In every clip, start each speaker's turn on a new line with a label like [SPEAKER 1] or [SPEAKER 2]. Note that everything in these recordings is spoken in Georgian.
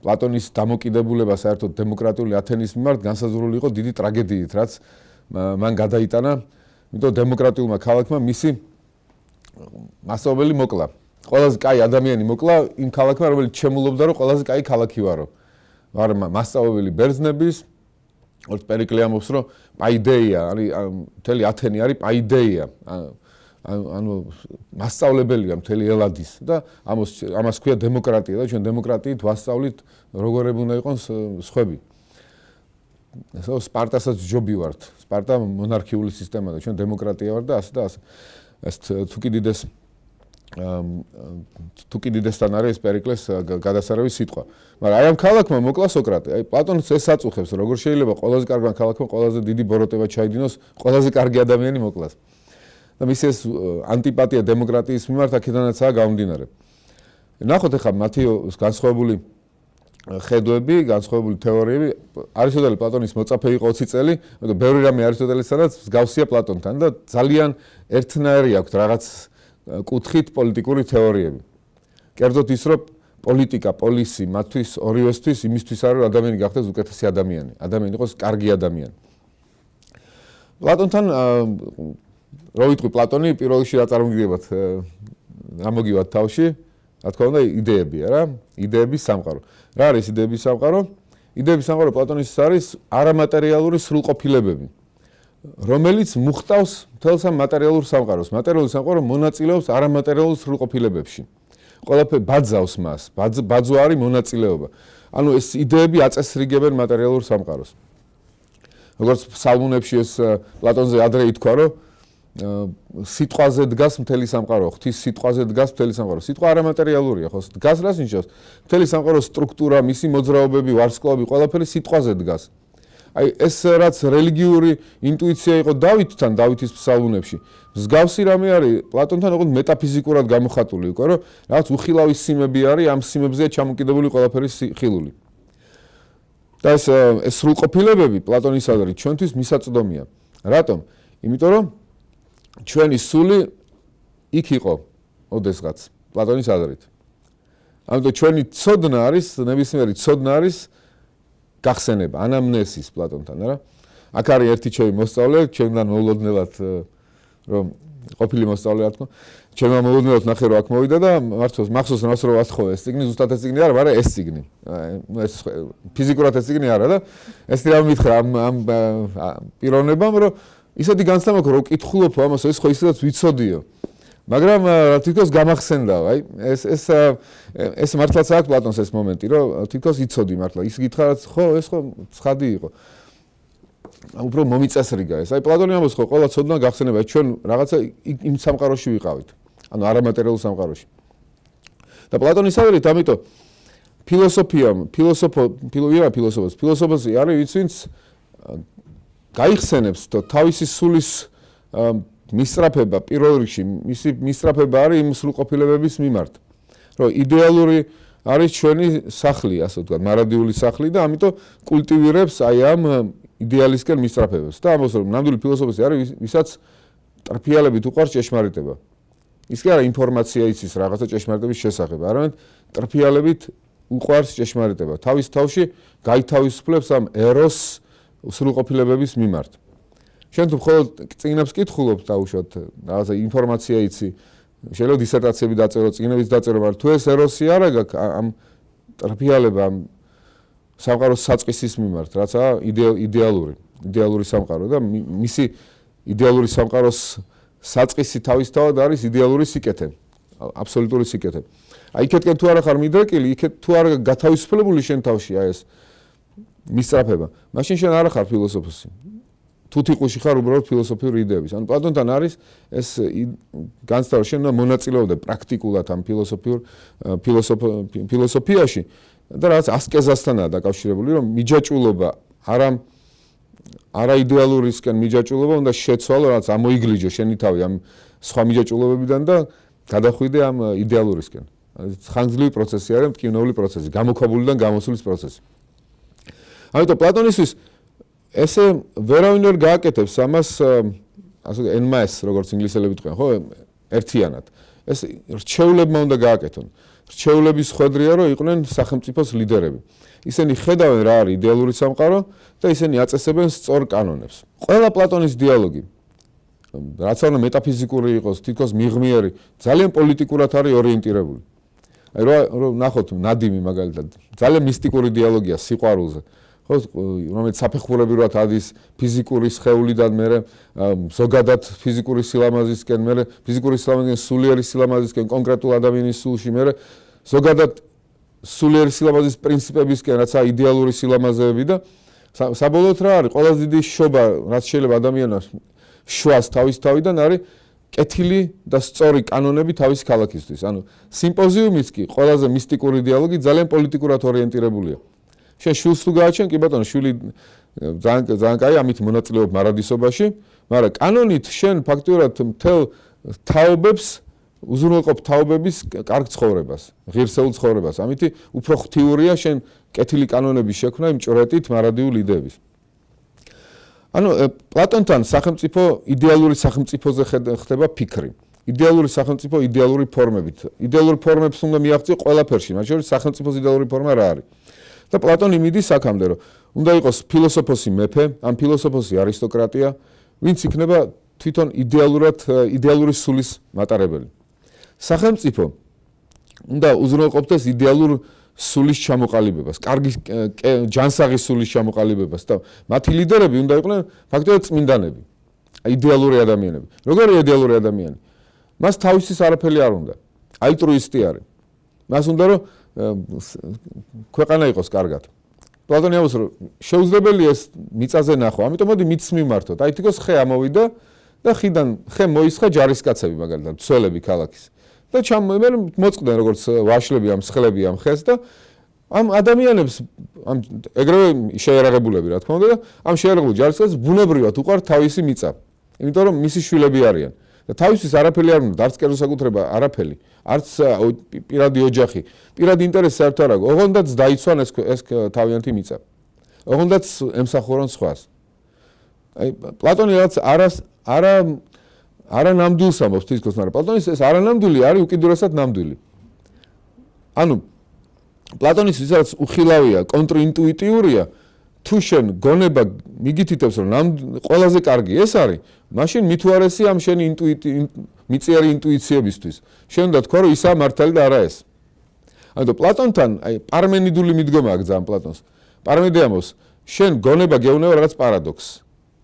[SPEAKER 1] პლატონის დამოკიდებულება საერთოდ დემოკრატიული ათენის მიმართ განსაზღვრული იყო დიდი ტრაგედიით, რაც მან გადაიტანა, იმიტომ დემოკრატიულმა ქალაქმა მისი მასწავლებელი მოკლა. ყველაზე კაი ადამიანი მოკლა იმ ქალაქმა, რომელიც ჩემულობდა, რომ ყველაზე კაი ქალაქი ვარო. ვარ მასწავლებელი ბერძნების, ორ პერიკლე ამბობს, რომ პაიდეია არის მთელი ათენი არის პაიდეია. ანუ მასწავლებელია მთელი ელადის და ამას ქვია დემოკრატია და ჩვენ დემოკრატიით ვასწავლით როგორ უნდა იყოს სხვები. ესე სპარტასაც ჯობი ვართ. სპარტა მონარქიული სისტემა და ჩვენ დემოკრატია ვართ და ასე და ასე. ეს თუ კი დიდესთან არის ეს პერიკლეს გადასარევი სიტყვა. მაგრამ აი ამ ქალაქმა მოკლა სოკრატე. აი პლატონს ეს აწუხებს, როგორ შეიძლება ყველაზე კარგმა ქალაქმა ყველაზე დიდი ბოროტება ჩაიდინოს, ყველაზე კარგი ადამიანი მოკლას. და მისი ეს ანტიპათია დემოკრატიის მიმართ აქედანაცაა გამომდინარე. ნახოთ ახლა მათი განსხვავებული ხედვები, განსხვავებული თეორიები, არისტოტელე პლატონის მოწაფე იყო 20 წელი, მაგრამ ბევრი რამე არისტოტელესთანაც მსგავსია პლატონთან და ძალიან ერთნაირი აქვს რაღაც კუთხით პოლიტიკური თეორიები. კერძოდ ის, რომ პოლიტიკა, პოლისი მათთვის ორივესთვის იმისთვის არის, რომ ადამიანი გახდეს უკეთესი ადამიანი, ადამიანი იყოს კარგი ადამიანი. პლატონთან რო ვიტყვი პლატონი პირველ რიგში რა წარმოგიდგებათ, რა მოგივათ თავში, რა თქმა უნდა იდეებია რა, იდეების სამყარო. რა არის იდეების სამყარო? იდეების სამყარო პლატონის არის არამატერიალური სრულყოფილებები, რომელიც მუხტავს მთელს ამ მატერიალურ სამყაროს. მატერიალური სამყარო მონაწილეობს არამატერიალურ სრულყოფილებებში. ყველაფერი ბაძავს მას, ბაძვა არის მონაწილეობა. ანუ ეს იდეები აწესრიგებენ მატერიალურ სამყაროს. როგორც სალონებში ეს პლატონზე ადრე ითქვა, რომ სიტყვაზე დგას მთელი სამყარო, ღვთის სიტყვაზე დგას მთელი სამყარო. სიტყვა არამატერიალურია, ხო? დგას რას ნიშნავს? მთელი სამყაროს სტრუქტურა, მისი მოძრაობები, ვარსკვლავები, ყველაფერი სიტყვაზე დგას. აი ეს რაც რელიგიური ინტუიცია იყო დავითთან, დავითის სალონებში. მსგავსი რამე არის პლატონთან, ოღონდ მეტაფიზიკურად გამოხატული უკვე, რომ რაღაც უხილავი სიმები არის, ამ სიმებზეა ჩამოკიდებული ყველაფერი ხილული. და ეს სრულყოფილებები პლატონის აზრით ჩვენთვის მისაწვდომია. რატომ? იმიტომ რომ ჩვენი სული იქ იყო ოდესღაც პლატონის აზრით. ამიტომ ჩვენი ცოდნა არის, ნებისმიერი ცოდნა არის გახსენება, ანამნეზის პლატონთან, რა. აქ არის ერთი ჩემი მოსწავლე, ჩვენთან მოულოდნელად რომ ყოფილი მოსწავლე რა თქმა. ჩემმა მოულოდნელად ნახე რომ აქ მოვიდა და მახსოვს რას რო ვათხოვე ეს წიგნი, ზუსტად ეს წიგნი არა, მაგრამ ეს წიგნი. ეს ფიზიკურად ეს წიგნი არა და ეს რა მითხრა ამ პიროვნებამ რომ ისეთი განცდა მაქვს რომ კითხულობ ამას ეს ხო ისედაც ვიცოდიო. მაგრამ თითქოს გამახსენდაო, აი ეს მართლაც აქვს პლატონს ეს მომენტი, რომ თითქოს იცოდი მართლა. ის გითხრათ ხო, ეს ხო ცხადი იყო. უფრო მომიწესრიგა ეს. აი პლატონი ამბობს ხო, ყველა ცოდნა გახსენება, ჩვენ რაღაცა იმ სამყაროში ვიყავით. ანუ არამატერიალურ სამყაროში. და პლატონის აზრით, ამიტომ ფილოსოფოსი არის ვინც გაიხსენებს თავისი სულის მისწრაფება პირველ რიგში, მისი მისწრაფება არის იმ სრულყოფილებების მიმართ. რომ იდეალური არის ჩვენი სახლი, ასე ვთქვათ, მარადიული სახლი და ამიტომ კულტივირებს აი ამ იდეალისკენ მისწრაფებებს. და ამბობს რომ ნამდვილი ფილოსოფოსი არის ვისაც ტრფიალებით უყვარს ჭეშმარიტება. ის კი არა ინფორმაცია იცის რაღაცა ჭეშმარიტების შესახებ, არამედ ტრფიალებით უყვარს ჭეშმარიტება. თავის თავში გაითავისუფლებს ამ ეროს სრულყოფილებების მიმართ. შენ თუ მხოლოდ წიგნებს კითხულობ დაუშვათ, რაღაცა ინფორმაცია იცი, შეიძლება დისერტაციები დაწერო, წიგნებიც დაწერო, მაგრამ თუ ეს ეროსი არა გაქვს ამ ტრფიალება ამ სამყაროს საწყისის მიმართ, რაცა იდეალური სამყარო და მისი იდეალური სამყაროს საწყისი თავისთავად არის იდეალური სიკეთე, აბსოლუტური სიკეთე. აი იქეთკენ თუ არა ხარ მიდრეკილი, იქეთ თუ არა გათავისუფლებული შენ თავში აი ეს მისწრაფება, მაშინ შენ არ ხარ ფილოსოფოსი. თუ თიყუში ხარ უბრალოდ ფილოსოფიური იდეების. ანუ პლატონთან არის ეს განცდა რომ შენ უნდა მონაწილეობდე პრაქტიკულად ამ ფილოსოფიაში და რაღაც ასკეზასთანაა დაკავშირებული, რომ მიჯაჭვულობა არა იდეალურისკენ მიჯაჭვულობა უნდა შეცვალო, რაღაც ამოიგლიჯო შენი თავი ამ სხვა მიჯაჭვულობებიდან და გადახვიდე ამ იდეალურისკენ. ხანგრძლივი პროცესი არის, მტკივნეული პროცესი, გამოქვაბულიდან გამოსulis პროცესი. ამიტომ პლატონისთვის ესე ვერავინ ვერ გააკეთებს ამას ასე NMS როგორც ინგლისელები თქვენ, ხო? ერთიანად. ეს რჩევლებმა უნდა გააკეთონ. რჩევლების ხვედრია, რომ იყვნენ სახელმწიფოს ლიდერები. ისინი ხედავენ რა არის იდეალური სამყარო და ისინი აწესებენ სწორ კანონებს. ყველა პლატონის დიალოგი, რაც არ უნდა მეტაფიზიკური იყოს, თითქოს მიღმიერი, ძალიან პოლიტიკურად არის ორიენტირებული. აი რომ ნახოთ ნადიმი მაგალითად, ძალიან მისტიკური დიალოგია სიყვარულზე. ხო, რომელიც საფეხურებრივად ადის ფიზიკური სხეულიდან მერე ზოგადად ფიზიკური სილამაზისკენ, მერე ფიზიკური სილამაზისკენ სულიერი სილამაზისკენ, კონკრეტულ ადამიანის სულში, მერე ზოგადად სულიერი სილამაზის პრინციპებისკენ, რაც არის იდეალური სილამაზეები და საბოლოოდ რა არის? ყველაზე დიდი შობა, რაც შეიძლება ადამიანს შვას თავის თავიდან არის კეთილი და სწორი კანონები თავის ქალაქისთვის. ანუ სიმპოზიუმიც კი ყველაზე მისტიკური დიალოგი ძალიან პოლიტიკურად ორიენტირებულია. შენ შვილს თუ გააჩენ, კი ბატონო, შვილი ძალიან კაი, ამით მონაწილეობ მარადისობაში, მაგრამ კანონით შენ ფაქტურად მთელ თაობებს უზრუნველყოფ თაობების კარგ ცხოვრებას, ღირსეულ ცხოვრებას. ამით უფრო ღვთიურია შენ კეთილი კანონების შექმნა იმ ჭრეტით მარადიულ იდეების. ანუ პლატონთან სახელმწიფო იდეალური სახელმწიფოზე ხდება ფიქრი. იდეალური სახელმწიფო იდეალური ფორმებით. იდეალური ფორმებს უნდა მიაღწიო ყველაფერში, მათ შორის სახელმწიფოს იდეალური ფორმა რა არის? და პლატონი მიდის აქამდე, რომ უნდა იყოს ფილოსოფოსი მეფე, ან ფილოსოფოსი არისტოკრატია, ვინც იქნება თვითონ იდეალური სულის მატარებელი. სახელმწიფო უნდა უზრუნველყოფდეს იდეალურ სულის ჩამოყალიბებას, კარგი ჯანსაღი სულის ჩამოყალიბებას და მათი ლიდერები უნდა იყვნენ ფაქტობრივად წმინდანები, იდეალური ადამიანები. როგორია იდეალური ადამიანი? მას თავისის არაფერი არ უნდა, ალტრუისტი არის. მას უნდა რომ ქვეყანა იყოს კარგად. პლატონი ამბობს, რომ შეუძლებელია ეს მიწაზე ნახვა, ამიტომ მოდი მიწს მიმართოთ. აი თითქოს ხე ამოვიდა და ხიდან ხე მოისხა ჯარისკაცები მაგალითად, მცველები ქალაქის. და მე მოწყდნენ როგორც ვაშლები ამ სხლები ამ ხეს და ამ ადამიანებს ამ ეგრევე შეერაღებულები რა თქმა უნდა და ამ შეერაღებულ ჯარისკაცებს ბუნებრივად უყვართ თავისი მიწა. იმიტომ რომ მისი შვილები არიან. და თავისთვის არაფერი არ უნდა, არც კერძოსაკუთრება, არაფერი, არც პირადი ოჯახი, პირადი ინტერესი საერთოდ არ აქვს. ოღონდაც დაიცვან ეს თავიანთი მიწა. ოღონდაც ემსახურონ სხვას. აი პლატონი რაღაც არა ნამდვილს ამბობს თითქოს, მაგრამ პლატონის ეს არანამდვილი არის უკიდურესად ნამდვილი. ანუ პლატონის ვისაც უხილავია, კონტრინტუიტიურია, თუ შენ გონება მიგითითებს რომ ყველაზე კარგი ეს არის, მაშინ მითუარესი ამ შენი მიწიერი ინტუიციებისთვის. შენ უნდა თქვა რომ ისაა მართალი და არა ეს. ანუ პლატონთან აი პარმენიდული მიდგომა აქვს ძალიან პლატონს. პარმენიდე ამბობს, შენ გონება გეუბნება რაღაც პარადოქსს.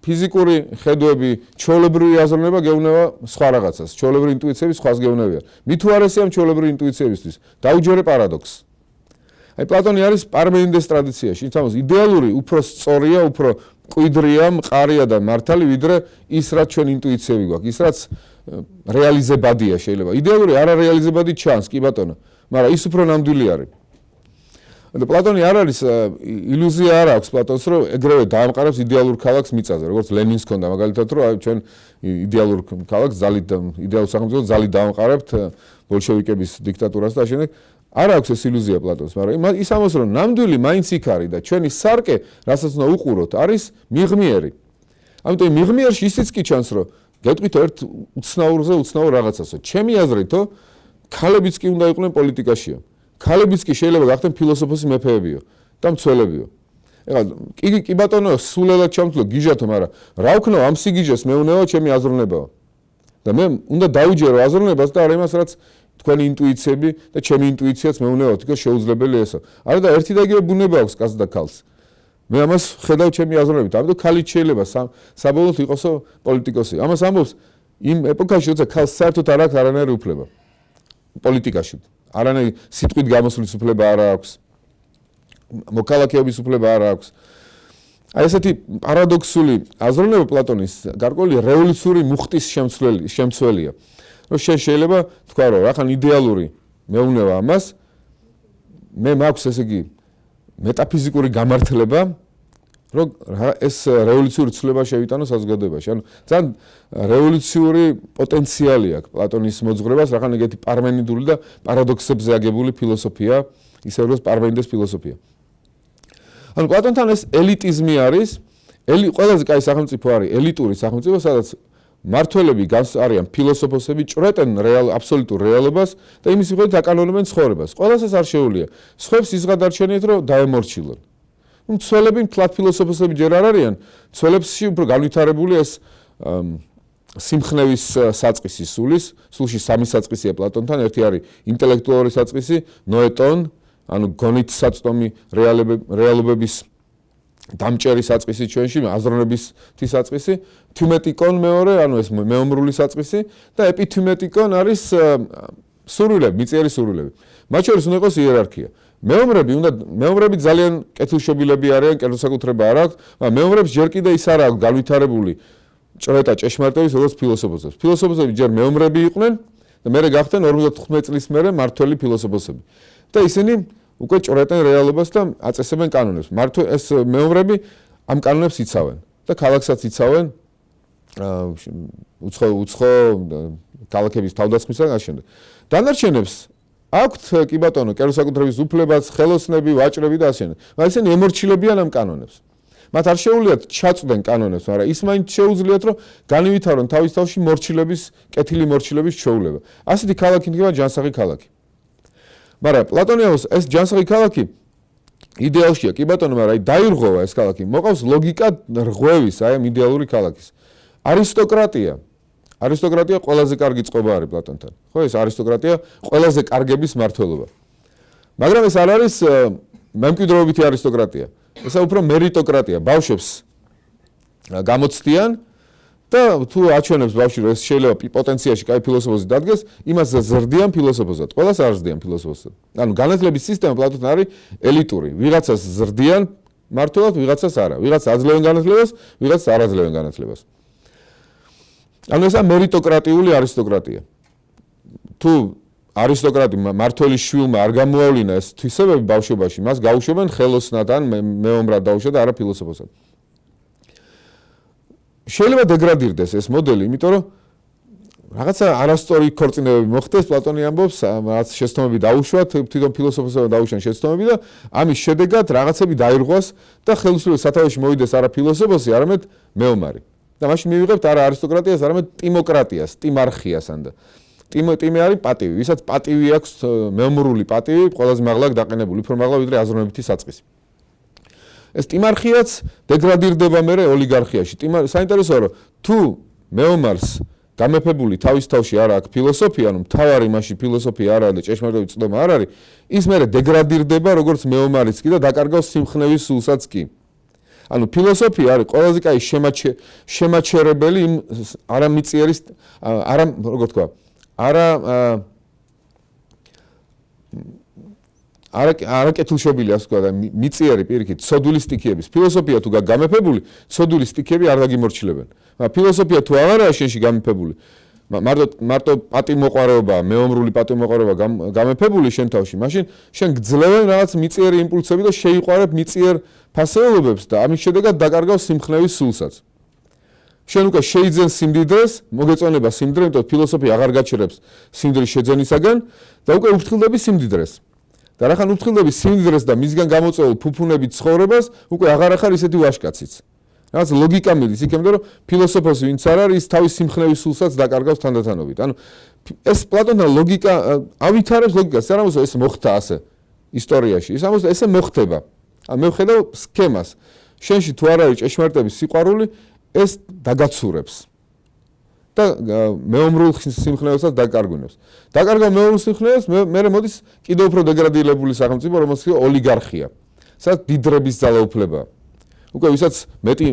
[SPEAKER 1] ფიზიკური ხედვები, ჩვეულებრივი აზროვნება გეუბნება სხვა რაღაცას, ჩვეულებრივი ინტუიციები სხვას გეუბნებიან. მითუარესი ამ ჩვეულებრივი ინტუიციებისთვის, დაუჯერე პარადოქსს. აი პლატონი არის პარმენიდეს ტრადიციაში, თუმცა იდეალური უფრო სწორია, უფრო მკვიდრია, მყარია და მართალი ვიდრე ის რაც ჩვენ ინტუიციები გვაქვს, ის რაც რეალიზებადია შეიძლება. იდეალური არარეალიზებადი ჩანს, კი ბატონო, მაგრამ ის უფრო ნამდვილი არის. და პლატონი არ არის ილუზია არ აქვს პლატონს, რომ ეგრევე დაამყარებს იდეალურ ქალაქს მიწაზე, როგორც ლენინს ჰქონდა მაგალითად, რომ აი ჩვენ იდეალურ ქალაქს ძალით იდეალურ სახელმწიფოს ძალით დაამყარებთ ბოლშევიკების დიქტატურას და შემდეგ არ აქვს ეს ილუზია პლატონს, მაგრამ ის ამბობს, რომ ნამდვილი მაინც იქ არის და ჩვენი სარკე, რასაც უნდა უყუროთ, არის მიღმიერი. ამიტომ მიღმიერში ისიც კი ჩანს, რომ გეტყვითო ერთ უცნაურ რაღაცასო. ჩემი აზრითო, ქალებიც კი უნდა იყვნენ პოლიტიკაშიო. ქალებიც კი შეიძლება გახდნენ ფილოსოფოსი მეფეებიო და მცველებიო. ეხლა კი ბატონო, სულელად ჩამთვლო გიჟათო, მაგრამ რა ვქნო ამ სიგიჟეს მეუნევა ჩემი აზროვნებაა. და მე უნდა დაუჯერო აზროვნებას და არა იმას, რაც თქვენი ინტუიციები და ჩემი ინტუიციაც მეუნევა, თქოს შეუძლებელი ესა. არა და ერთი და იგივე ბუნება აქვს კაცს და ქალს. მე ამას ხედავ ჩემი აზროვნებით, ამიტომ ქალიც შეიძლება საბოლოოდ იყოსო პოლიტიკოსი. ამას ამბობს იმ ეპოქაში, როცა ქალს საერთოდ არ აქვს არანაირი უფლება პოლიტიკაში. არანაირი სიტყვით გამოსვლის უფლება არ აქვს. მოქალაქეობის უფლება არ აქვს. აი ესეთი პარადოქსული აზროვნება პლატონის გარკვეული რევოლუციური მუხტის შემცველია. რომ შეიძლება თქვა რომ რახან იდეალური მეუნება ამას, მე მაქვს ესე იგი მეტაფიზიკური გამართლება, რომ ეს რევოლუციური ცვლილება შევიტანო საზოგადოებაში. ანუ ძალიან რევოლუციური პოტენციალი აქვს პლატონის მოძღვრებას, რახან ეგეთი პარმენიდული და პარადოქსებზე აგებული ფილოსოფია, ისე როგორც პარმენიდეს ფილოსოფია. ანუ პლატონთან ეს ელიტიზმი არის, ყველაზე კაი სახელმწიფო არის ელიტური სახელმწიფო, სადაც მართველები არიან ფილოსოფოსები, ჭრეტენ აბსოლუტურ რეალობას და იმის მიხედვით აკანონებენ ცხოვრებას. ყველასას არ შეუძლია. სხვებს ისღადარჩენიათ, რომ დაემორჩილონ. მცველები მთლად ფილოსოფოსები ჯერ არ არიან, მცველებში უფრო განვითარებული ეს სიმხნევის საწყისი სულში სამი საწყისია პლატონთან, ერთი არის ინტელექტუალური საწყისი, ნოეტონ, ანუ გონით საწვდომი რეალობების დამჭერი საწყისი ჩვენში, აზროვნების საწყისი, თიმეტიკონ მეორე, ანუ ეს მეომრული საწყისი და ეპითიმეტიკონ არის სურვილები, მიწიერი სურვილები. მათ შორის უნდა იყოს იერარქია. მეომრები ძალიან კეთილშობილები არიან, კეთილსაკუთრება არ აქვს, მაგრამ მეომრებს ჯერ კიდე ის არ აქვს განვითარებული ჭრეტა ჭეშმარიტების, როგორც ფილოსოფოსებს. ფილოსოფოსები ჯერ მეომრები იყვნენ და მერე გახდნენ 55 წლის მერე მართველი ფილოსოფოსები. და ისინი უკვე ჭრეტენ რეალობას და აწესებენ კანონებს. ეს მეომრები ამ კანონებს იცავენ და ქალაქსაც იცავენ უცხო ქალაქების თავდასხმისგან აშენდა. დანარჩენებს აქვთ კი ბატონო, კერძსაკუთრების უფლებაც, ხელოსნები, ვაჭრები და ასე. მაგრამ ისინი ემორჩილებიან ამ კანონებს. მათ არ შეუძლიათ ჩაწვდენ კანონებს, მაგრამ ის მაინც შეუძლიათ, რომ განივითარონ თავის თავში მორჩილების, კეთილი მორჩილების ჩვეულება. ასეთი ქალაქი იქნება ჯანსაღი ქალაქი. მაგრამ პლატონიამოს ეს ჯანსაღი ქალაქი იდეალშია, კი ბატონო, მაგრამ დაირღვევა ეს ქალაქი. მოყავს ლოგიკა რღვევის, ამ იდეალური ქალაქის. არისტოკრატია ყველაზე კარგი წყობა არის პლატონთან. ხო, ეს არისტოკრატია ყველაზე კარგების მმართველობა. მაგრამ ეს არ არის მემკვიდრეობითი არისტოკრატია. ესა უფრო მერიტოკრატია. ბავშვებს გამოცდიან და თუ აჩვენებს ბავშვი, რომ ეს შეიძლება პოტენციაში კაი ფილოსოფოსი დადგეს, იმას ზრდიან ფილოსოფოსად. ყველას არ ზრდიან ფილოსოფოსად. ანუ განათლების სისტემა პლატონთან არის ელიტური. ვიღაცას ზრდიან მართლად, ვიღაცას არა. ვიღაცას აძლევენ განათლებას, ვიღაცას არ აძლევენ განათლებას. ანუ ესა მერიტოკრატიული არისტოკრატია. თუ არისტოკრატი მმართველის შვილმა არ გამოავლინა ეს თვისებები ბავშვობაში, მას გაუშვებენ ხელოსნად ან მეომრად დაუშვა და არა ფილოსოფოსად. შეიძლება დეგრადირდეს ეს მოდელი, იმიტომ რომ რაღაცა არასწორი ქორწინებები მოხდეს, პლატონი ამბობს, რაც შეცდომები დაუშვათ, თვითონ ფილოსოფოსებმა დაუშვან შეცდომები და ამის შედეგად რაღაცები დაირღვას და ხელისუფლების სათავეში მოვიდეს არა ფილოსოფოსი, არამედ მეომარი. და მაშინ მივიღებთ არა არისტოკრატიას, არამედ ტიმოკრატიას, ტიმარხიას ანდა. ტიმე არის პატივი, ვისაც პატივი აქვს, მეომრული პატივი, ყველაზე მაღლა დაყენებული, უფრო მაღლა ვიდრე აზროვნებითი საწყისი. ეს ტიმარხიაც დეგრადირდება მერე ოლიგარქიაში. საინტერესოა, რომ თუ მეომარს გამეფებული თავის თავში არ აქვს ფილოსოფია, ანუ მთავარი მასში ფილოსოფია არ არის და ჭეშმარიტების წვდომა არ არის, ის მერე დეგრადირდება როგორც მეომარიც კი და დაკარგავს სიმხნევის სულსაც კი. ანუ ფილოსოფია არის ყველაზე კაი შემაჩერებელი იმ არამიწიერის როგორ თქვა, არაკეთილშობილი ასე ვთქვა და მიწიერი პირიქით ცოდული სტიქიების. ფილოსოფია თუ გამეფებული, ცოდული სტიქიები არ დაგიმორჩილებენ. მაგრამ ფილოსოფია თუ აღარაა შენში გამეფებული, მარტო პატიმოყვარეობა, მეომრული პატიმოყვარეობა გამეფებული შენ თავში, მაშინ შენ გძლევენ რაღაც მიწიერი იმპულსები და შეიყვარებ მიწიერ ფასეულობებს და ამის შედეგად დაკარგავს სიმხნევის სულსაც. შენ უკვე შეიძენ სიმდიდრეს, მოგეწონება სიმდიდრე, იმიტომ რომ ფილოსოფია აღარ გაჩერებს სიმდიდრის შეძენისაგან და უკვე უფრთხილდები სიმდიდრეს. და რახან უფრთხილდები სიმდიდრეს და მისგან გამოწვეულ ფუფუნებით ცხოვრებას, უკვე აღარ ახარ ისეთი ვაშკაციც. რაღაც ლოგიკა მიდის იქამდე, რომ ფილოსოფოსი ვინც არ არის, ის თავის სიმხნევის სულსაც დაკარგავს თანდათანობით. ანუ ეს პლატონთან ლოგიკა ავითარებს ლოგიკას, არ ამბობს ეს მოხდა ასე ისტორიაში. ის ამბობს ესე მოხდება. ან მე ვხედავ სქემას. შენში თუ არ არის ჭეშმარიტების სიყვარული, ეს დაგაცურებს. და მეომრულ სიმხნევასაც დაკარგვინებს. დაკარგვა მეომრულ სიმხნევას, მერე მოდის კიდევ უფრო დეგრადირებული სახელმწიფო, რომელსაც ქვია ოლიგარქია. სადაც დიდრების ძალაუფლებაა. უკვე ვისაც მეტი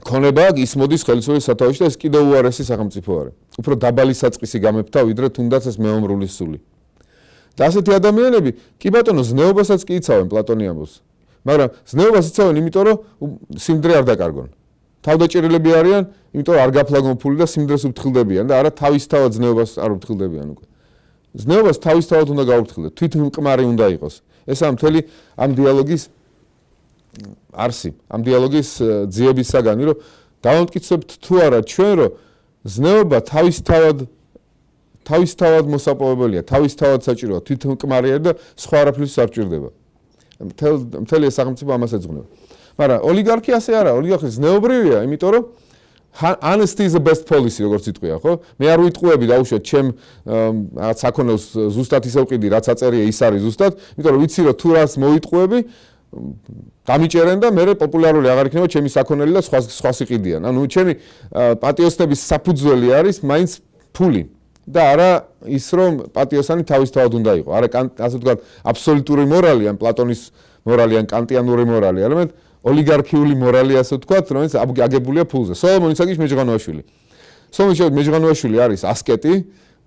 [SPEAKER 1] ქონება აქვს, ის მოდის ხელისუფლების სათავეში და ეს კიდევ უარესი სახელმწიფო არის. უფრო დაბალი საწყისი გამეფთა, ვიდრე თუნდაც ეს მეომრული სული. და ასეთი ადამიანები, კი ბატონო, ზნეობასაც კი იცავენ, პლატონი ამბობს. მაგრამ ზნეობას იცავენ, იმიტომ რომ სიმდიდრე არ დაკარგონ. თავდაჭერილები არიან, იმიტომ რომ არ გაფლაგონ ფული და სიმდიდრეს უფრთხილდებიან და არა თავისთავად ზნეობას არ უფრთხილდებიან უკვე. ზნეობას თავისთავად უნდა გაუფრთხილდეთ, თვითმკმარი უნდა იყოს. ესაა მთელი ამ დიალოგის არსი, ამ დიალოგის ძიების საგანი, რომ დავამტკიცებთ თუ არა ჩვენ, რომ ზნეობა თავისთავად მოსაპოვებელია, თავისთავად საჭიროა, თვითმკმარია და სხვა არაფრის არ ჭირდება. მთელი ეს სახელმწიფო ამას ეძღვნება. მაგრამ ოლიგარქია ასე არა, ოლიგარქია ზნეობრივია, იმიტომ რომ honesty is the best policy, როგორც იტყვია, ხო? მე არ ვიტყუები დაუშვათ ჩემ საქონელს ზუსტად ისე ვყიდი, რაც აწერია ის არის ზუსტად, იმიტომ რომ ვიცი რომ თუ რას მოვიტყუები, დამიჭერენ და მე პოპულარული აღარ იქნება ჩემი საქონელი და სხვა სიყიდიან. ანუ ჩემი პატიოსნების საფუძველი არის მაინც ფული და არა ის რომ პატიოსანი თავისთავად უნდა იყოს. არა ასე ვთქვათ, აბსოლუტური მორალი ან პლატონის მორალი ან კანტიანური მორალი, არამედ ოლიგარქიული მორალი, ასე ვთქვათ, რომელიც აგებულია ფულზე. სოლომონ ისაკის მეჯღანოაშვილი. სოლომონ მეჯღანოაშვილი არის ასკეტი,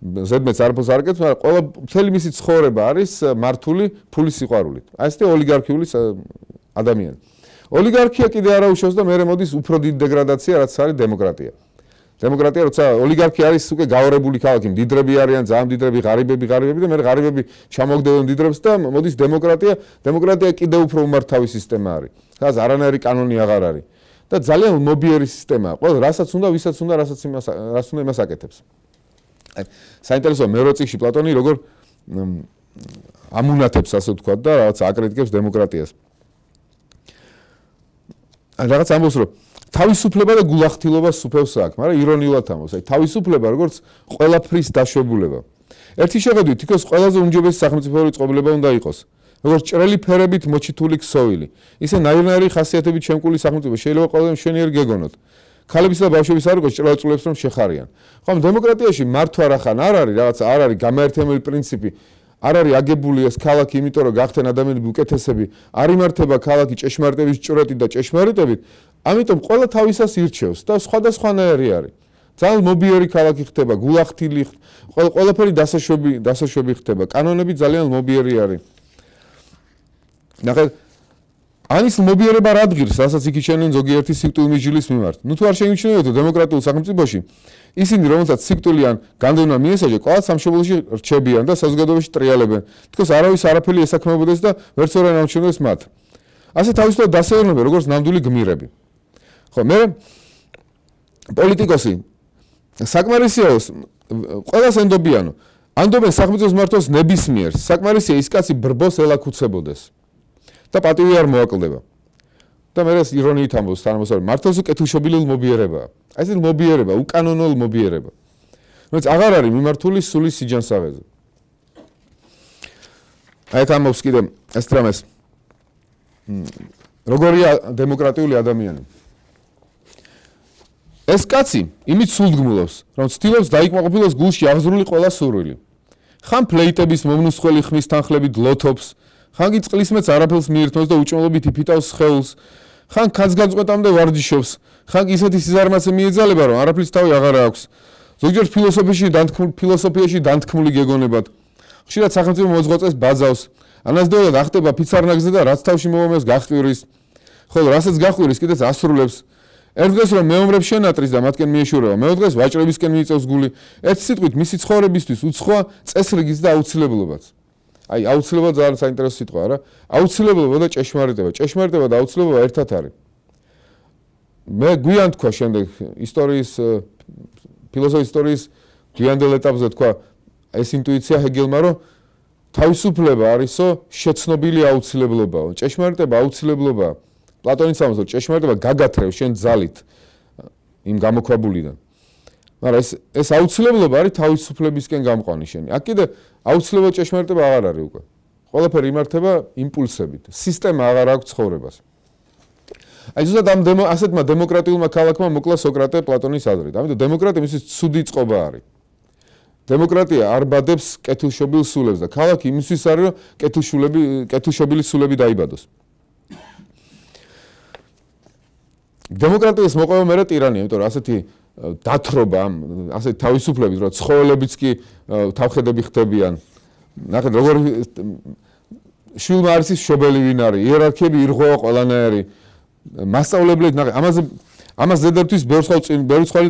[SPEAKER 1] ზედმეტს არაფერს არ აკეთებს, მაგრამ ყველა მთელი მისი ცხოვრება არის მართული ფულის სიყვარულით. აი ესეთი ოლიგარქიული ადამიანი. ოლიგარქია კიდე არა უშავს და მე მოდის უფრო დიდი დეგრადაცია, რაც არის დემოკრატია. დემოკრატია, როცა ოლიგარქი არის უკვე გაორებული ქალაქი, მდიდრები არიან, ძალიან მდიდრები, ღარიბები და მე ღარიბები ჩამოგდებენ მდიდრებს და მოდის დემოკრატია. დემოკრატია კიდევ უფრო უმართავი სისტემა არის. სადაც არანაირი კანონი აღარ არის. და ძალიან მობიერი სისტემაა. ყველა რასაც უნდა, ვისაც უნდა, რასაც უნდა იმას აკეთებს. საინტერესოა მეორე წიგნში პლატონი როგორ ამუნათებს, ასე ვთქვათ და რაღაც აკრიტიკებს დემოკრატიას. რაღაც ამბობს რომ თავისუფლება და გულახდილობა სუფევს აქვს, მაგრამ ირონიულად ამბობს, აი თავისუფლება როგორც ყველაფრის დაშვებულება. ერთი შეხედვით თითქოს ყველაზე უმჯობესი სახელმწიფოური წყობილება უნდა იყოს. როგორც ჭრელი ფერებით მოჩითული ქსოვილი. ისე ნაირნაირი ხასიათებით შემკული სახელმწიფო შეიძლება ყველაზე მშვენიერი გეგონოთ. ქალებისა და ბავშვების არ იყოს ჭრელ წულებს რომ შეხარიან. ხომ დემოკრატიაში მართვა რახან არ არის, რაღაც არ არის გამაერთიანებელი პრინციპი, არ არის აგებული ეს ქალაქი, იმიტომ რომ გახდნენ ადამიანები უკეთესები, არ იმართება ქალაქი ჭეშმარიტების ჭრეთით და ჭეშმარიტებით, ამიტომ ყველა თავისას ირჩევს და სხვადასხვანაირი არის. ძალიან მობიერი ქალაქი ხდება, გულახდილი, ყველაფერი დასაშვები ხდება, კანონები ძალიან მობიერი არის. ნახეთ, ანის მობიერება რა ადგილს, რასაც იქიჩენენ ზოგიერთი სიკვდილმიჯილის მიმართ. ნუ თუ არ შეიმჩნევიათ დემოკრატიულ სახელმწიფოში, ისინი რომელსაც სიკვდილი ან განდევნა მიესაჯა, ყველა სამშობლოში რჩებიან და საზოგადოებაში ტრიალებენ. თქოს არავის არაფერი ესაქმებოდეს და ვერც ვერ ამჩნევდეს მათ. ასე თავისუფლად დასეირნობენ როგორც ნამდვილი გმირები. ხო, მე პოლიტიკოსი საკმარისია ყველას ენდობიანო. ანდობენ სახელმწიფოს მართვას ნებისმიერს. საკმარისია ის კაცი ბრბოს ელაქუცებოდეს. და პატივი არ მოაკლდება. და მე ეს ირონიით ამბობს თანამოსწორე, მართლაც კეთილშობილი მობიერებაა. აი ეს მობიერება, უკანონო მობიერება. რომელიც აღარ არის მიმართული სულის სიჯანსაღეზე. აი ეს ამბობს კიდე ეს დრამას. როგორია დემოკრატიული ადამიანი? ეს კაცი იმით სულდგმულობს, რომ ცდილობს დაიკმაყოფილოს გულში აღზრული ყველა სურვილი. ხან ფლეიტების მომნუსხველი ხმის თანხლებით ლოთობს, ხან კი წყლისმეც არაფერს მიირთმევს და უჭმელობით იფიტავს სხეულს, ხან კაცგანწყვეტამდე ვარჯიშობს, ხან კი ისეთი სიზარმაცე მიეძალება, რომ არაფრის თავი აღარ აქვს. ზოგჯერ ფილოსოფიაში დანთქმული გეგონებად. ხშირად სახელმწიფო მოძღვაწეს ბაძავს, ანაზდეულად ახტება ფიცარნაგზე და რაც თავში მომომეს გახვირის, ხოლო რასაც გახვირის კიდეც ასრულებს. ერთ დღეს რომ მეომრებს შენატრის და მათკენ მიეშურება, მეორე დღეს ვაჭრებისკენ მიიწევს გული. ერთი სიტყვით მისი ცხოვრებისთვის უცხოა წესრიგიც და აუცილებლობაც. აი აუცილებლობა ძალიან საინტერესო სიტყვაა რა. აუცილებლობა და ჭეშმარიტება. ჭეშმარიტება და აუცილებლობა ერთად არის. მე გვიან თქვა შემდეგ ისტორიის ფილოსოფიის ისტორიის გვიანდელ ეტაპზე თქვა ეს ინტუიცია ჰეგელმა რომ თავისუფლება არისო შეცნობილი აუცილებლობაა. ჭეშმარიტება აუცილებლობაა. პლატონის ამბობს რომ ჭეშმარიტება გაგათრევს შენ ძალით იმ გამოქვაბულიდან. მაგრამ ეს აუცილებლობა არის თავისუფლებისკენ გამყვანი შენი. აქ კიდე აუცილებლად ჭეშმარიტება აღარ არის უკვე. ყველაფერი იმართება იმპულსებით. სისტემა აღარ აქვს ცხოვრებას. აი ზუსტად ამ ასეთმა დემოკრატიულმა ქალაქმა მოკლა სოკრატე პლატონის აზრით. ამიტომ დემოკრატია მისთვის ცუდი წყობა არის. დემოკრატია არ ბადებს კეთილშობილ სულებს და ქალაქი იმისთვის არის რომ კეთილშობილი სულები დაიბადოს. დემოკრატიის მოყვება მერე ტირანია, იმიტომ რომ ასეთი დათრობა, ასეთი თავისუფლებით, რომ ცხოველებიც კი თავხედები ხდებიან. ნახეთ, როგორ შვილმა არის ის შობელი ვინ არის, იერარქიები ირღვევა ყველანაირი. მასწავლებლად, ნახეთ, ამას ზედართვის ბევრი სხვა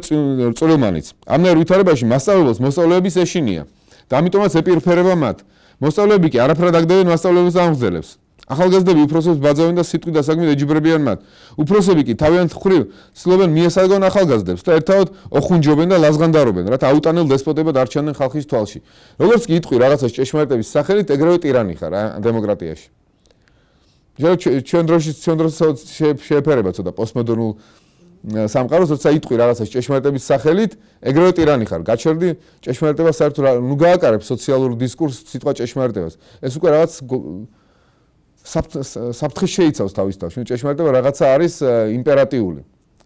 [SPEAKER 1] წვრილმანიც. ამნაირ ვითარებაში მასწავლებლებს მოსწავლეების ეშინია და ამიტომაც ეპირფერება მათ. მოსწავლეები კი არაფრად აგდებენ მასწავლებლებს ამღრძელებს. ახალგაზრდები უფროსებს ბაძავენ და სიტყვით დასაგმით ეჯიბრებიან მათ. უფროსები კი თავიანთ მხრივ ცდილობენ მიესალგონ ახალგაზრდებს და ერთად ოხუნჯობენ და ლაზღანდარობენ, რათა აუტანელ დესპოტებად არ ჩანდნენ ხალხის თვალში. როგორც კი იტყვი რაღაცას ჭეშმარიტების სახელით, ეგრევე ტირანი ხარ დემოკრატიაში. ჩვენ დროში შეეფერება ცოტა პოსტმოდერნულ სამყაროს, როცა იტყვი რაღაცას ჭეშმარიტების სახელით, ეგრევე ტირანი ხარ. გაჩერდი ჭეშმარიტება საერთოდ ნუ გააკარებ სოციალურ დისკურსს სიტყვა ჭეშმარიტებას. ეს უკვე რაღაც საფრთხეს შეიცავს თავის თავში. ჭეშმარიტება რაღაცა არის იმპერატიული.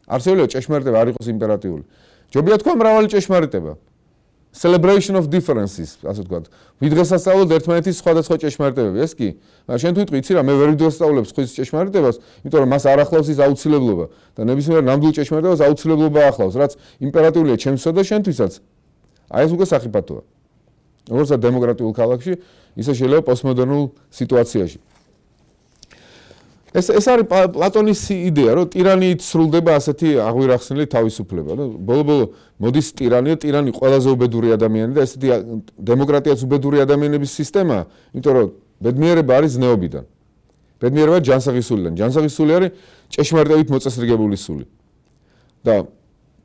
[SPEAKER 1] არსებობია ჭეშმარიტება არ იყოს იმპერატიული. ჯობია თქვა მრავალი ჭეშმარიტება. Celebration of differences, ასე ვთქვათ. ვიდღესასწავლოთ ერთმანეთის სხვადასხვა ჭეშმარიტებები, ეს კი. შენ თუ იტყვი, იცი რა, მე ვერ ვიდღესასწავლებ სხვის ჭეშმარიტებას, იმიტომ რომ მას არ ახლავს ის აუცილებლობა და ნებისმიერ ნამდვილ ჭეშმარიტებას აუცილებლობა ახლავს, რაც იმპერატიულია ჩემსა და შენთვისაც. აი ეს უკვე სახიფათოა. როგორც დემოკრატიულ ქალაქში, ისე შეიძლება პოსტმოდერნულ სიტუაციაში. ეს არის პლატონის იდეა, რომ ტირანიით სრულდება ასეთი აღვირახსნილი თავისუფლება. ბოლო-ბოლო მოდის ტირანი, ტირანი ყველაზე უბედური ადამიანი და ესეთი დემოკრატიაც უბედური ადამიანების სისტემაა, იმიტომ რომ ბედნიერება არის ზნეობიდან. ბედნიერება ჯანსაღისულიდან. ჯანსაღისული არის ჭეშმარიტებით მოწესრიგებული სული. და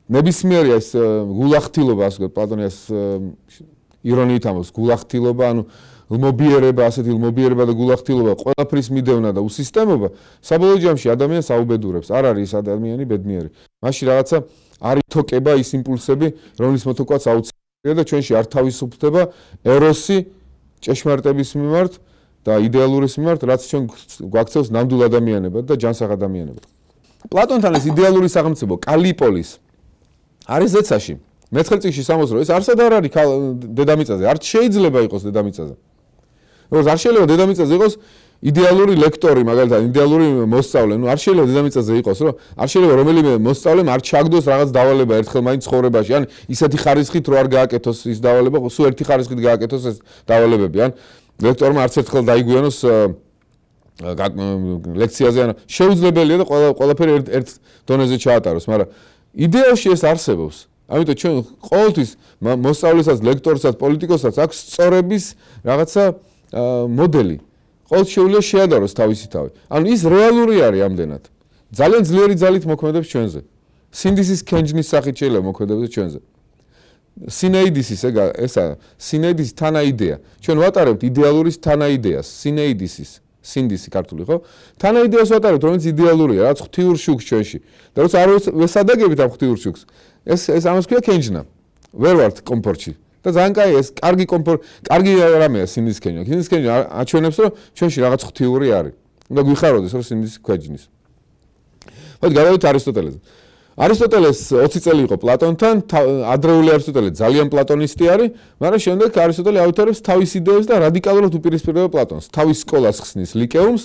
[SPEAKER 1] ნებისმიერი ეს გულახდილობა, ასე ვთქვათ, პლატონიას ირონიით ამბობს, გულახდილობა, ანუ ლმობიერება, ასეთი ლმობიერება და გულახდილობა, ყველაფრის მიდევნა და უსისტემობა, საბოლოო ჯამში ადამიანს აუბედურებს. არ არის ეს ადამიანი ბედნიერი. მაშინ რაღაცა არ ითოკება ის იმპულსები, რომლის მოთოკვაც აუცილებელია და ჩვენში არ თავისუფლდება ეროსი ჭეშმარიტების მიმართ და იდეალურის მიმართ, რაც ჩვენ გვაქცევს ნამდვილ ადამიანებად და ჯანსაღ ადამიანებად. პლატონთან ეს იდეალური სახელმწიფო კალიპოლის არის ზეცაში. მე-9 წიგნში სამოს რომ ეს არსად არ არის დედამიწაზე, არ შეიძლება იყოს დედამიწაზე. როგორც არ შეიძლება დედამიწაზე იყოს იდეალური ლექტორი, მაგალითად, იდეალური მოსწავლე, ნუ არ შეიძლება დედამიწაზე იყოს, რომ არ შეიძლება რომელიმე მოსწავლემ არ ჩაგდოს რაღაც დავალება ერთხელ მაინც ცხოვრებაში, ან ისეთი ხარისხით რო არ გააკეთოს ის დავალება, სულ ერთი ხარისხით გააკეთოს ეს დავალებები, ან ლექტორმა არც ერთხელ დაიგვიანოს ლექციაზე, ან შეუძლებელია და ყველაფერი ერთ დონეზე ჩაატაროს, მაგრამ იდეაში ეს არსებობს. ამიტომ ჩვენ ყოველთვის მოსწავლესაც, ლექტორსაც, პოლიტიკოსაც აქვს სწორების რაღაცა მოდელი. ყოველთვის შეუძლია შეადაროს თავისი თავი. ანუ ის რეალური არის ამდენად. ძალიან ძლიერი ძალით მოქმედებს ჩვენზე. სინდისის კენჯნის სახით შეიძლება მოქმედებს ჩვენზე. სინეიდისის ესა სინეიდისის თანაიდეა. ჩვენ ვატარებთ იდეალურის თანაიდეას, სინეიდისის. სინდისი ქართული ხო? თანაიდეას ვატარებთ, რომელიც იდეალურია, რაც ღვთიურ შუქს ჩვენში. და როცა არ ვესადაგებით ამ ღვთიურ შუქს, ეს ამას ქვია კენჯნა. ვერ ვართ კომფორტში. და ძალიან კაი ეს კარგი რამეა სინდისის კენჯნა. სინდისის კენჯნა აჩვენებს, რომ ჩვენში რაღაც ღვთიური არის. უნდა გვიხაროდეს, რომ სინდისი კენჯნის. მოდი გადავიდეთ არისტოტელეზე. არისტოტელეს 20 წელი იყო პლატონთან, ადრეული არისტოტელე ძალიან პლატონისტი არის, მაგრამ შემდეგ არისტოტელე ავითარებს თავის იდეებს და რადიკალურად უპირისპირდება პლატონს. თავის სკოლას ხსნის ლიკეუმს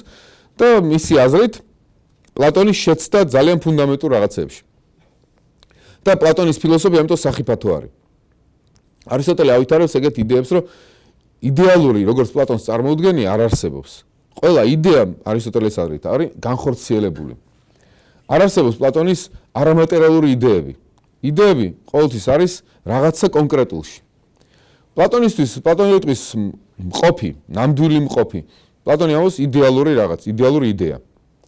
[SPEAKER 1] და მისი აზრით პლატონი შეცდა ძალიან ფუნდამენტურ რაღაცებში. და პლატონის ფილოსოფია ამიტომ სახიფათო არის. არისტოტელე ავითარებს ეგეთ იდეებს, რომ იდეალური, როგორც პლატონს წარმოუდგენია, არ არსებობს. ყველა იდეა არისტოტელეს აზრით არის განხორციელებული. არ არსებობს პლატონის არამატერიალური იდეები. იდეები ყოველთვის არის რაღაცა კონკრეტულში. პლატონი იტყვის მყოფი, ნამდვილი მყოფი. პლატონი ამბობს იდეალური რაღაც, იდეალური იდეა.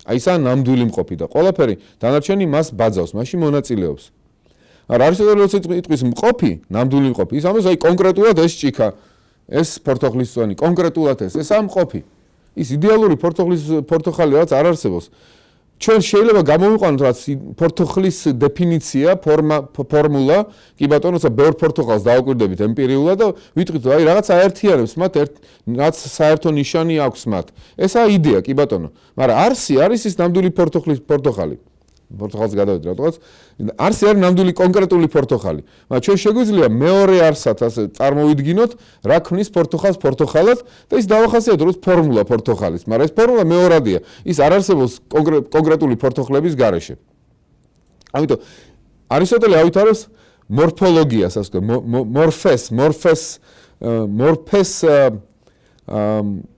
[SPEAKER 1] აი ესაა ნამდვილი მყოფი და ყველაფერი დანარჩენი მას ბაძავს, მაშინ მონაწილეობს. არისტოტელეს იტყვის მყოფი, ნამდვილი მყოფი. ის ამბობს აი კონკრეტულად ეს ჭიქა, ეს ფორთოხლის წვენი, კონკრეტულად ესაა მყოფი. ის იდეალური ფორთოხალი რაც არ არსებობს. ჩვენ შეიძლება გამოვიყვანოთ რაც ფორთოხლის დეფინიცია, ფორმულა, კი ბატონო, როცა ბევრ ფორთოხალს დავაკვირდებით ემპირიულად და ვიტყვით, აი რაღაც აერთიანებს მათ, რაც საერთო ნიშანი აქვს მათ. ესაა იდეა, კი ბატონო. მაგრამ არსი არის ის ნამდვილი ფორთოხალი. ფორთოხალს გადავიდეთ რატოღაც. არსი არის ნამდვილი კონკრეტული ფორთოხალი. მაგრამ ჩვენ შეგვიძლია მეორე არსად ასე წარმოვიდგინოთ, რა ქმნის ფორთოხალს ფორთოხალად და ის დავახასიათოთ როგორც ფორმულა ფორთოხალის. მაგრამ ეს ფორმულა მეორადია. ის არ არსებობს კონკრეტული ფორთოხლების გარეშე. ამიტომ არისტოტელე ავითარებს მორფოლოგიას, ასე ვთქვათ, მორფეს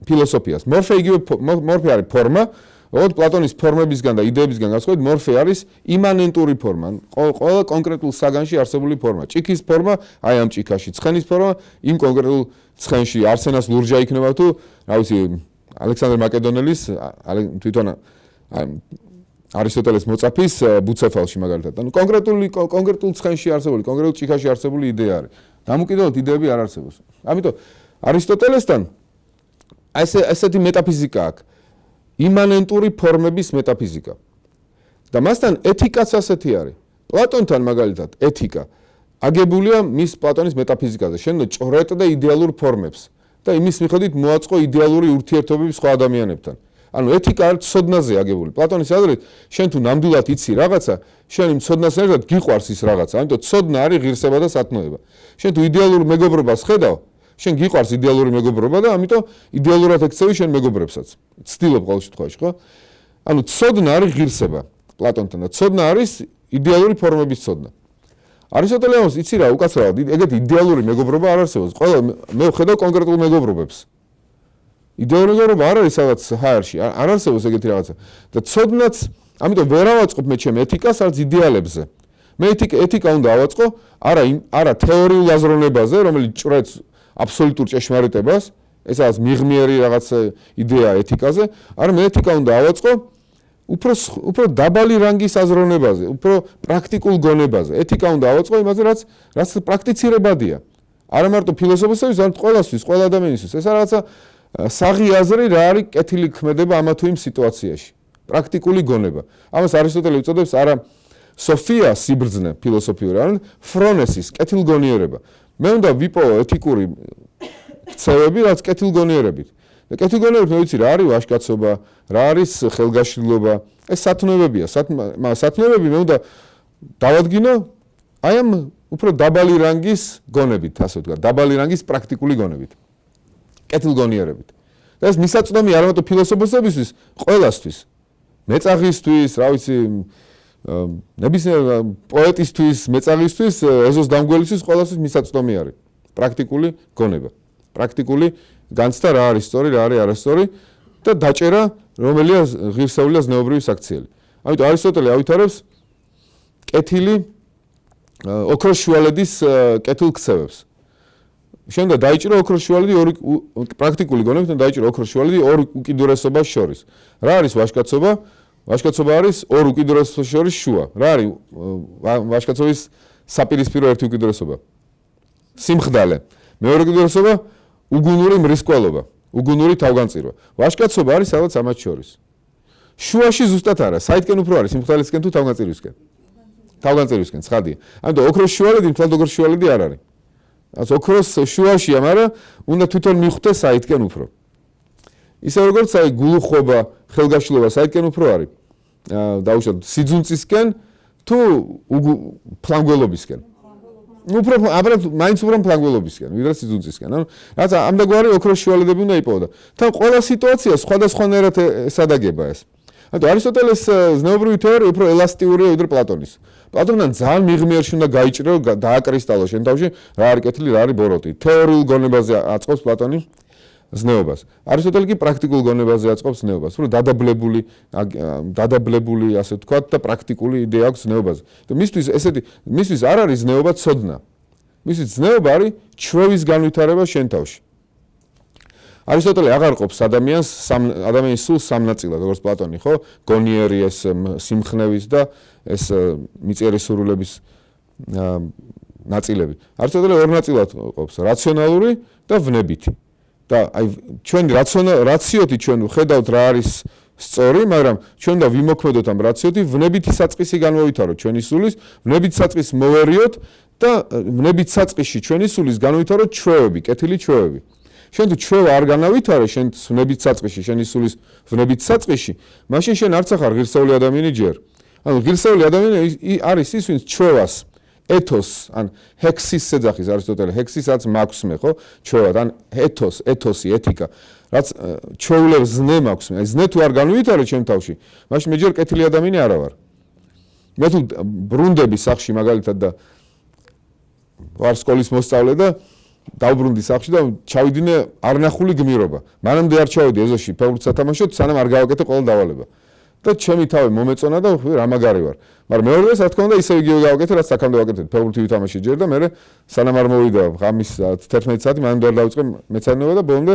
[SPEAKER 1] ფილოსოფიას. მორფე არის ფორმა. ოღონდ პლატონის ფორმებისგან და იდეებისგან განსხვავებით, მორფე არის იმანენტური ფორმა, ყველა კონკრეტულ საგანში არსებული ფორმა. ჭიქის ფორმა აი ამ ჭიქაში, ცხენის ფორმა იმ კონკრეტულ ცხენში, არსენას ლურჯა იქნება თუ, რა ვიცი, ალექსანდრე მაკედონელის თვითონ არისტოტელეს მოწაფის ბუცეფალში მაგალითად. ანუ კონკრეტულ ცხენში არსებული, კონკრეტულ ჭიქაში არსებული იდეა არის. დამოკიდებლად იდეები არ არსებობს. ამიტომ არისტოტელესთან ესეთი მეტაფიზიკა აქვს. იმანენტური ფორმების მეტაფიზიკა. და მასთან ეთიკაც ასეთი არის. პლატონთან მაგალითად ეთიკა აგებულია მის პლატონის მეტაფიზიკაზე, შენდა ჭრეტ და იდეალურ ფორმებს და იმის მიხედვით მოაწყო იდეალური ურთიერთობები სხვა ადამიანებთან. ანუ ეთიკა არის ცოდნაზე აგებული. პლატონის აზრით, შენ თუ ნამდვილად იცი რაღაცა, შენ იმ ცოდნასთან ერთად გიყვარს ის რაღაცა. ამიტომ ცოდნა არის ღირსება და სათნოება. შენ თუ იდეალურ მეგობრობას ხედავ, შენ გიყვარს იდეალური მეგობრობა და ამიტომ იდეალურად ექცევი შენ მეგობრებსაც. ცდილობ ყოველ შემთხვევაში, ხო? ანუ ცოდნა არის ღირსება პლატონთან და ცოდნა არის იდეალური ფორმების ცოდნა. არისტოტელე ამას იცი რა, უკაცრავად, ეგეთი იდეალური მეგობრობა არ არსებობს. ყველა მე ვხედავ კონკრეტულ მეგობრობებს. იდეალური მეგობრობა არ არის სადაც ჰაერში, არ არსებობს ეგეთი რაღაცა. და ცოდნაც, ამიტომ ვერ ავაწყობ მე ჩემ ეთიკას არც იდეალებზე. მე ეთიკა უნდა ავაწყო არა თეორიულ აზროვნებაზე, რომელიც ჭრეთს აბსოლუტურ ჭეშმარიტებას, ესაც მიღმიერი რაღაც იდეა ეთიკაზე, არა მე ეთიკა უნდა ავაწყო უფრო დაბალი რანგის აზროვნებაზე, უფრო პრაქტიკულ გონებაზე. ეთიკა უნდა ავაწყო იმაზე, რაც პრაქტიცირებადია. არა მარტო ფილოსოფოსების, არამედ ყველასთვის, ყველა ადამიანისთვის. ეს რაღაცა საღი აზრი რა არის კეთილი ქმედება ამა თუ იმ სიტუაციაში. პრაქტიკული გონება. ამას არისტოტელე უწოდებს არა სოფია სიბრძნე ფილოსოფიური, არამედ ფრონესის კეთილგონიერება. მე უნდა ვიპოვო ეთიკური ქცევები, რაც კეთილგონიერებით. და კეთილგონიერებით მე ვიცი რა არის ვაჟკაცობა, რა არის ხელგაშლილობა, ეს სათნოებებია. სათნოებები მე უნდა დავადგინო აი ამ უფრო დაბალი რანგის გონებით, ასე ვთქვა, დაბალი რანგის პრაქტიკული გონებით. კეთილგონიერებით. და ეს მისაწვდომი არა მარტო ფილოსოფოსებისთვის, ყველასთვის. მეწაღისთვის, რა ვიცი, ნებისმიერ პოეტისთვის, მეწაღისთვის, ეზოს დამგველისთვის, ყველასთვის მისაწვდომი არის. პრაქტიკული გონება. პრაქტიკული განცდა რა არის სწორი, რა არის არასწორი და დაჭერა, რომელია ღირსეულია ზნეობრივი საქციელი. ამიტომ არისტოტელე ავითარებს კეთილი ოქროს შუალედის კეთილ ქცევებს. შენ და დაიჭირო ოქროს შუალედი ორი პრაქტიკული გონებით და დაიჭირო ოქროს შუალედი ორ უკიდურესობას შორის. რა არის ვაჟკაცობა? ვაჟკაცობა არის ორ უკიდურესობას შორის შუა. რა არის ვაჟკაცობის საპირისპირო ერთი უკიდურესობა? სიმხდალე. მეორე უკიდურესობა უგუნური მრისკვალობა, უგუნური თავგანწირვა. ვაჟკაცობა არის სადაც ამათ შორის. შუაში ზუსტად არა, საიდკენ უფრო არის სიმხდალისკენ თუ თავგანწირვისკენ. თავგანწირვისკენ, ცხადია. ამიტომ ოქროს შუალედი, მთლად ოქროს შუალედი არ არის. ასე ოქროს შუაშია, მაგრამ უნდა თვითონ მიხვდეს საიდკენ უფრო. ისე როგორც აი გულუხობა, ხელგაშლილობა საიდკენ უფრო არის. დაუშვათ სიძუნწისკენ თუ ფლანგველობისკენ. უფრო მაინც უფრო ფლანგველობისკენ, ვიდრე სიძუნწისკენ. ანუ რაც ამდაგვარი ოქროს შუალედები უნდა იპოვო და თან ყველა სიტუაცია სხვადასხვანაირად ესადაგება ეს. ანუ არისტოტელეს ზნეობრივი თეორია უფრო ელასტიურია ვიდრე პლატონის. პლატონთან ძალიან მიღმიერში უნდა გაიჭირო, დააკრისტალო შენ თავში რა არის კეთილი, რა არის ბოროტი. თეორიულ გონებაზე აწყობს პლატონი ზნეობას. არისტოტელე კი პრაქტიკულ გონებაზე აწყობს ზნეობას. უფრო დადაბლებული, ასე ვთქვათ და პრაქტიკული იდეა აქვს ზნეობაზე. და მისთვის არ არის ზნეობა ცოდნა. მისთვის ზნეობა არის ჩვევის განვითარება შენ თავში. არისტოტელე აღარ ყოფს ადამიანის სულს სამ ნაწილად, როგორც პლატონი, ხო? გონიერი ეს სიმხნევის და ეს მიწიერი სურვილების ნაწილები. არისტოტელე ორ ნაწილად ყოფს, რაციონალური და ვნებითი. და აი ჩვენ რაციოთი ჩვენ ვხედავთ რა არის სწორი, მაგრამ ჩვენ და ვიმოქმედოთ ამ რაციოთი, ვნებითი საწყისი განვავითაროთ ჩვენი სულის, ვნებითი საწყის მოვერიოთ და ვნებით საწყისში ჩვენი სულის განვითაროთ ჩვევები, კეთილი ჩვევები. შენ თუ ჩვევა არ განავითარე, შენ ვნებით საწყისში, შენი სულის ვნებით საწყისში, მაშინ შენ არც ახარ ღირსეული ადამიანი ჯერ. ანუ ღირსეული ადამიანი არის ის, ვინც ჩვევას ეთოს, ან ჰექსის ეძახის არისტოტელე, ჰექსისაც მაქვს მე, ხო? ჩვევად, ან ეთოსი, ეთიკა, რაც ჩვეულებს ზნე მაქვს მე. ზნე თუ არ განვითარებ ჩემ თავში, მაშინ მე ჯერ კეთილი ადამიანი არა ვარ. მე თუ ბრუნდები სახში მაგალითად და ვარ სკოლის მოსწავლე და დავბრუნდი სახში და ჩავიდინე არნახული გმირობა. მანამდე არ ჩავედი ეზოში ფეხბურთს სათამაშოდ, სანამ არ გავაკეთე ყველა დავალება. და ჩემი თავი მომეწონა და რა მაგარი ვარ. მაგრამ მეორე დღეს რა თქმა უნდა ისე იგივე გავაკეთე, რაც აქამდე ვაკეთეთ. ფეხბურთი ვითამაშე ჯერ და მე სანამ არ მოვიდა ღამის 11 საათი, მანამდე არ დავიწყე მეცადინეობა და ბოლომდე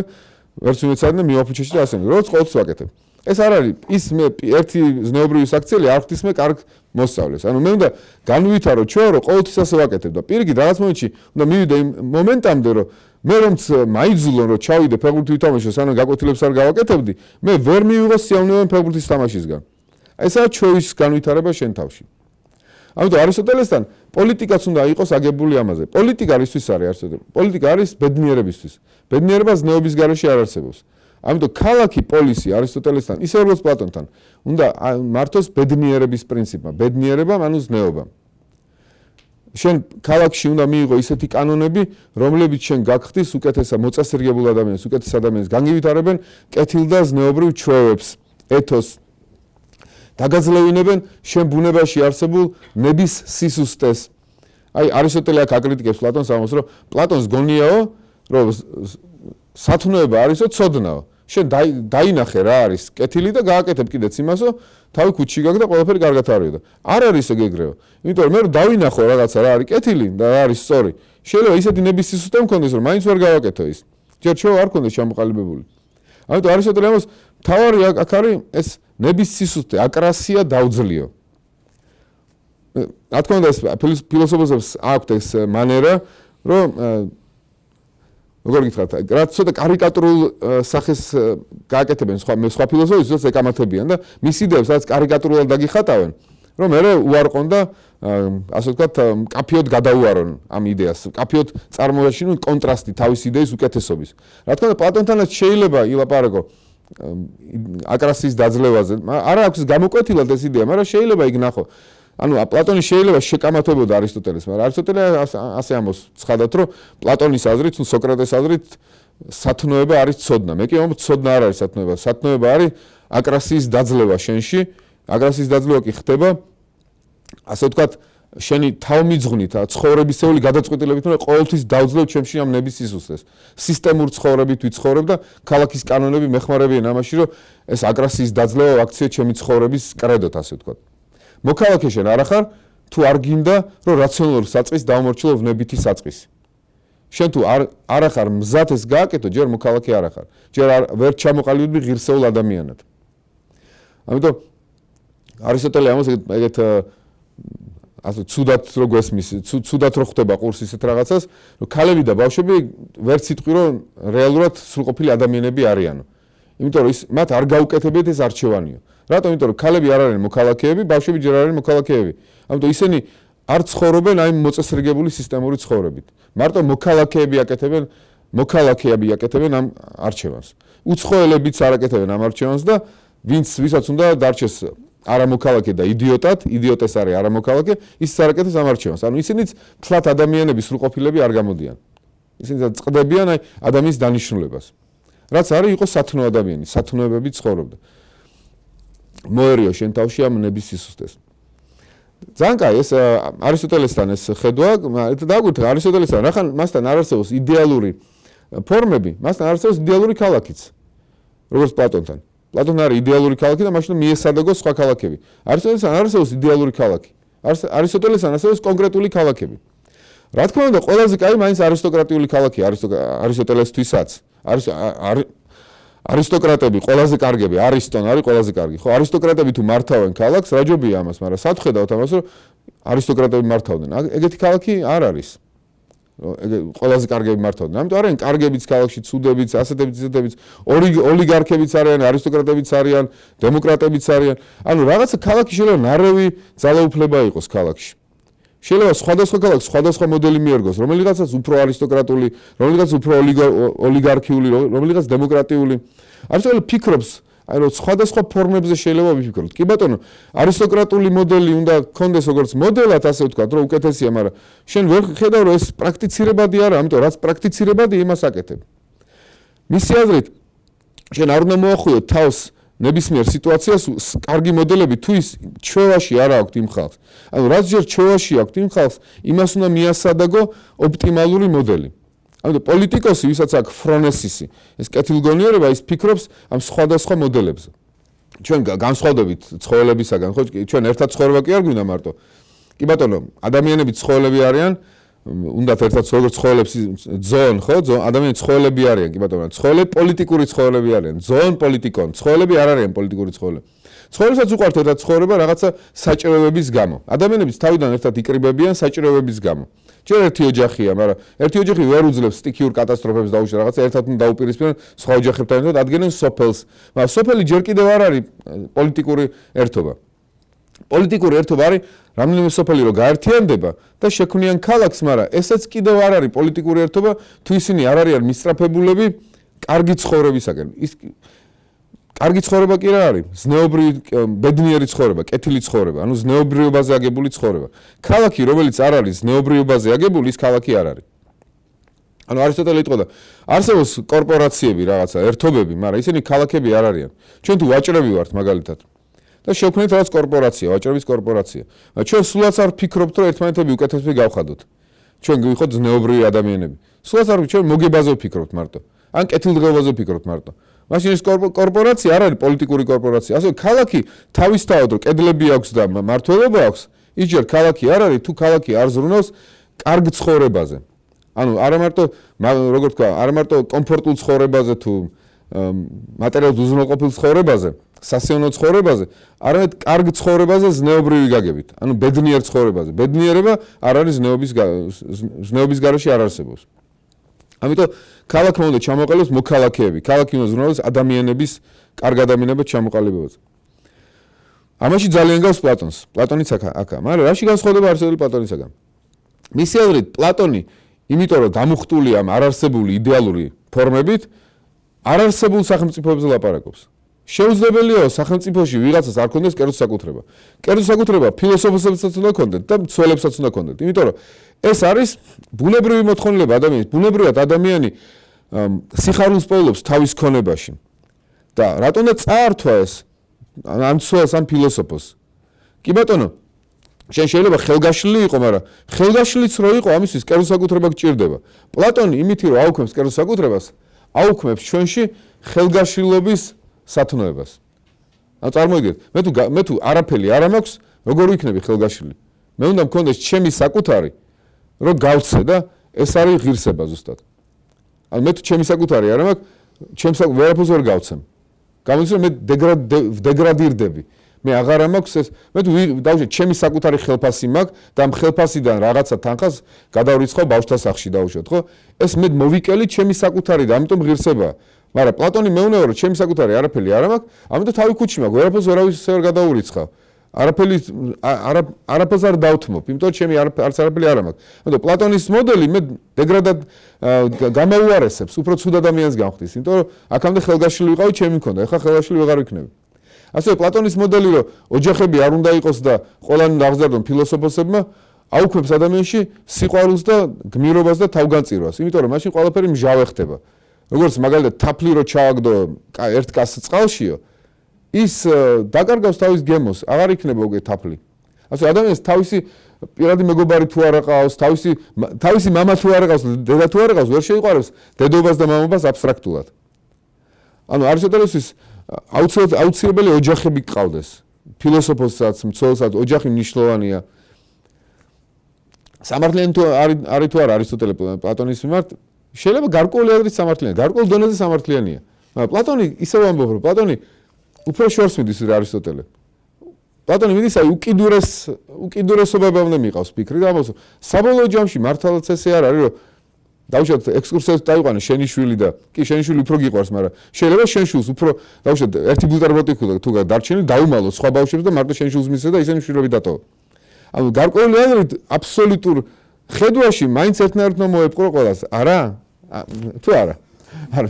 [SPEAKER 1] ვერც ვიმეცადინე მივაფუჩეში და ასე. როგორც ყოველთვის ვაკეთებ. ეს არ არის ის მე ერთი ზნეობრივი საქციელი არ ხდის მე კარგ მოსწავლეს. ანუ მე უნდა განვითარო ჩვენ რომ ყოველთვის ასე ვაკეთებ და პირიქით რაღაც მომენტში უნდა მივიდე იმ მომენტამდე რომ მე რომც მაიძულონ რომ ჩავიდე ფეხბურთი ვითამაშო, სანამ გაკვეთილებს არ გავაკეთებდი, მე ვერ მივიღო სიამოვნებანი ფეხბურთის თამაშისგან. ესაა ჩვევის განვითარება შენ თავში. ამიტომ არისტოტელესთან პოლიტიკაც უნდა იყოს აგებული ამაზე. პოლიტიკა რისთვის არის არისტოტელე? პოლიტიკა არის ბედნიერებისთვის. ბედნიერება ზნეობის გარეშე არ არსებობს. ამიტომ ქალაქი პოლისი არისტოტელესთან, ისე როგორც პლატონთან, უნდა მართოს ბედნიერების პრინციპმა. ბედნიერება ანუ ზნეობა. შენ ქალაქში უნდა მიიღო ისეთი კანონები, რომლებიც შენ გაგხდის უკეთესა მოწესრიგებულ ადამიანს, უკეთეს ადამიანს განვითარებენ კეთილ და ზნეობრივ ჩვევებს, ეთოსს. დაგაძლევინებენ შენ ბუნებაში არსებულ ნების სისუსტეს. აი არისტოტელე აქ აკრიტიკებს პლატონს ამას, რომ პლატონს გონიაო, რომ სათნოება არისო ცოდნაო. შენ დაინახე რა არის კეთილი და გააკეთებ კიდეც იმასო, თავი ქუჩში გაგ და ყველაფერი კარგად არისო. არ არისო გეგრეო. იმიტომ რომ მე რომ დავინახო რაღაცა რა არის კეთილი და რა არის სწორი. შეიძლება ისეთი ნების სისუსტე მქონდეს, რომ მაინც ვერ გავაკეთო ის. ჯერ შევა არ ქონდეს ჩამოყალიბებული. ამიტომ არისტოტელე ამას თავარი აქ არის ეს ნების სისუსტე, აკრასია დაუძლიო. რა თქმა უნდა ეს ფილოსოფოსებს აქვთ ეს მანერა, რომ როგორ გითხრათ, რაც ცოტა კარიკატურულ სახეს გააკეთებენ სხვა ფილოსოფოსები, ვისაც ეკამათებიან და მის იდეებს რაც კარიკატურულად დაგიხატავენ, რომ მე უარყონ და ასე ვთქვათ, კაფიოდ გადაუარონ ამ იდეას, კაფიოდ წარმოეშინონ კონტრასტი თავის იდეის უკეთესობის. რა თქმა უნდა, პლატონთანაც შეიძლება ილაპარაკო აკრასიის დაძლევაზე. არ აქვს გამოკვეთილად ეს იდეა, მაგრამ შეიძლება იქ ნახო. ანუ პლატონი შეიძლება შეკამათებოდა არისტოტელეს, მაგრამ არისტოტელე ასე ამბობს ცხადად, რომ პლატონის აზრით, სოკრატეს აზრით სათნოება არის ცოდნა. მე კი ამბობ, ცოდნა არ არის სათნოება. სათნოება არის აკრასიის დაძლევა შენში. აკრასიის დაძლევა კი ხდება, ასე ვთქვათ, შენი თავმიძღვნით, ცხოვრებისეული გადაწყვეტილებით, რომ ყოველთვის დავძლევ ჩემში ამ ნების სისუსტეს. სისტემურ ცხოვრებით ვიცხოვრებ და ქალაქის კანონები მეხმარებიან ამაში, რომ ეს აკრასიის დაძლევა აქცია ჩემი ცხოვრების კრედოთ, ასე ვთქვათ. მოქალაქე შენ არ ახარ, თუ არ გინდა, რომ რაციონალურ საწყის დავმორჩილო ვნებითი საწყისი. შენ თუ არ ახარ მზად ეს გააკეთო, ჯერ მოქალაქე არ ახარ. ჯერ ვერ ჩამოყალიბდი ღირსეულ ადამიანად. ამიტომ არისტოტელე ამას ეგეთ ასე ცუდად რო გვესმის, ცუდად რო ხვდება ყურს ისეთ რაღაცას, რომ ქალები და ბავშვები ვერ სიტყვი რომ რეალურად სრულყოფილი ადამიანები არიანო. იმიტომ რომ მათ არ გაუკეთებიათ ეს არჩევანიო. რატომ? იმიტომ რომ ქალები არ არიან მოქალაქეები, ბავშვები ჯერ არ არიან მოქალაქეები. ამიტომ ისინი არ ცხოვრობენ აი მოწესრიგებული სისტემური ცხოვრებით. მარტო მოქალაქეები აკეთებენ ამ არჩევანს. უცხოელებიც არ აკეთებენ ამ არჩევანს და ვისაც უნდა დარჩეს არამოქალაქე და იდიოტად, იდიოტეს არის არამოქალაქე, ის არ აკეთებს ამ არჩევანს. ანუ ისინიც თლათ ადამიანების სრულყოფილები არ გამოდიან. ისინი წყდებიან აი ადამიანის დანიშნულებას. რაც არის იყო სათნო ადამიანი, სათნოებებით ცხოვრობდა. მოერიო შენ თავში ამ ნების სისუსტეს. ძალიან კაი ეს არისტოტელესთან ეს ხედვა, დაგვირთე არისტოტელესთან, რახან მასთან არ არსებობს იდეალური ფორმები, მასთან არ არსებობს იდეალური ქალაქიც. როგორც პლატონთან. პლატონთან არის იდეალური ქალაქი და მაშინ მიესადაგოს სხვა ქალაქები. არისტოტელესთან არ არსებობს იდეალური ქალაქი. არისტოტელესთან არსებობს კონკრეტული ქალაქები. რა თქმა უნდა, ყველაზე კაი მაინც არისტოკრატიული ქალაქი არისტოტელესთვისაც. არისტოკრატები ყველაზე კარგები, არისტონ არის ყველაზე კარგი. ხო, არისტოკრატები თუ მართავენ ქალაქს, რა ჯობია ამას, მაგრამ სათხედავთ ამას, რომ არისტოკრატები მართავდნენ. ეგეთი ქალაქი არ არის. ყველაზე კარგები მართავდნენ. ამიტომ არიან კარგებიც ქალაქში, ცუდებიც, ასეთებიც, ისეთებიც, ოლიგარქებიც არიან, არისტოკრატებიც არიან, დემოკრატებიც არიან. ანუ რაღაცა ქალაქი შეიძლება ნარევი ძალაუფლება იყოს ქალაქში. შეიძლება სხვადასხვა ქალაქს სხვადასხვა მოდელი მიერგოს, რომელიღაცაც უფრო არისტოკრატული, რომელიღაც უფრო ოლიგარქიული, რომელიღაც დემოკრატიული. არისტოტელე ფიქრობს, აი რომ სხვადასხვა ფორმებზე შეიძლება ვიფიქროთ. კი ბატონო, არისტოკრატული მოდელი უნდა გქონდეს როგორც მოდელად, ასე ვთქვათ, რომ უკეთესია, მაგრამ შენ ვერ ხედავ რომ ეს პრაქტიცირებადი არა, ამიტომ რაც პრაქტიცირებადი იმას აკეთებ. მისი აზრით, შენ არ უნდა მოახვიო თავს ნებისმიერ სიტუაციას კარგი მოდელები თუ ის ჩვევაში არ აქვს იმ ხალხს. ანუ რაც ჯერ ჩვევაში აქვს იმ ხალხს, იმას უნდა მიასადაგო ოპტიმალური მოდელი. ამიტომ პოლიტიკოსი, ვისაც აქვს ფრონესისი, ეს კეთილგონიერება, ის ფიქრობს ამ სხვადასხვა მოდელებზე. ჩვენ განსხვავდებით ცხოველებისაგან, ხო, ჩვენ ერთად ცხოვრება კი არ გვინდა მარტო. კი ბატონო, ადამიანები ცხოველები არიან, უნდათ ერთად როგორც ცხოველებს ძოონ, ხო? ადამიანები ცხოველები არიან, კი ბატონო. ცხოველები პოლიტიკური ცხოველები არიან. ძოონ პოლიტიკონ. ცხოველები არ არიან პოლიტიკური ცხოველები. ცხოველებსაც უყვართ ერთად ცხოვრება რაღაცა საჭიროებების გამო. ადამიანებიც თავიდან ერთად იკრიბებიან საჭიროებების გამო. ჯერ ერთი ოჯახია, მაგრამ ერთი ოჯახი ვერ უძლებს სტიქიურ კატასტროფებს დაუშვათ, რაღაცა ერთად უნდა დაუპირისპირონ სხვა ოჯახებთან ერთად, ადგენენ სოფელს. მაგრამ სოფელი ჯერ კიდევ არ არის პოლიტიკური ერთობა. პოლიტიკური ერთობა არის რამდენიმე სოფელი რო გაერთიანდება და შექმნიან ქალაქს, მაგრამ ესეც კიდევ არ არის პოლიტიკური ერთობა, თუ ისინი არ არიან მისწრაფებულები კარგი ცხოვრებისაკენ. ის კარგი ცხოვრება კი რა არის? ზნეობრივი ბედნიერი ცხოვრება, კეთილი ცხოვრება, ანუ ზნეობრიობაზე აგებული ცხოვრება. ქალაქი, რომელიც არ არის ზნეობრიობაზე აგებული, ის ქალაქი არ არის. ანუ არისტოტელე იტყოდა, არსებობს კორპორაციები, რაღაცა, ერთობები, მაგრამ ისინი ქალაქები არ არიან. ჩვენ თუ ვაჭრები ვართ მაგალითად და შევქმნით რაღაც კორპორაცია, ვაჭრების კორპორაცია. ჩვენ სულაც არ ვფიქრობთ, რომ ერთმანეთები უკეთესები გავხადოთ. ჩვენ გვიხოთ ზნეობრივი ადამიანები. სულაც არ ჩვენ მოგებაზე ვფიქრობთ მარტო. ან კეთილდღეობაზე ვფიქრობთ მარტო. მაშინ ეს კორპორაცია არ არის პოლიტიკური კორპორაცია. ასე ქალაქი თავისთავად რომ კედლები აქვს და მმართველობა აქვს, ის ჯერ ქალაქი არ არის, თუ ქალაქი არ ზრუნავს კარგ ცხოვრებაზე. ანუ არა მარტო როგორ თქვა, არა მარტო კომფორტულ ცხოვრებაზე თუ მატერიალურად უზრუნველყოფილ ცხოვრებაზე, სასიამოვნო ცხოვრებაზე, არამედ კარგ ცხოვრებაზე ზნეობრივი გაგებით. ანუ ბედნიერ ცხოვრებაზე. ბედნიერება არ არის ზნეობის გარეშე არ არსებობს. ამიტომ ქალაქმა უნდა ჩამოყალიბოს მოქალაქეები. ქალაქი უნდა ზრუნავდეს ადამიანების, კარგ ადამიანებად ჩამოყალიბებაზე. ამაში ძალიან გავს პლატონს. პლატონიც აქა. მაგრამ რაში განსხვავდება არისტოტელე პლატონისაგან? მისი აზრით პლატონი იმიტომ რომ დამუხტული ამ არარსებული იდეალური ფორმებით, არარსებულ სახელმწიფოებზე ლაპარაკობს. შეუძლებელია სახელმწიფოში ვიღაცას არ ქონდეს კერძო საკუთრება. კერძო საკუთრება ფილოსოფოსებსაც უნდა ქონდეთ და მცველებსაც უნდა ქონდეთ. იმიტომ რომ ეს არის ბუნებრივი მოთხოვნილება ადამიანის. ბუნებრივად ადამიანი სიხარულს პოულობს თავის ქონებაში. და რატომ და წაართვა ეს ამ მცველს ამ ფილოსოფოს? კი ბატონო, შენ შეიძლება ხელგაშლილი იყო, მაგრამ ხელგაშლილიც რო იყო, ამისთვის კერძო საკუთრება გჭირდება. პლატონი იმით რომ აუქმებს კერძო საკუთრებას, აუქმებს ჩვენში ხელგაშლილობის სათნოებას. ანუ წარმოიდგინეთ, მე თუ არაფერი არ მაქვს, როგორ ვიქნები ხელგაშლილი? მე უნდა მქონდეს ჩემი საკუთარი, რომ გავცე და ეს არის ღირსება ზუსტად. ანუ მე თუ ჩემი საკუთარი არ მაქვს, ჩემს ვერაფერს ვერ გავცემ. გამოდის რომ მე დეგრადირდები. მე აღარ მაქვს ეს, მე თუ დავუშვებ ჩემი საკუთარი ხელფასი მაქვს და ამ ხელფასიდან რაღაცა თანხას გადავრიცხავ ბავშვთა სახლში დავუშვათ, ხო? ეს მე მოვიკელი ჩემი საკუთარი და ამიტომ ღირსებაა. მაგრამ პლატონი მეუბნება რომ ჩემი საკუთარი არაფერი არ მაქვს, ამიტომ თავი ქუჩი მაქვს, ვერაფერს ვერ გადაურიცხავ. არაფერს არ დავთმობ, იმიტომ ჩემი არც არაფერი არ მაქვს. ამიტომ პლატონის მოდელი მე დეგრადად გამაუარესებს, უფრო ცუდ ადამიანს გამხდის, იმიტომ რომ აქამდე ხელგაშლილი ვიყავი, ჩემი მქონდა, ეხლა ხელგაშლილი ვეღარ ვიქნები. ასე პლატონის მოდელი რომ ოჯახები არ უნდა იყოს და ყველანი აღზარდონ ფილოსოფოსებმა, აუქმებს ადამიანში სიყვარულს და გმირობას და თავგანწირვას, იმიტომ რომ მაშინ ყველაფერი მჟავე ხდება. როგორც მაგალითად თაფლი რო ჩააგდო ერთ კაცს წყალშიო, ის დაკარგავს თავის გემოს, აღარ იქნება უკვე თაფლი. ასე ადამიანს თავისი პირადი მეგობარი თუ არ აყავს, თავისი მამა თუ არ აყავს, დედა თუ არ აყავს, ვერ შეიყვარებს დედობას და მამობას აბსტრაქტულად. ანუ არისტოტელესის აუცილებელი ოჯახები გყავდეს. ფილოსოფოსაც, მცველსაც ოჯახი მნიშვნელოვანია. სამართლიანი თუ არის თუ არა არისტოტელე პლატონის მიმართ, შეიძლება გარკვეული აზრით სამართლიანი, გარკვეულ დონეზე სამართლიანია. მაგრამ პლატონი ისევ ამბობს, რომ პლატონი უფრო შორს მიდის ვიდრე არისტოტელე. პლატონი მიდის აი უკიდურესობამდე მიყავს ფიქრი და ამბობს, საბოლოო ჯამში მართალაც ესე არ არის, რომ დავუშვათ ექსკურსიას დაიყვანე შენიშვილი და კი შენიშვილი უფრო გიყვარს, მაგრამ შეიძლება შენიშვილს უფრო დავუშვათ ერთი ბუტერბროდი თუ დარჩენილი დაუმალოს სხვა ბავშვებს და მარტო შენიშვილს მისცე და ისინი მშვიდობით დატოვა. ანუ გარკვეული აზრით აბსოლუტურ ხედვაში მაინც ერთნაირად მოეპყრო ყველას. არა? თუ არა? არა.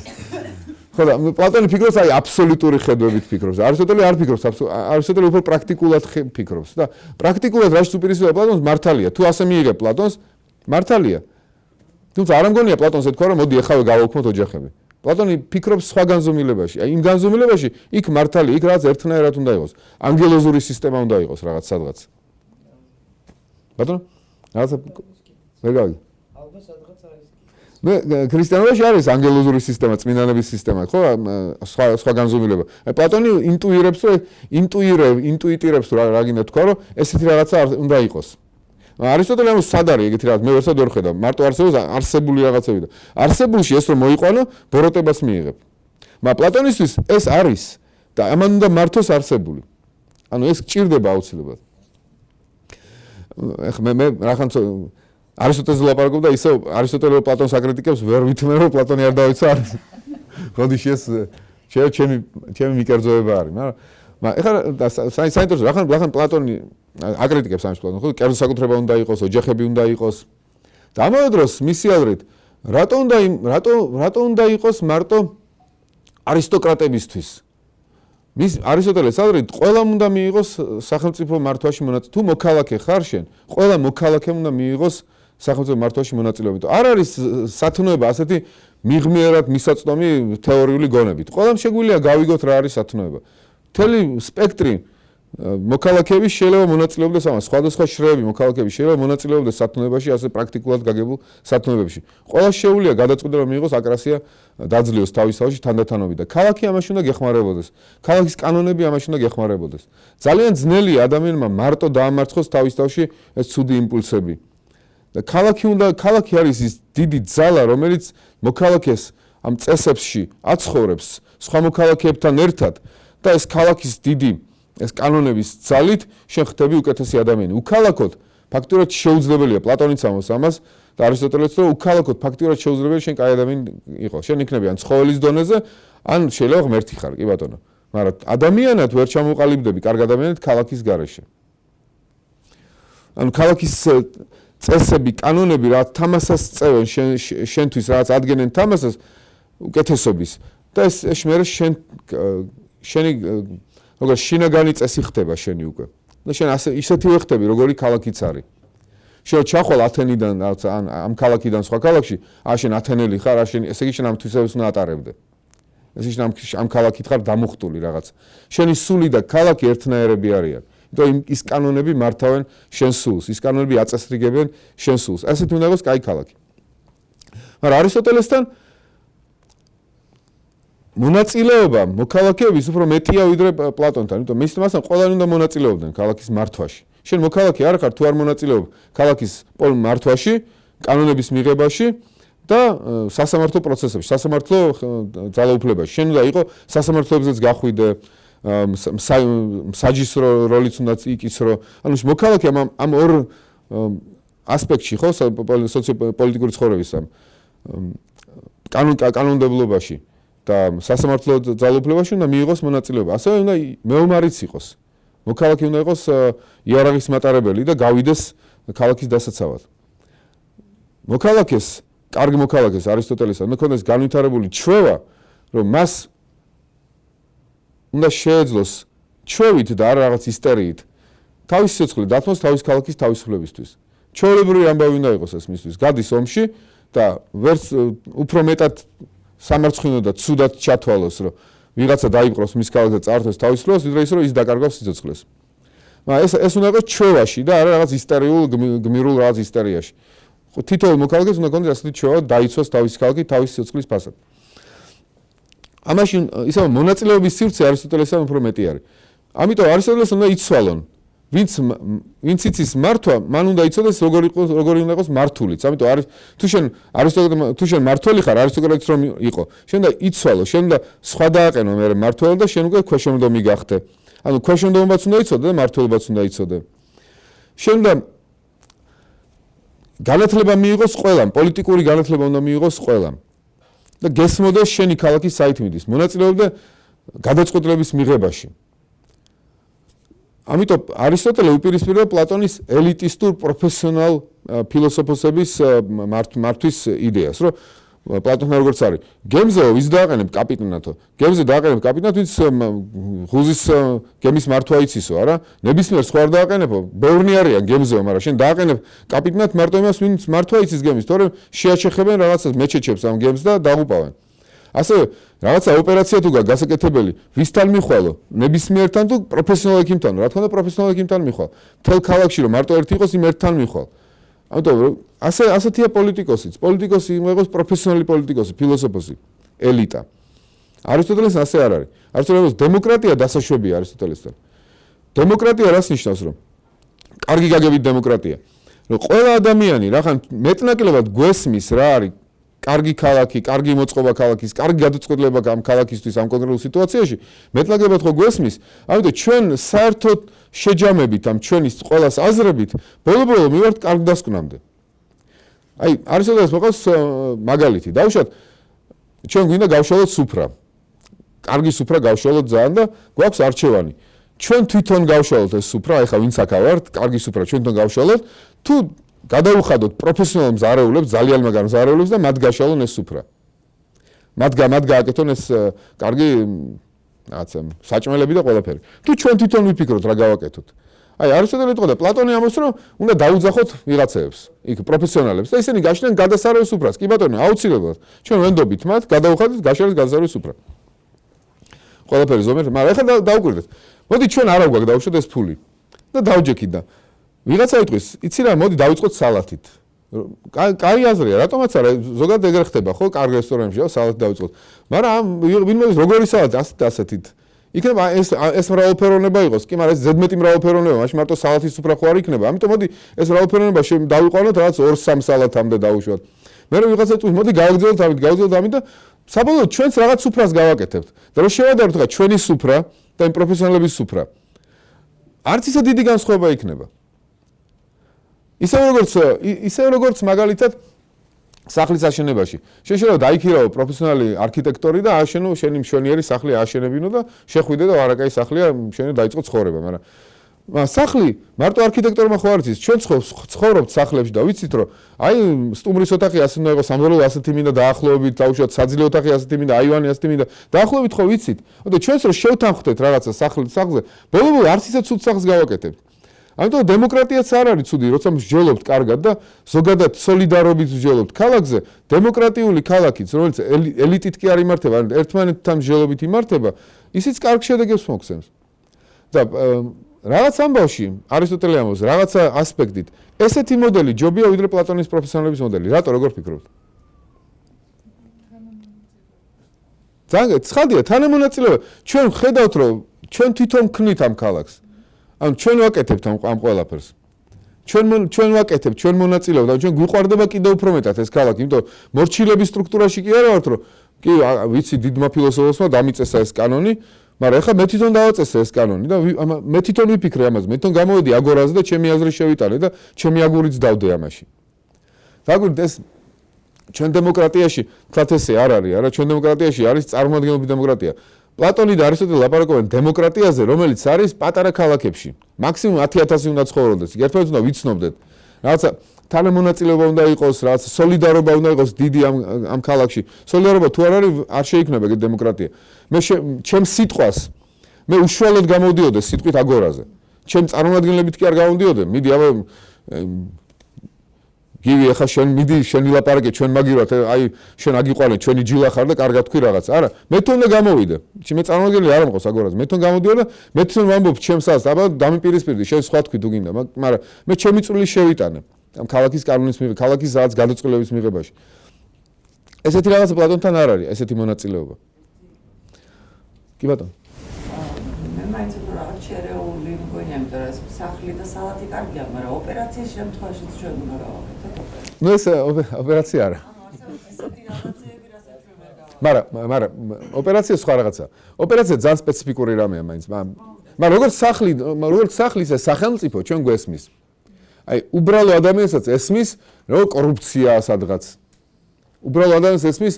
[SPEAKER 1] ხო და პლატონი ფიქრობს აი აბსოლუტური ხედვებით ფიქრობს. არისტოტელე არ ფიქრობს, არისტოტელე უფრო პრაქტიკულად ფიქრობს და პრაქტიკულად რაშიც უპირისპირდება პლატონს მართალია. თუ ასე მიიღებ პლატონს, მართალია. თუმცა არ ამგონია პლატონს ეთქვა რომ მოდი ახლა გავაუქმოთ ოჯახები. პლატონი ფიქრობს სხვა განზომილებაში. აი იმ განზომილებაში იქ მართალია, იქ რაღაც ერთნაირად უნდა იყოს. ანგელოზური სისტემა უნდა იყოს რაღაც სადღაც. ბატონო? რაღაცა ვერ გავიგე. ალბათ სადღაც არის. მე ქრისტიანობაში არის ანგელოზური სისტემა, წმინდანების სისტემა, ხო? სხვა განზომილება. პლატონი ინტუიტირებს რა გინდა თქვა რომ ესეთი რაღაცა უნდა იყოს. არისტოტელე ამას სად არის ეგეთი რაღაც მე ვერსად ვერ ხედავ მარტო არსებობს არსებული რაღაცები და არსებულში ეს რომ მოიყვანო ბოროტებას მიიღებ. მაგრამ პლატონისთვის ეს არის და ამან უნდა მართოს არსებული. ანუ ეს გჭირდება აუცილებლად. ეხლა მე რახან არისტოტელეს ლაპარაკობ და ისე არისტოტელე პლატონს აკრიტიკებს ვერ ვითმენ რომ პლატონი არ დავიცვა არის. ხოდი შეს ჩემი მიკერძოება არის, მაგრამ ეხლა საინტერესო რახან პლატონი აკრიტიკებს ამის პლატონს, ხო, კერძო საკუთრება უნდა იყოს, ოჯახები უნდა იყოს. და ამავე დროს მისი აზრით, რატო უნდა იყოს მარტო არისტოკრატებისთვის? არისტოტელეს აზრით, ყველამ უნდა მიიღოს სახელმწიფო მართვაში მონაწილეობა. თუ მოქალაქე ხარ შენ, ყველა მოქალაქემ უნდა მიიღოს სახელმწიფო მართვაში მონაწილეობა. არ არის სათნოება ასეთი მიღმიერად მისაწვდომი თეორიული გონებით. ყველამ შეგვიძლია გავიგოთ რა არის სათნოება. მთელი სპექტრი მოქალაქეების შეიძლება მონაწილეობდეს ამას, სხვადასხვა შრეები მოქალაქეების შეიძლება მონაწილეობდეს სათნოებაში, ასე პრაქტიკულად გაგებულ სათნოებებში. ყველა შეუძლია გადაწყვეტა რომ მიიღოს აკრასია დაძლიოს თავისთავად თანდათანობით და ქალაქი ამაში უნდა გეხმარებოდეს. ქალაქის კანონები ამაში უნდა გეხმარებოდეს. ძალიან ძნელია ადამიანმა მარტო დაამარცხოს თავისთავად ეს ცუდი იმპულსები. და ქალაქი არის ის დიდი ძალა, რომელიც მოქალაქეს ამ წესებში აცხოვრებს სხვა მოქალაქეებთან ერთად და ეს ქალაქის დიდი ეს კანონების ძალით შენ ხდები უკეთესი ადამიანი. უქალაქოდ ფაქტურად შეუძლებელია, პლატონიც ამბობს ამას და არისტოტელეც რომ უქალაქოდ ფაქტურად შეუძლებელია შენ კაი ადამიანი იყო. შენ იქნები ან ცხოველის დონეზე, ან შეიძლება ღმერთი ხარ, კი ბატონო. მაგრამ ადამიანად ვერ ჩამოყალიბდები კარგ ადამიანად ქალაქის გარეშე. ანუ ქალაქის წესები, კანონები რა თამასას წევენ შენთვის, რაც ადგენენ თამასას უკეთესობის და ეს მე შენი როგორ შინაგანი წესი ხდება შენი უკვე. და შენ ისეთივე ხდები, როგორი ქალაქიც არის. შენ ჩახვალ ათენიდან ან ამ ქალაქიდან სხვა ქალაქში, შენ ათენელი ხარ, ესე იგი შენ ამ თვისებას უნდა ატარებდე. ესე იგი ამ ქალაქით ხარ დამუხტული რაღაც. შენი სული და ქალაქი ერთნაირები არიან. იმიტომ ის კანონები მართავენ შენ სულს, ის კანონები აწესრიგებენ შენ სულს. ასეთი უნდა იყოს კაი ქალაქი. მაგრამ არისტოტელესთან მონაწილეობა მოქალაქეების უფრო მეტია ვიდრე პლატონთან. იმიტომ მასთან ყველანი უნდა მონაწილეობდნენ ქალაქის მართვაში. შენ მოქალაქე არ ხარ თუ არ მონაწილეობ ქალაქის მართვაში, კანონების მიღებაში და სასამართლო პროცესებში, სასამართლო ძალაუფლებაში. შენ უნდა იყო სასამართლოებზეც გახვიდე, საჯის როლიც უნდა იკისრო. ანუ მოქალაქე ამ ორ ასპექტში ხო სოციოპოლიტიკური ცხოვრების ამ კანონმდებლობაში და სასამართლო ძალაუფლებაში უნდა მიიღოს მონაწილეობა. ასევე უნდა მეომარიც იყოს. მოქალაქე უნდა იყოს იარაღის მატარებელი და გავიდეს ქალაქის დასაცავად. კარგი მოქალაქეს არისტოტელესთან უნდა ქონდეს განვითარებული ჩვევა, რომ მას უნდა შეეძლოს ჩვევით და არა რაღაც ისტერიით თავის სიცხლე დათმოს თავის ქალაქის თავისუფლებისთვის. ჩვეულებრივი ამბავი უნდა იყოს ეს მისთვის. გადის ომში და ვერც უფრო მეტად სამარცხინო და ცუდად ჩათვალოს, რომ ვიღაცა დაიპყროს მის ქალაქს და წაართოს თავისუფლებას, ვიდრე ის რომ ის დაკარგავს სიცოცხლეს. მაგრამ ეს უნდა იყოს ჩვევაში და არა რაღაც ისტერიულ გმირულ რაღაც ისტერიაში. თითოეულ მოქალაქეს უნდა ქონდეს ასეთი ჩვევა, დაიცვას თავის ქალაქი თავის სიცოცხლის ფასად. ამაში ისევ მონაწილეობის სივრცე არისტოტელესთან უფრო მეტი არის. ამიტომ არისტოტელეს უნდა იცვალონ. ვინც იცის მართვა, მან უნდა იცოდეს როგორი უნდა იყოს მართულიც. ამიტომ არის თუ შენ მართველი ხარ, არისტოკრატიც რომ იყო, შენ უნდა იცვალო, შენ უნდა სხვა დააყენო მე მართველი და შენ უკვე ქვეშევრდომი გახდე. ანუ ქვეშევრდომობაც უნდა იცოდე და მართველობაც უნდა იცოდე. შენ უნდა განათლება მიიღოს ყველამ, პოლიტიკური განათლება უნდა მიიღოს ყველამ. და გესმოდეს შენი ქალაქის საით მიდის. მონაწილეობდა გადაწყვეტილების მიღებაში. ამიტომ არისტოტელე უპირისპირდება პლატონის ელიტისტურ პროფესიონალ ფილოსოფოსების მართვის იდეას, რომ პლატონთან როგორც არის, გემზეო ვის დააყენებ კაპიტნათო. გემზე დააყენებ კაპიტნად, ვინც ღუზის გემის მართვა იცისო, არა? ნებისმიერ სხვა არ დააყენებო. ბევრნი არიან გემზეო, მაგრამ შენ დააყენებ კაპიტნად მარტო იმას, ვინც მართვა იცის გემის, თორემ შეაჩეხებენ რაღაცას მეჩეჩებს ამ გემს და დაღუპავენ. ასევე რაღაცა ოპერაცია თუ გასაკეთებელი, ვისთან მიხვალო? ნებისმიერთან თუ პროფესიონალ ექიმთან? რა თქმა უნდა, პროფესიონალ ექიმთან მიხვალ. მთელ ქალაქში რომ მარტო ერთი იყოს, იმ ერთთან მიხვალ. ამიტომ ასეთია პოლიტიკოსიც. პოლიტიკოსი იყოს პროფესიონალი პოლიტიკოსი, ფილოსოფოსი, ელიტა. არისტოტელესთან ასე არ არის. არისტოტელეს დემოკრატია დასაშვებია არისტოტელესთან. დემოკრატია რას ნიშნავს, რომ კარგი გაგებით დემოკრატია. რომ ყველა ადამიანი რახან მეტნაკლებად გვესმის რა არის კარგი ქალაქი, კარგი მოწყობა ქალაქის, კარგი გადაწყვეტილება ამ ქალაქისთვის ამ კონკრეტულ სიტუაციაში, მეტნაკლებად ხო გვესმის, ამიტომ ჩვენ საერთოდ შეჯამებით ამ ჩვენის ყოველას აზრებით, ბოლო-ბოლო მივართ კარგ დასკვნამდე. აი, არისტოტელეს მოყავს მაგალითი. დავუშვათ, ჩვენ გვინდა გავშალოთ სუფრა. კარგი სუფრა გავშალოთ ძალიან და გვაქვს არჩევანი. ჩვენ თვითონ გავშალოთ ეს სუფრა, ეხლა ვინც აქა ვართ, კარგი სუფრა ჩვენ თვითონ გავშალოთ, თუ გადავუხადოთ პროფესიონალ მზარეულებს, ძალიან მაგარ მზარეულებს და მათ გაშალონ ეს სუფრა. მათ გააკეთონ ეს კარგი რაღაცა საჭმელები და ყველაფერი. თუ ჩვენ თვითონ ვიფიქროთ რა გავაკეთოთ. აი არისტოტელე იტყოდა, პლატონი ამბობს, რომ უნდა დაუძახოთ ვიღაცეებს, იქ პროფესიონალებს და ისინი გაშლენ გადასარევ სუფრას. კი ბატონო, აუცილებლად. ჩვენ ვენდობით მათ, გადავუხადოთ გაშალეს გადასარევ სუფრა. ყველაფერი ზომიერ, მაგრამ ეხლა დავუკვირდეთ. მოდი ჩვენ არა გვაქვს დავუშვათ ეს ფული და დავჯექით და ვიღაცა იტყვის, იცი რა, მოდი დავიწყოთ სალათით. კაი აზრია, რატომაც არა, ზოგადად ეგრე ხდება, ხო, კარგ რესტორანებში სალათით დავიწყოთ. მაგრამ ვინმე როგორი სალათი ასეთით. იქნება ეს მრავალფეროვნება იყოს, კი, მაგრამ ეს ზედმეტი მრავალფეროვნება, მაშინ მარტო სალათის სუფრა ხო არ იქნება. ამიტომ მოდი ეს მრავალფეროვნება დავიყვანოთ რაღაც 2-3 სალათამდე დავუშვათ. მე ვიღაცა იტყვის, მოდი გავაგზავნოთ ამით და საბოლოოდ ჩვენც რაღაც სუფრას გავაკეთებთ. და რომ შევადაროთ რა ჩვენი სუფრა და იმ პროფესიონალების სუფრა. არც ისე დიდი განსხვავება იქნება. ისე როგორც მაგალითად სახლის აშენებაში. შეიძლება დაიქირავო პროფესიონალი არქიტექტორი და ააშენო შენი მშვენიერი სახლი ააშენებინო და შეხვიდე და არაკაი სახლია, შენი დაიწყო ცხოვრება, მაგრამ სახლი მარტო არქიტექტორმა ხო არ იცის, ჩვენ ცხოვრობთ სახლებში და ვიცით რომ აი სტუმრის ოთახი ასე უნდა იყოს, სამზარეულო ასეთი მინდა დაახლოებით, დაუშვათ საძილე ოთახი ასეთი მინდა, აივანი ასეთი მინდა, დაახლოებით ხო ვიცით. ოდე ჩვენს რომ შევთანხმდეთ რაღაცა სახლზე, ბოლო-ბოლო არც ისე ცუდ სახლს გავაკეთებთ. ამიტომ დემოკრატიაც არ არის ცუდი, როცა მსჯელობთ კარგად და ზოგადად სოლიდარობით მსჯელობთ ქალაქზე, დემოკრატიული ქალაქიც, რომელიც ელიტით კი არ იმართება, ერთმანეთთან მსჯელობით იმართება, ისიც კარგ შედეგებს მოგცემს. და რაღაც ამბავში არისტოტელე ამბობს, რაღაცა ასპექტით, ესეთი მოდელი ჯობია ვიდრე პლატონის პროფესიონალების მოდელი. რატო, როგორ ფიქრობთ? ძალიან ცხადია, თანამონაწილეობა. ჩვენ ხედავთ, რომ ჩვენ თვითონ ვქნით ამ ქალაქს. ანუ ჩვენ ვაკეთებთ ამ ყველაფერს. ჩვენ ვაკეთებთ, ჩვენ მონაწილეობთ და ჩვენ გვიყვარდება კიდევ უფრო მეტად ეს ქალაქი, იმიტომ მორჩილების სტრუქტურაში კი არა ვართ, რომ კი ვიცი დიდმა ფილოსოფოსმა დამიწესა ეს კანონი, მაგრამ ეხლა მე თვითონ დავაწესე ეს კანონი და მე თვითონ ვიფიქრე ამაზე, მე თვითონ გამოვედი აგორაზე და ჩემი აზრი შევიტანე და ჩემი აგურიც დავდე ამაში. დაგვირთ ეს ჩვენ დემოკრატიაში თქათ ესე არ არის, არა, ჩვენ დემოკრატიაში არის წარმომადგენლები დემოკრატია. პლატონი და არისტოტელე ლაპარაკობენ დემოკრატიაზე, რომელიც არის პატარა ქალაქებში. მაქსიმუმ 10,000 უნდა ცხოვრობდეს. ერთმანეთს უნდა ვიცნობდეთ. რაღაცა თანამონაწილეობა უნდა იყოს, რაღაცა სოლიდარობა უნდა იყოს დიდი ამ ქალაქში. სოლიდარობა თუ არ არის, არ შეიქმნება ეგ დემოკრატია. მე ჩემ სიტყვას მე უშუალოდ გამოვდიოდეს სიტყვით აგორაზე. ჩემ წარმომადგენლებით კი არ გამოვდიოდე. მიდი აბა გივი ახლა შენ მიდი შენი ლაპარაკე ჩვენ მაგივრად აი შენ აგიყვანე ჩვენი ჯილა ხარ და კარგად თქვი რაღაც არა მე თვითონ უნდა გამოვიდე მე წარმომადგენელი არ ამყავს აგორაზე მე თვითონ გამოდიო და მე თვითონ ვამბობ ჩემს ასს აბა დამიპირისპირდი შენ სხვა თქვი თუ გინდა მაგრამ მე ჩემი წვლილი შევიტანე ამ ქალაქის კანონის ქალაქის რაღაც გადაწყვეტილების მიღებაში ესეთი რაღაცა პლატონთან არ არის ესეთი მონაწილეობა კი ბატონო
[SPEAKER 2] მე მაინც რაღაც შერეული მგონია იმიტომ რომ სახლი და სალათი კარგია მაგრამ ოპერაციის შემთხვევაშიც ჩვენ უნდა გავაკეთოთ ოპერაცია
[SPEAKER 1] ნუ ეს ოპერაცია არა მაგრამ ოპერაცია სხვა რაღაცა ოპერაცია ძალიან სპეციფიკური რამეა მაინც მაგრამ როგორც სახლის ეს სახელმწიფო ჩვენ გვესმის აი უბრალო ადამიანსაც ესმის რომ კორუფციაა სადღაც უბრალო ადამიანს ესმის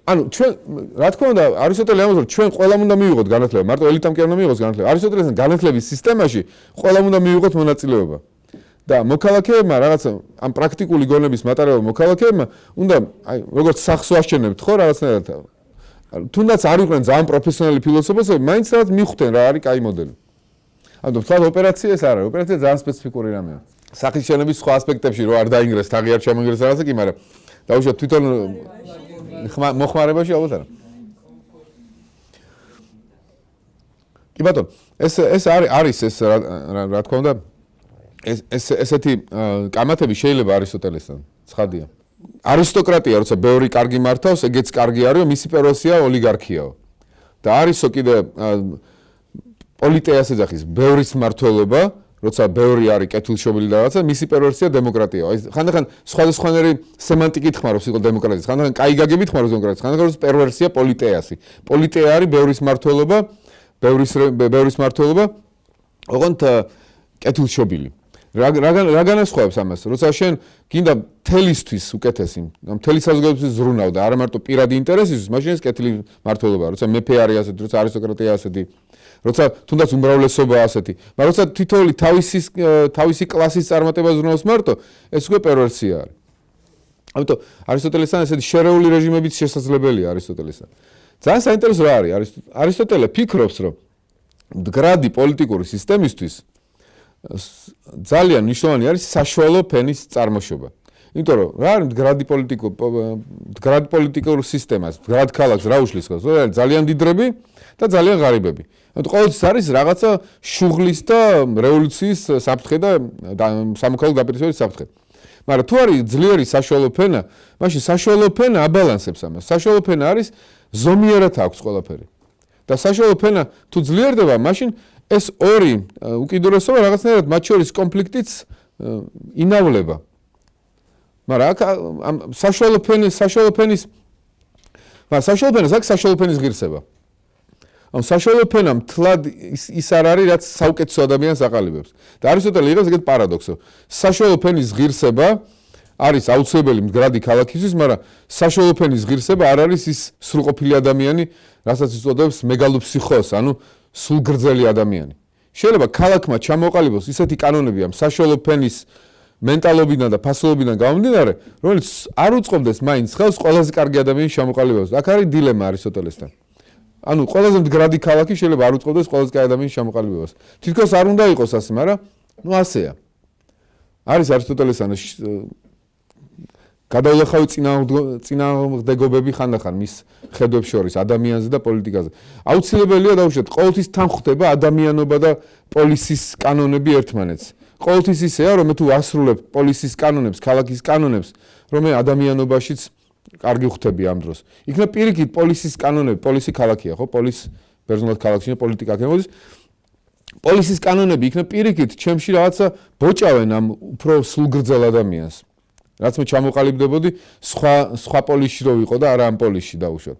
[SPEAKER 1] ანუ ჩვენ რა თქმა უნდა არისტოტელე ამბობს რომ ჩვენ ყველამ უნდა მივიღოთ განათლება მარტო ელიტამ კი არ უნდა მიიღოს განათლება არისტოტელეს განათლების სისტემაში ყველამ უნდა მივიღოთ მონაწილეობა და მოქალაქეებმა რაღაც ამ პრაქტიკული გონების მატარებელ მოქალაქეებმა უნდა აი როგორც სახს ვაშენებთ ხო რაღაცნაირად თუნდაც არ იყვნენ ძალიან პროფესიონალი ფილოსოფოსები მაინც რაღაც მიხვდნენ რა არის კაი მოდელი ანუ თქვა ოპერაცია ეს არა ოპერაცია ძალიან სპეციფიკური რამეა სახის შენების სხვა ასპექტებში რო არ დაინგრეს თაღი არ ჩამოინგრეს რაღაცა კი მაგრამ დაუშვათ თვითონ მოხმარებაში ალბათ არა კი ბატონო ეს არის ეს რა თქმა უნდა ესეთი კამათები შეიძლება არისტოტელესთან ცხადია არისტოკრატია როცა ბევრი კარგი მართავს ეგეც კარგი არის რომ მისი პეროსია ოლიგარქიაო და არისო კიდე პოლიტეას ეძახის ბევრის მმართველობა როცა ბევრი არის კეთილშობილი და რაღაცა მისი პერვერსია დემოკრატიაა. აი ხანდახან სხვადასხვანაირი სემანტიკით ხმარობს იყო დემოკრატიის. ხანდახან კაი გაგებით ხმარობს დემოკრატიის. ხანდახან პერვერსია პოლიტეასი. პოლიტეა არის ბევრის მმართველობა, ბევრის მმართველობა, ოღონდ კეთილშობილი. რა განასხვავებს ამას? როცა შენ გინდა თელისთვის უკეთესი, მთელი საზოგადოების ზრუნავ და არა მარტო პირადი ინტერესისთვის, მაშინ ეს კეთილი მმართველობაა. როცა მეფე არის ასეთი, როცა არისტოკრატია ასეთი, როცა თუნდაც უმრავლესობა ასეთი, მაგრამ როცა თითოეული თავისი კლასის წარმატებას ზრუნავს მარტო, ეს უკვე პერვერსია არის. ამიტომ არისტოტელესთან ესეთი შერეული რეჟიმებიც შესაძლებელია არისტოტელესთან. ძალიან საინტერესო რა არის, არისტოტელე ფიქრობს, რომ მდგრადი პოლიტიკური სისტემისთვის ძალიან მნიშვნელოვანი არის საშუალო ფენის წარმოშობა. იმიტომ რომ რა არის მდგრადი პოლიტიკური სისტემას, მდგრად ქალაქს რა უშლის ხელს? ძალიან დიდრები და ძალიან ღარიბები. ანუ ყოველთვის არის რაღაცა შუღლის და რევოლუციის საფრთხე და სამოქალაქო დაპირისპირების საფრთხე. მაგრამ თუ არის ძლიერი საშუალო ფენა, მაშინ საშუალო ფენა აბალანსებს ამას. საშუალო ფენა არის ზომიერად აქვს ყველაფერი. და საშუალო ფენა თუ ძლიერდება, მაშინ ეს ორი უკიდურესობა რაღაცნაირად მათ შორის კონფლიქტიც ინავლება. მაგრამ აქ საშუალო ფენის აქ საშუალო ფენის ღირსება. ანუ საშუალო ფენა მთლად ის არ არის, რაც საუკეთესო ადამიანს აყალიბებს. და არისტოტელე იღებს ეგეთ პარადოქსს. საშუალო ფენის ღირსება არის აუცილებელი მდგრადი ქალაქისთვის, მაგრამ საშუალო ფენის ღირსება არ არის ის სრულყოფილი ადამიანი, რასაც უწოდებს მეგალოფსიხოს, ანუ სულგრძელი ადამიანი. შეიძლება ქალაქმა ჩამოყალიბოს ისეთი კანონები ამ საშუალო ფენის მენტალობიდან და ფასოლობიდან გამომდინარე, რომელიც არ უწყობდეს მაინც ხელს ყველაზე კარგი ადამიანის ჩამოყალიბებას. აქ არის დილემა არისტოტელესთან. ანუ ყველაზე მდგრადი ქალაქი შეიძლება არ უწყობდეს ყველაზე კარგი ადამიანის ჩამოყალიბებას. თითქოს არ უნდა იყოს ასე, მაგრამ ასეა. არის არისტოტელესთან გადავლახავი წინააღმდეგობები ხანდახან მის ხედვებს შორის ადამიანზე და პოლიტიკაზე. აუცილებელია დაუშვათ, ყოველთვის თან ხდება ადამიანობა და პოლისის კანონები ერთმანეთს. ყოველთვის ისეა, რომ მე თუ ასრულებ პოლისის კანონებს, ქალაქის კანონებს, რომ მე ადამიანობაშიც კარგი ხვდები ამ დროს. იქნებ პირიქით პოლისის კანონები, პოლისი ქალაქია, ხო? პოლის ბერძნულად ქალაქში პოლიტიკა გამოდის. პოლისის კანონები იქნებ პირიქით ჩემში რაღაცა ბოჭავენ ამ უფრო სულგრძელ ადამიანს. რაც მე ჩამოყალიბდებოდი სხვა პოლისში რო ვიყო და არა ამ პოლისში დაუშვათ.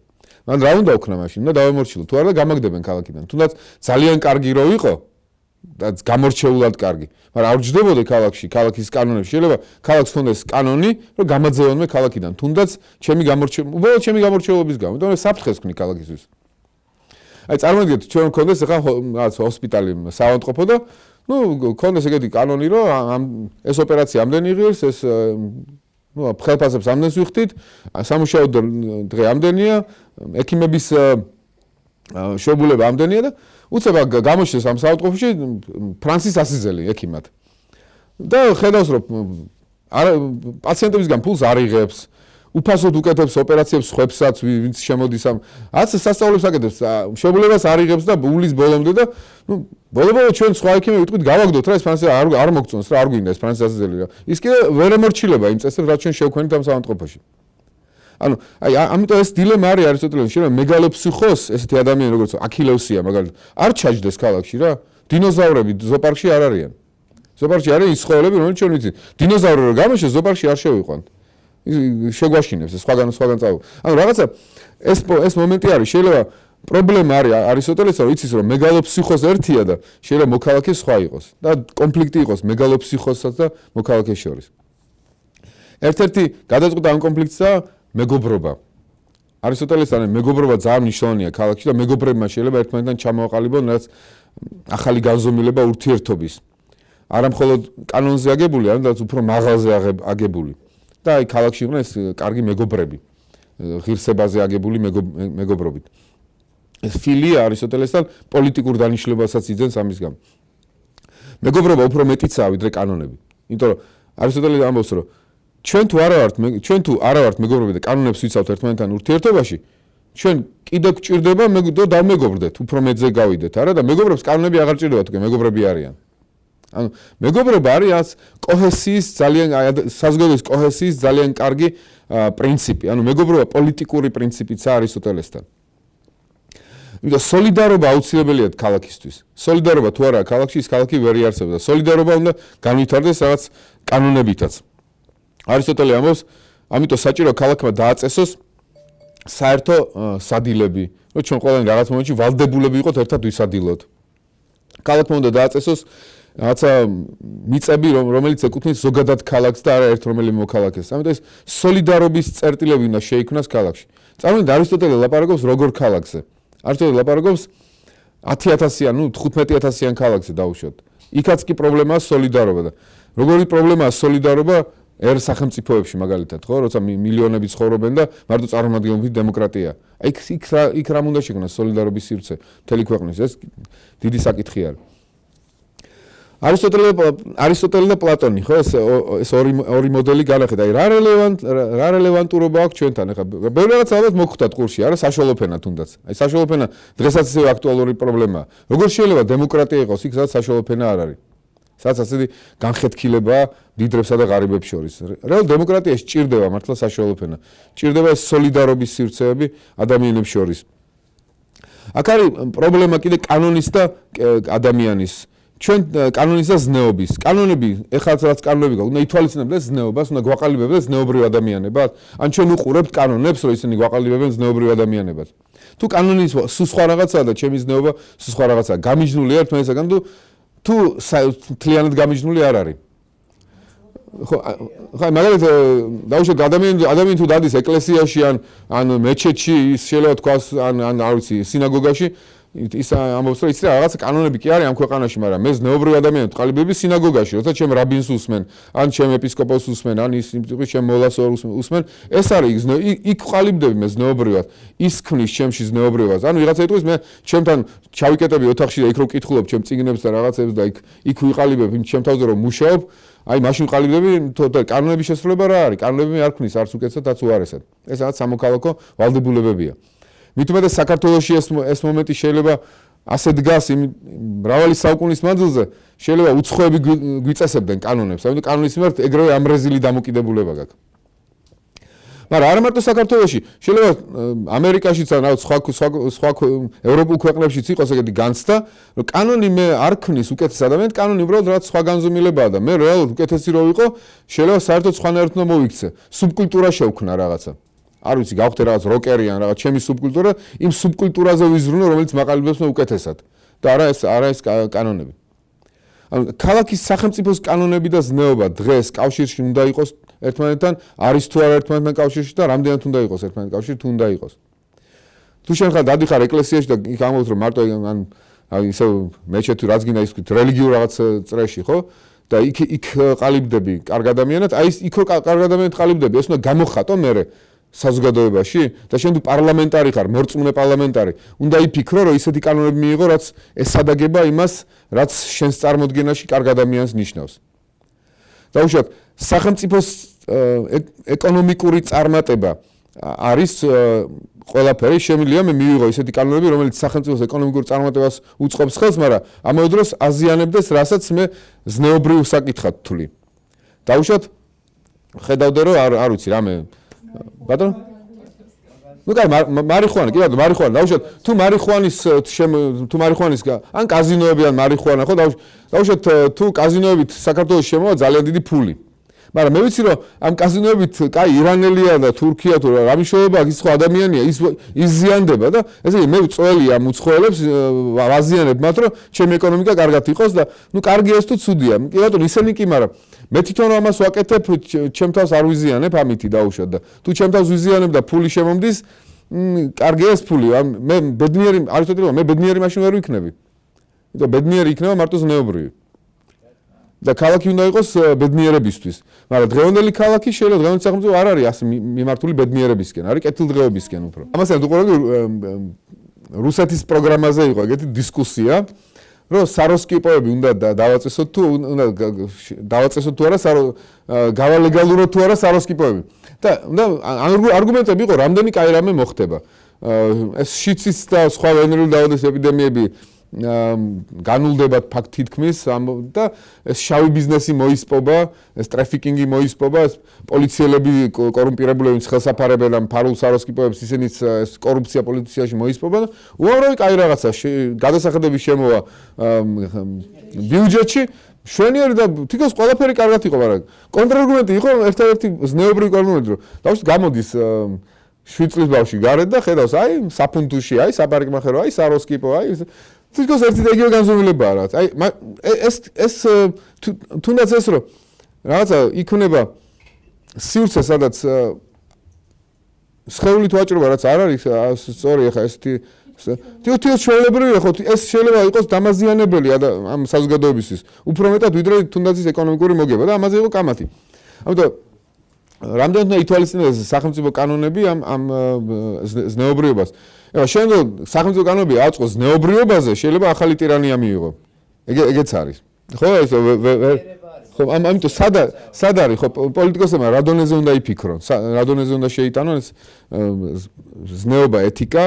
[SPEAKER 1] მან რა უნდა ვქნა მაშინ? უნდა დავემორჩილო. თუ არა გამაგდებენ ქალაქიდან. თუნდაც ძალიან კარგი რო ვიყო და გამორჩეულად კარგი. მაგრამ არ ვჯდებოდი ქალაქში, ქალაქის კანონებში. შეიძლება ქალაქს ჰქონდეს კანონი, რომ გამაძევონ მე ქალაქიდან. თუნდაც ჩემი გამორჩეულობის გამო. იმიტომ რომ საფრთხეს ვქნი ქალაქისთვის. აი წარმოგიდგენთ, ჩვენ მქონდეს ახლა რაღაც ჰოსპიტალი საავადმყოფო და მქონდეს ეგეთი კანონი, რომ ეს ოპერაცია ამდენი ღირს, ეს ხელფასებს ამდენს ვიხდით, სამუშაო დღე ამდენია, ექიმების შეუძლება ამდენია და უცებ გამოჩნდეს ამ საავადმყოფოში ფრანსის ასიზელი ექიმად. და ხედავს, რომ პაციენტებისგან ფულს არ იღებს, უფასოდ უკეთებს ოპერაციებს ხვებსაც, ვინც შემოდის ამ სასწავლებს აკეთებს, შეუძლებას არ იღებს და ულის ბოლომდე და ბოლო-ბოლო ჩვენ სხვა ექიმები ვიტყვით გავაგდოთ რა ეს ფრანსი არ მოგწონს რა არ გვინდა ეს ფრანსის ასიზელი რა. ის კიდე ვერ ემორჩილება იმ წესებს რაც ჩვენ შევქვენით ამ საავადმყოფოში. ანუ აი ამიტომ ეს დილემა არის არისტოტელეს შეიძლება მეგალოფსიხოს ესეთი ადამიანი როგორც აქილევსია მაგალითად არ ჩაჯდეს ქალაქში რა. დინოზავრები ზოპარკში არ არიან. ზოპარკში არის ის ცხოველები რომელიც ჩვენ ვიცით. დინოზავრი რო გამოჩნდეს ზოპარკში არ შევიყვანთ. შეგვაშინებს სხვაგან წავა. ანუ რაღაცა ეს მომენტი არის შეიძლება პრობლემა არის არისტოტელესთან რომ იცის რომ მეგალოფსიხოს ერთია და შეიძლება მოქალაქე სხვა იყოს და კონფლიქტი იყოს მეგალოფსიხოსსა და მოქალაქეს შორის. ერთ-ერთი გადაწყვეტა ამ კონფლიქტსა მეგობრობა. არისტოტელესთან მეგობრობა ძალიან მნიშვნელოვანია ქალაქში და მეგობრებმა შეიძლება ერთმანეთთან ჩამოაყალიბონ რაც ახალი განზომილება ურთიერთობის. არა მხოლოდ კანონზე აგებული, არამედ უფრო მაღალზე აგებული. და აი ქალაქში იყვნენ ეს კარგი მეგობრები, ღირსებაზე აგებული მეგობრობით. ეს ფილია არისტოტელესთან პოლიტიკურ დანიშნულებასაც იძენს ამის გამო. მეგობრობა უფრო მეტიცაა ვიდრე კანონები. იმიტომ რომ არისტოტელე ამბობს რომ ჩვენ თუ არა ვართ მეგობრები და კანონებს ვიცავთ ერთმანეთთან ურთიერთობაში, ჩვენ კიდევ გვჭირდება და დავმეგობრდეთ, უფრო მეტზე გავიდეთ, არა და მეგობრებს კანონები აღარ ჭირდებათ, უკვე მეგობრები არიან. ანუ მეგობრობა არის კოჰესიის ძალიან საზოგადოების კოჰესიის ძალიან კარგი პრინციპი. ანუ მეგობრობა პოლიტიკური პრინციპიცაა არისტოტელესთან. იმიტომ სოლიდარობა აუცილებელია ქალაქისთვის. სოლიდარობა თუ არა ქალაქში, ის ქალაქი ვერ იარსებდა. სოლიდარობა უნდა განვითარდეს რაღაც კანონებითაც. არისტოტელე ამბობს, ამიტომ საჭირო ქალაქმა დააწესოს საერთო სადილები, რომ ჩვენ ყველანი რაღაც მომენტში ვალდებულები ვიყოთ ერთად ვისადილოთ. ქალაქმა უნდა დააწესოს რაცა მიწები რომელიც ეკუთვნის ზოგადად ქალაქს და არა ერთ რომელიმე მოქალაქეს. ამიტომ ეს სოლიდარობის წერტილები უნდა შეიქმნას ქალაქში. წარმოვიდგინეთ არისტოტელე ლაპარაკობს როგორ ქალაქზე. არისტოტელე ლაპარაკობს 10,000-იან, 15,000-იან ქალაქზე დაუშვათ. იქაც კი პრობლემაა სოლიდარობა და როგორი პრობლემაა სოლიდარობა ერთ სახელმწიფოებში მაგალითად, ხო, როცა მილიონები ცხოვრობენ და მარტო წარმომადგენლობით დემოკრატია. იქ რამ უნდა შექმნას სოლიდარობის სივრცე მთელი ქვეყნის, ეს დიდი საკითხი არის. არისტოტელე და პლატონი, ხო, ეს ორი მოდელი განახეთ. აი, რა რელევანტურობა აქვს ჩვენთან? ეხლა ბევრი რაღაც ალბათ მოგხვდათ ყურში, არა საშუალო ფენა თუნდაც. აი, საშუალო ფენა დღესაც ისევ აქტუალური პრობლემაა. როგორ შეიძლება დემოკრატია იყოს იქ, სადაც საშუალო ფენა არ არის? სადაც ასეთი განხეთქილებაა დიდრებსა და ღარიბებს შორის. რეალურად დემოკრატიაში ჭირდება მართლა საშუალო ფენა. ჭირდება ეს სოლიდარობის სივრცეები ადამიანებს შორის. აქ არის პრობლემა კიდე კანონის და ადამიანის. ჩვენ კანონის და ზნეობის. კანონები, ეხლა რაც კანონები გაქვს, უნდა ითვალისწინებდეს ზნეობას, უნდა გვაყალიბებდეს ზნეობრივ ადამიანებად. ან ჩვენ უყურებთ კანონებს, რომ ისინი გვაყალიბებენ ზნეობრივ ადამიანებად. თუ კანონის სულ სხვა რაღაცაა და ჩემი ზნეობა სულ სხვა რაღაცაა. გამიჯნული არ თქვენისაგან თუ თლიანად გამიჯნული არ არის. ხო, მაგალითად დაუშვათ ადამიანი თუ დადის ეკლესიაში ან მეჩეთში, ის შეიძლება თქვას ან არ ვიცი, სინაგოგაში ის ამბობს რომ ის რაღაც კანონები კი არის ამ ქვეყანაში, მაგრამ მე ზნეობრივ ადამიანებს ყალიბები სინაგოგაში, როცა ჩემ რაბინს უსმენ, ან ჩემ ეპისკოპოსს უსმენ, ან ის ჩემ მოლას უსმენ, ეს არის იქ ყალიბდები მე ზნეობრივად, ის ქმნის ჩემში ზნეობრივას. ანუ ვიღაცა იტყვის მე ჩემთან ჩავიკეტები ოთახში და იქ რო ვკითხულობ ჩემ წიგნებს და რაღაცებს და იქ ვიყალიბებ იმ ჩემ თავზე რომ მუშაობ, აი მაშინ ყალიბდები და კანონების შესრულება რა არის? კანონები არ ქმნის არც უკეთესად, არც უარესად. ეს რაღაც სამოქალაქო ვალდებულებებია. მით უმეტეს საქართველოში ეს მომენტი შეიძლება ასე დგას იმ მრავალი საუკუნის მანძილზე, შეიძლება უცხოები გვიწესებდნენ კანონებს, ამიტომ კანონის მიმართ ეგრევე ამრეზილი დამოკიდებულება გაქვს. მაგრამ არა მარტო საქართველოში, შეიძლება ამერიკაშიც ან სხვა ევროპულ ქვეყნებშიც იყოს ეგეთი განცდა, რომ კანონი მე არ ქმნის უკეთეს ადამიანს, კანონი უბრალოდ რაც სხვა განზომილებაა და მე რეალურად უკეთესი რო ვიყო, შეიძლება საერთოდ სხვანაირად უნდა მოვიქცე. სუბკულტურა შევქმნა რაღაცა. არ ვიცი, გავხდე რაღაც როკერი ან რაღაც ჩემი სუბკულტურა, იმ სუბკულტურაზე ვიზრუნო, რომელიც მაყალიბებს მე უკეთესად. და არა ეს კანონები. ანუ ქალაქის სახელმწიფოს კანონები და ზნეობა დღეს კავშირში უნდა იყოს ერთმანეთთან, არის თუ არა ერთმანეთთან კავშირში და რამდენად უნდა იყოს ერთმანეთთან კავშირში, თუ უნდა იყოს. თუ შენ ხარ დადიხარ ეკლესიაში და იქ ამბობთ რომ მარტო ან ისე მეჩეთი რაც გინდა ის ვთქვით რელიგიურ რაღაც წრეში, ხო? და იქ ყალიბდები კარგ ადამიანად, აი ის იქ კარგ ადამიანად ყალიბდები, ეს უნდა გამოხატო მერე საზოგადოებაში და შენ თუ პარლამენტარი ხარ, მორწმუნე პარლამენტარი, უნდა იფიქრო, რომ ისეთი კანონები მიიღო, რაც ესადაგება იმას, რაც შენს წარმოდგენაში კარგ ადამიანს ნიშნავს. დაუშვათ, სახელმწიფოს ეკონომიკური წარმატება არის ყველაფერი, შემიძლია მე მივიღო ისეთი კანონები, რომელიც სახელმწიფოს ეკონომიკურ წარმატებას უწყობს ხელს, მაგრამ ამავე დროს აზიანებდეს, რასაც მე ზნეობრივ საკითხად ვთვლი. დაუშვათ, ხედავდე რომ არ ვიცი რამე ბატონო? ნუ კაი, მარიხუანა, კი ბატონო, მარიხუანა. დაუშვათ, თუ მარიხუანის ან კაზინოები ან მარიხუანა, ხო, დაუშვათ, თუ კაზინოებით საქართველოს შემოვა ძალიან დიდი ფული. მაგრამ მე ვიცი რომ ამ კაზინოებით, კაი, ირანელია და თურქია თუ რა მნიშვნელობა აქვს, ის ხო ადამიანია, ის ზიანდება და ესე იგი მე წველი ამ უცხოელებს ვაზიანებ მათ, რომ ჩემი ეკონომიკა კარგად იყოს და ნუ კარგია ეს თუ ცუდია. კი ბატონო, ისენი კი, მაგრამ მე თვითონ ამას ვაკეთებ, ჩემ თავს არ ვიზიანებ ამითი დაუშვათ და თუ ჩემ თავს ვიზიანებ და ფული შემომდის, კარგია ეს ფული. მე ბედნიერი, არისტოტელე, მე ბედნიერი მაშინ ვერ ვიქნები. იმიტომ ბედნიერი იქნება მარტო ზნეობრივი. და ქალაქი უნდა იყოს ბედნიერებისთვის. მაგრამ დღევანდელი ქალაქი შეიძლება დღევანდელი სახელმწიფო არ არის ასე მიმართული ბედნიერებისკენ, არის კეთილდღეობისკენ უფრო. ამასთან უყურებდი რუსეთის პროგრამაზე იყო ეგეთი დისკუსია, რომ საროსკიპოები უნდა დავაწესოთ თუ უნდა დავაწესოთ თუ არა გავალეგალუროთ თუ არა საროსკიპოები. და არგუმენტები იყო, რამდენი კაი რამე მოხდება. ეს შიცის და სხვა ვენერული დაავადების ეპიდემიები განულდებათ ფაქტ თითქმის და ეს შავი ბიზნესი მოისპობა, ეს ტრაფიკინგი მოისპობა, ეს პოლიციელები კორუმპირებულები ხელსაფარებენ ამ ფარულ საროსკიპოებს, ისინიც ეს კორუფცია პოლიციაში მოისპობა და უამრავი კაი რაღაცა გადასახადები შემოვა ბიუჯეტში. შვენიერი და თითქოს ყველაფერი კარგად იყო, მაგრამ კონტრარგუმენტი იყო ერთ-ერთი ზნეობრივი არგუმენტი, რომ დავუშვათ გამოდის 7 წლის ბავშვი გარეთ და ხედავს, აი საფუნთუში, აი საპარიკმახერო, აი საროსკიპო, აი თითქოს ერთი და იგივე განზომილებაა რაღაც. აი ეს თუნდაც ეს რომ რაღაცა იქნება სივრცე, სადაც სხეულით ვაჭრობა რაც არ არის სწორი, ახლა ესეთი თითოეულ ჩვეულებრივია ხო ეს შეიძლება იყოს დამაზიანებელი ამ საზოგადოებისთვის უფრო მეტად ვიდრე თუნდაც ის ეკონომიკური მოგება და ამაზე იყო კამათი. ამიტომ რამდენად უნდა ითვალისწინოს სახელმწიფო კანონები ამ ზნეობრიობას. შენ სახელმწიფო კანონები აწყოს ზნეობრიობაზე შეიძლება ახალი ტირანია მიიღო. ეგეც არის. ხო ეს ხო ამიტომ სად არის ხო პოლიტიკოსებმა რა დონეზე უნდა იფიქრონ, რა დონეზე უნდა შეიტანონ ეს ზნეობა ეთიკა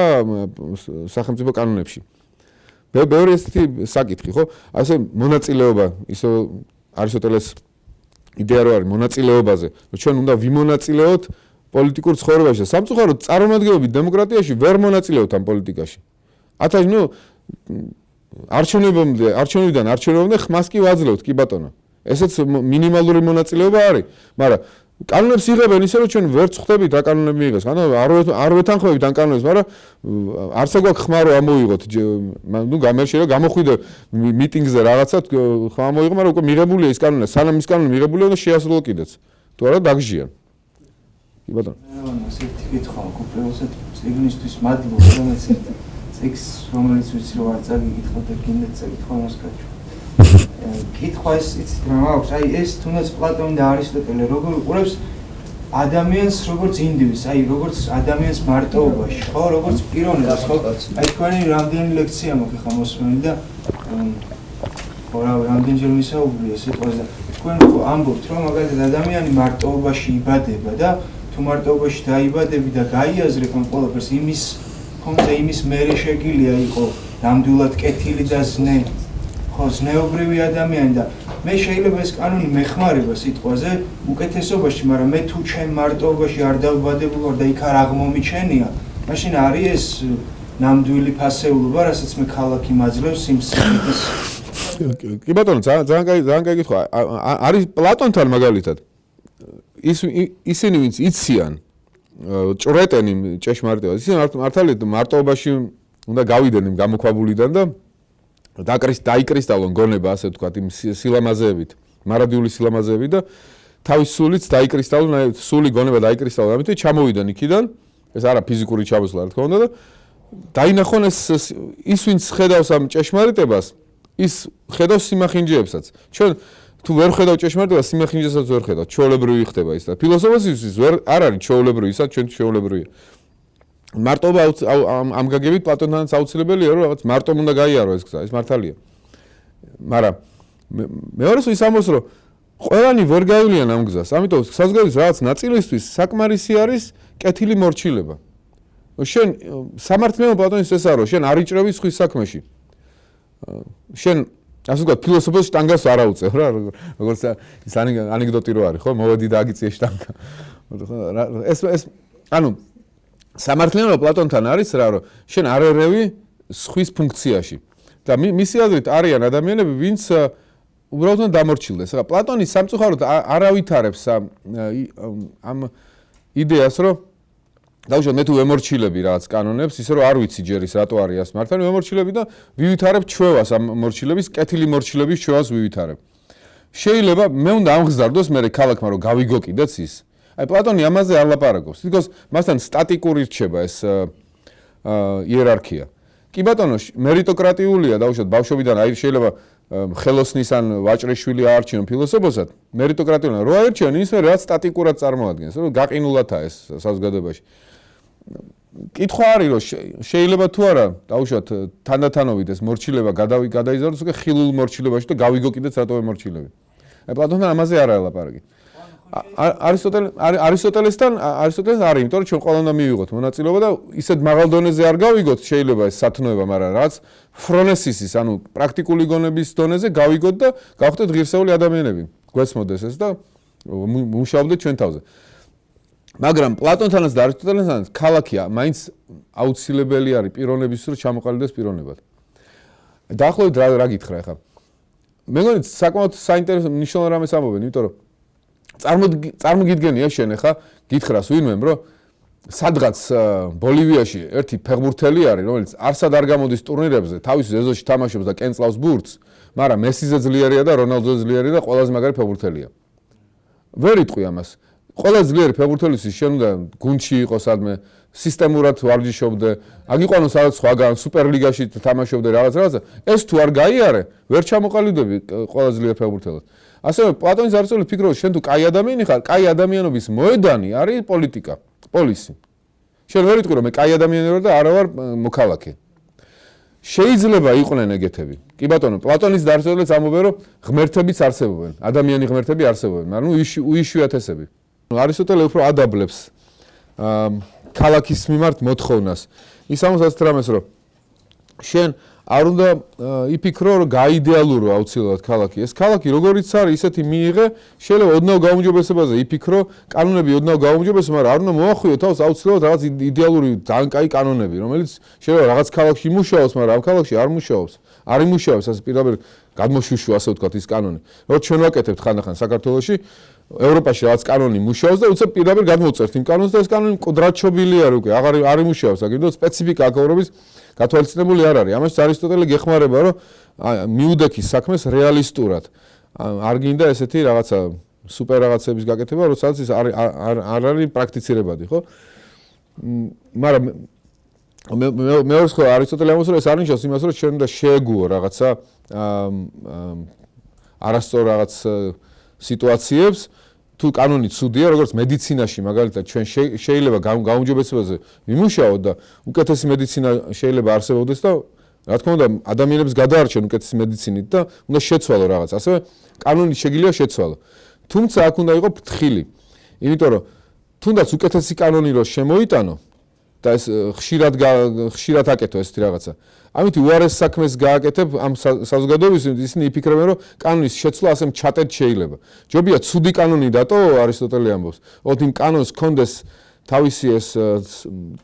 [SPEAKER 1] სახელმწიფო კანონებში. ბევრი ესეთი საკითხი ხო? ასე მონაწილეობა ისე არისტოტელეს იდეა რო არის მონაწილეობაზე, რომ ჩვენ უნდა ვიმონაწილეოთ პოლიტიკურ ცხოვრებაში. სამწუხაროდ წარმომადგენლები დემოკრატიაში ვერ მონაწილეობთ ამ პოლიტიკაში. არჩევნებიდან არჩევნებამდე ხმას კი ვაძლევთ, კი ბატონო. ესეც მინიმალური მონაწილეობა არის, მაგრამ კანონებს იღებენ ისე რომ ჩვენ ვერ ხვდებით რა კანონები მიიღეს. არ ვეთანხმებით ამ კანონებს, მაგრამ არც აგვაქვს ხმა რომ ამოიღოთ. ნუ გამერშია გამოხვიდე მიტინგზე რაღაცა ხმა მოიღო, მაგრამ უკვე მიღებულია ის კანონი. სანამ ის კანონი მიღებულია, უნდა შეასრულო კიდეც. თუ არა დაგჟიან. კი ბატონო.
[SPEAKER 3] ასეთი კითხვა უპირველესად წიგნისთვის მადლობა, რომელიც წიგს რომელიც ვიცი რომ არ წაგიკითხოთ და კიდეც წაკითხვა მოსკაჩო. კითხვა ეს იცით რა აქვს? აი ეს თუნდაც პლატონი და არისტოტელე როგორ უყურებს ადამიანს როგორც ინდივიდს, აი როგორც ადამიანს მარტოობაში, ხო, როგორც პიროვნებას, ხო? აი თქვენი რამდენი ლექცია მოხდა მოსმენი და ხო რა რამდენჯერ მისაუბრია სიტყვაზე და თქვენ ხო ამბობთ რომ მაგალითად ადამიანი მარტოობაში იბადება და თუ მარტოობაში დაიბადები და გაიაზრებ ამ ყველაფერს იმის ხომზე იმის მერე შეგილია იყო ნამდვილად კეთილი და ზნეობრივი ადამიანი და მე შეიძლება ეს კანონი მეხმარება სიტყვაზე უკეთესობაში, მაგრამ მე თუ ჩემ მარტოობაში არ დავიბადებულ ვარ და იქ არ აღმომიჩენია, მაშინ არის ეს ნამდვილი ფასეულობა, რასაც მე ქალაქი მაძლევს იმ სიტყვის.
[SPEAKER 1] კი ბატონო, ძალიან კაი კითხვა. არის პლატონთან მაგალითად. ისინი ვინც იციან ჭრეტენ იმ ჭეშმარიტებას, ისინი მართალია მარტოობაში უნდა გავიდნენ იმ გამოქვაბულიდან და დაიკრისტალონ გონება, ასე ვთქვათ, იმ სილამაზეებით, მარადიული სილამაზეებით და თავის სულიც დაიკრისტალონ, სული გონება დაიკრისტალონ, ამიტომ ჩამოვიდნენ იქიდან, ეს არა ფიზიკური ჩამოსვლა, რა თქმა უნდა და დაინახონ ის ვინც ხედავს ამ ჭეშმარიტებას, ის ხედავს სიმახინჯეებსაც. ჩვენ თუ ვერ ხედავ ჭეშმარიტებას, სიმახინჯესაც ვერ ხედავ, ჩვეულებრივი ხდება ის და ფილოსოფოსისთვის არ არის ჩვეულებრივი, ისაც ჩვენ ჩვეულებრივია. მარტობა ამ გაგებით პლატონთანაც აუცილებელია რომ რაღაც მარტომ უნდა გაიარო ეს გზა, ეს მართალია. მაგრამ მეორეს ის ამბობს რომ ყველანი ვერ გაივლიან ამ გზას. ამიტომ საზოგადოების რაღაც ნაწილისთვის საკმარისი არის კეთილი მორჩილება. შენ სამართლიანი პლატონის ეს არის, შენ არ იჭრევი სხვის საქმეში. შენ ასე ვთქვათ, ფილოსოფოს შტანგას არ აუწევ რა, როგორც ის ანეკდოტი რო არის, ხო? მოვედი და აგიწიე შტანგა. ეს ანუ სამართლიანობა პლატონთან არის რა, რომ შენ არ ერევი სხვის ფუნქციაში. და მისი აზრით არიან ადამიანები, ვინც უბრალოდ უნდა დამორჩილდეს. ახლა პლატონი სამწუხაროდ არ ავითარებს ამ იდეას, რომ დაუშვათ მე თუ ვემორჩილები რაღაც კანონებს, ისე რომ არ ვიცი ჯერ ის რატო არის ეს მართალი, ვემორჩილები და ვივითარებ ჩვევას ამ მორჩილების, კეთილი მორჩილების ჩვევას ვივითარებ. შეიძლება მე უნდა ამღზარდოს მე ქალაქმა რომ გავიგო კიდეც ის. აი პლატონი ამაზე არ ლაპარაკობს. თითქოს მასთან სტატიკური რჩება ეს იერარქია. კი ბატონო, მერიტოკრატიულია დაუშვათ ბავშვობიდან აი შეიძლება ხელოსნის ან ვაჭრეშვილი აარჩიონ ფილოსოფოსად, მერიტოკრატიულია. რო აარჩიონ ის მე რაც სტატიკურად წარმოადგენს, რომ გაყინულათაა ეს საზოგადოებაში. კითხვა არის რომ შეიძლება თუ არა დაუშვათ თანდათანობით ეს მორჩილება გადაიზარდოს უკვე ხილულ მორჩილებაში და გავიგო კიდეც რატო ემორჩილები. აი პლატონთან ამაზე არ არის ლაპარაკი. არისტოტელესთან არის, იმიტომ რომ ჩვენ ყველა უნდა მივიღოთ მონაწილეობა და ისეთ მაღალ დონეზე არ გავიგოთ შეიძლება ეს სათნოება, მაგრამ რაც ფრონესისის, ანუ პრაქტიკული გონების დონეზე გავიგოთ და გავხდეთ ღირსეული ადამიანები. გვესმოდეს ეს და მუშაობდეთ ჩვენ თავზე. მაგრამ პლატონთანაც და არისტოტელესთანაც ქალაქია მაინც აუცილებელი არის პიროვნების რომ ჩამოყალიბდეს პიროვნებად. დაახლოებით რა გითხრა ახლა. მე მგონი საკმაოდ საინტერესო მნიშვნელოვან რამეს ამბობენ, იმიტომ რომ წარმოგიდგენია შენ ახლა გითხრას ვინმემ რომ სადღაც ბოლივიაში ერთი ფეხბურთელი არის რომელიც არსად არ გამოდის ტურნირებზე თავის ეზოში თამაშობს და კენწლავს ბურთს მაგრამ მესიზე ძლიერია და რონალდოზე ძლიერია და ყველაზე მაგარი ფეხბურთელია ვერ იტყვი ამას ყველა ძლიერი ფეხბურთელის შენ უნდა გუნდში იყოს ადმე სისტემურად ვარჯიშობდე, აგიყვანო სადაც სხვაგან სუპერლიგაში თამაშობდე რაღაცა, ეს თუ არ გაიარე, ვერ ჩამოყალიბდები ყველა ძლიერ ფეხბურთელად. ასევე პლატონის არისტოტელე ფიქრობს, შენ თუ კაი ადამიანი ხარ, კაი ადამიანობის მოედანი არის პოლიტიკა, პოლისი. შენ ვერ იტყვი რომ მე კაი ადამიანი ვარ და არა ვარ მოქალაქე. შეიძლება იყვნენ ეგეთები. კი ბატონო, პლატონის არისტოტელეც ამბობენ რომ ღმერთებიც არსებობენ, ადამიანი ღმერთები არსებობენ, მაგრამ უიშვიათესები. არისტოტელე უფრო ადაბლებს ქალაქის მიმართ მოთხოვნას. ის ამბობს რამეს რომ შენ არ უნდა იფიქრო რომ გაიდეალურო აუცილებლად ქალაქი. ეს ქალაქი როგორიც არის, ისეთი მიიღე, შეიძლება ოდნავ გაუმჯობესებაზე იფიქრო, კანონები ოდნავ გაუმჯობესება, მაგრამ არ უნდა მოახვიო თავს აუცილებლად რაღაც იდეალური ძალიან კაი კანონები, რომელიც შეიძლება რაღაც ქალაქში იმუშაოს, მაგრამ ამ ქალაქში არ მუშაობს. არ იმუშაოს, ასე პირდაპირ გადმოშუშვა, ასე ვთქვათ, ის კანონი. როგორც ჩვენ ვაკეთებთ ხანდახან საქართველოში, ევროპაში რაღაც კანონი მუშაობს და უცებ პირდაპირ გადმოვწერთ იმ კანონს და ეს კანონი მკვდრად არის უკვე, არ იმუშაოს, აგინდო სპეციფიკა აკავრების გათვალისწინებული არ არის. ამას არისტოტელე გეხმარება, რომ მიუდექის საქმეს რეალისტურად. არ გინდა ესეთი რაღაცა სუპერ რაღაცების გაკეთება, როდესაც ის არ არის პრაქტიცირებადი, ხო? მაგრამ მეორე ხო არისტოტელე ამბობს, რომ ეს არ ნიშნავს იმას, რომ ჩვენ უნდა შეეგუო რაღაცა არასწორ რაღაც სიტუაციებს, თუ კანონი ცუდია, როგორც მედიცინაში, მაგალითად, ჩვენ შეიძლება გაუმჯობესებაზე ვიმუშაოთ და უკეთესი მედიცინა შეიძლება არსებობდეს და რა თქმა უნდა, ადამიანებს გადაარჩენ უკეთესი მედიცინით და უნდა შეცვალო რაღაც. ასევე კანონი შეგიძლია შეცვალო. თუმცა აქ უნდა იყოს ფრთხილი. იმიტომ რომ თუნდაც უკეთესი კანონი რო შემოიტანო და ეს ხშირად აკეთო ესეთი რაღაცა. ამით უარეს საქმეს გააკეთებ ამ საზოგადოების, ისინი იფიქრებენ, რომ კანონის შეცვლა ასე მჩატედ შეიძლება. ჯობია ცუდი კანონი დატოვო, არისტოტელე ამბობს. ოღონდ იმ კანონს კონდეს თავისი ეს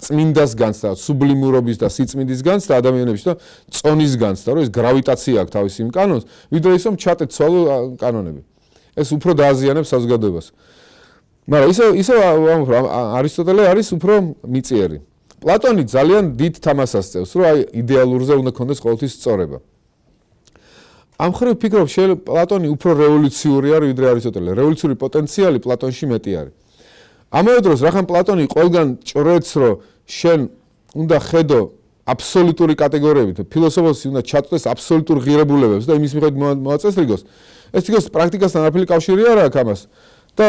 [SPEAKER 1] წმინდას განცდა, სუბლიმურობის და სიწმინდის განცდა ადამიანებში და წონის განცდა, რომ ეს გრავიტაცია აქვს თავისი იმ კანონს, ვიდრე ის რომ ჩატეთ ცვალო კანონები. ეს უფრო დააზიანებს საზოგადოებას. მაგრამ ისე არისტოტელე არის უფრო მიწიერი. პლატონი ძალიან დიდ თამაშს წევს, რომ აი იდეალურზე უნდა კონდეს ყოველთვის სწორება. ამ ხრივ ფიქრობ, პლატონი უფრო რევოლუციური არის ვიდრე არისტოტელე. რევოლუციური პოტენციალი პლატონში მეტი არის. ამავე დროს, რახან პლატონი ყველგან ჭრեց, რომ შენ უნდა ხედო აბსოლუტური კატეგორიებით, ფილოსოფოსი უნდა ჩაწვდეს აბსოლუტურ ღირებულებებს და იმის მიხედვით მოაწესრიგოს. ეს თქოს პრაქტიკასთან არაფერი კავშირი არ აქვს ამას. და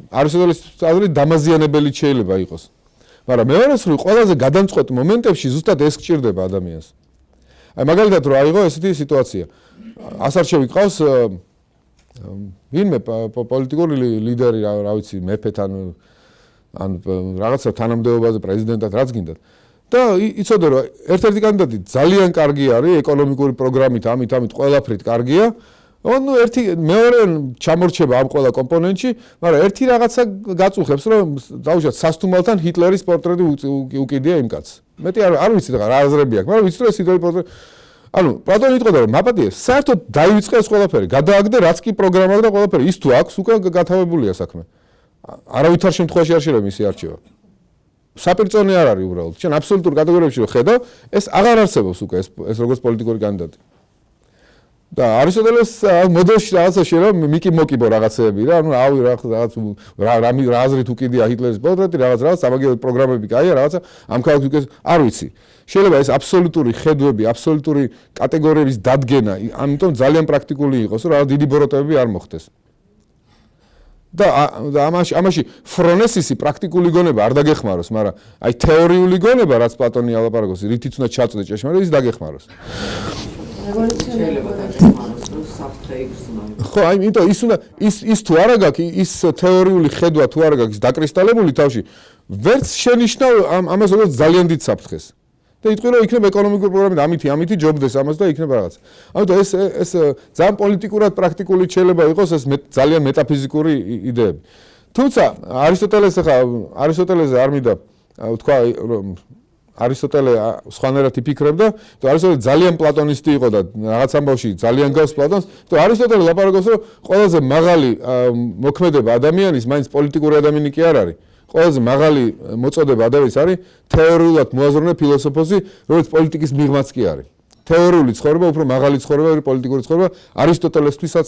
[SPEAKER 1] არისტოტელის აზრით დამაზიანებელი შეიძლება იყოს. მაგრამ მეორე სულ ყველაზე გადამწყვეტ მომენტებში ზუსტად ეს გჭირდება ადამიანს. აი მაგალითად რო აიღო ესეთი სიტუაცია. ასარჩევი ყავს ვინმე პოლიტიკური ლიდერი, რა ვიცი, მეფეთან ან რაღაცა თანამდებობაზე პრეზიდენტად რაც გინდათ. და იცოდე რომ ერთ-ერთი კანდიდატი ძალიან კარგი არის ეკონომიკური პროგრამით, ამით ყველაფრით კარგია. ანუ ერთი მეორე ჩამორჩება ამ ყველა კომპონენტში, მაგრამ ერთი რაღაცა გაწუხებს, რომ დაუშვათ სასტუმალთან ჰიტლერის პორტრეტი უკიდია იმ კაცს. მეტი არ ვიცი რა აზრები აქვს, მაგრამ ვიცი რომ ეს ჰიტლერის პორტრეტი. ანუ პლატონი იტყოდა რომ მაპატიეს, საერთოდ დაივიწყე ეს ყველაფერი, გადააგდე რაც კი პროგრამა და ყველაფერი, ის თუ აქვს, უკვე გათავებულია საქმე. არავითარ შემთხვევაში არ შეიძლება მისი არჩევა. საპირწონე არ არის უბრალოდ. შენ აბსოლუტურ კატეგორიებში რო ხედავ, ეს აღარ არსებობს უკვე ეს როგორც პოლიტიკური კანდიდატი. და არისტოტელეს მოდელში რაღაცა შეიძლება მიკიმოკიბო რაღაცეები რა, ანუ ავი რა აზრით უკიდია ჰიტლერის პორტრეტი, რაღაც სამაგიერო პროგრამები კაია, რაღაცა ამ ქალაქის უკვე არ ვიცი. შეიძლება ეს აბსოლუტური ხედვები, აბსოლუტური კატეგორიების დადგენა, ამიტომ ძალიან პრაქტიკული იყოს, რომ რაღაც დიდი ბოროტებები არ მოხდეს. და ამაში ფრონესისი პრაქტიკული გონება არ დაგეხმაროს, მაგრამ აი თეორიული გონება, რაც პლატონი ალაპარაკობს, რითიც უნდა ჩაწვდე ჭეშმარიტ, ის დაგეხმაროს.
[SPEAKER 2] შეიძლება დაგეხმაროს, რომ საფრთხე იგრძნო.
[SPEAKER 1] ხო, აი, იმიტომ ის თუ არა გაქვს, ის თეორიული ხედვა თუ არა გაქვს დაკრისტალებული თავში, ვერც შენიშნავ ამას როგორც ძალიან დიდ საფრთხეს. და იტყვი რომ იქნება ეკონომიკური პროგრამა და ამითი ჯობდეს ამას და იქნება რაღაც. ამიტომ ეს ძალიან პოლიტიკურად პრაქტიკული შეიძლება იყოს ეს ძალიან მეტაფიზიკური იდეები. თუმცა არისტოტელეზე არ მინდა ვთქვა რომ არისტოტელე სხვანაირად იფიქრებდა, და არისტოტელე ძალიან პლატონისტი იყო და რაღაც ამბავში ძალიან გავს პლატონს, და არისტოტელე ლაპარაკობს რომ ყველაზე მაღალი მოქმედება ადამიანის მაინც პოლიტიკური ადამიანი კი არ არის. ყველაზე მაღალი მოწოდება ადამიანის არის თეორიულად მოაზროვნე ფილოსოფოსი, რომელიც პოლიტიკის მიღმაც კი არის. თეორიული ცხოვრება უფრო მაღალი ცხოვრება, პოლიტიკური ცხოვრება არისტოტელესთვისაც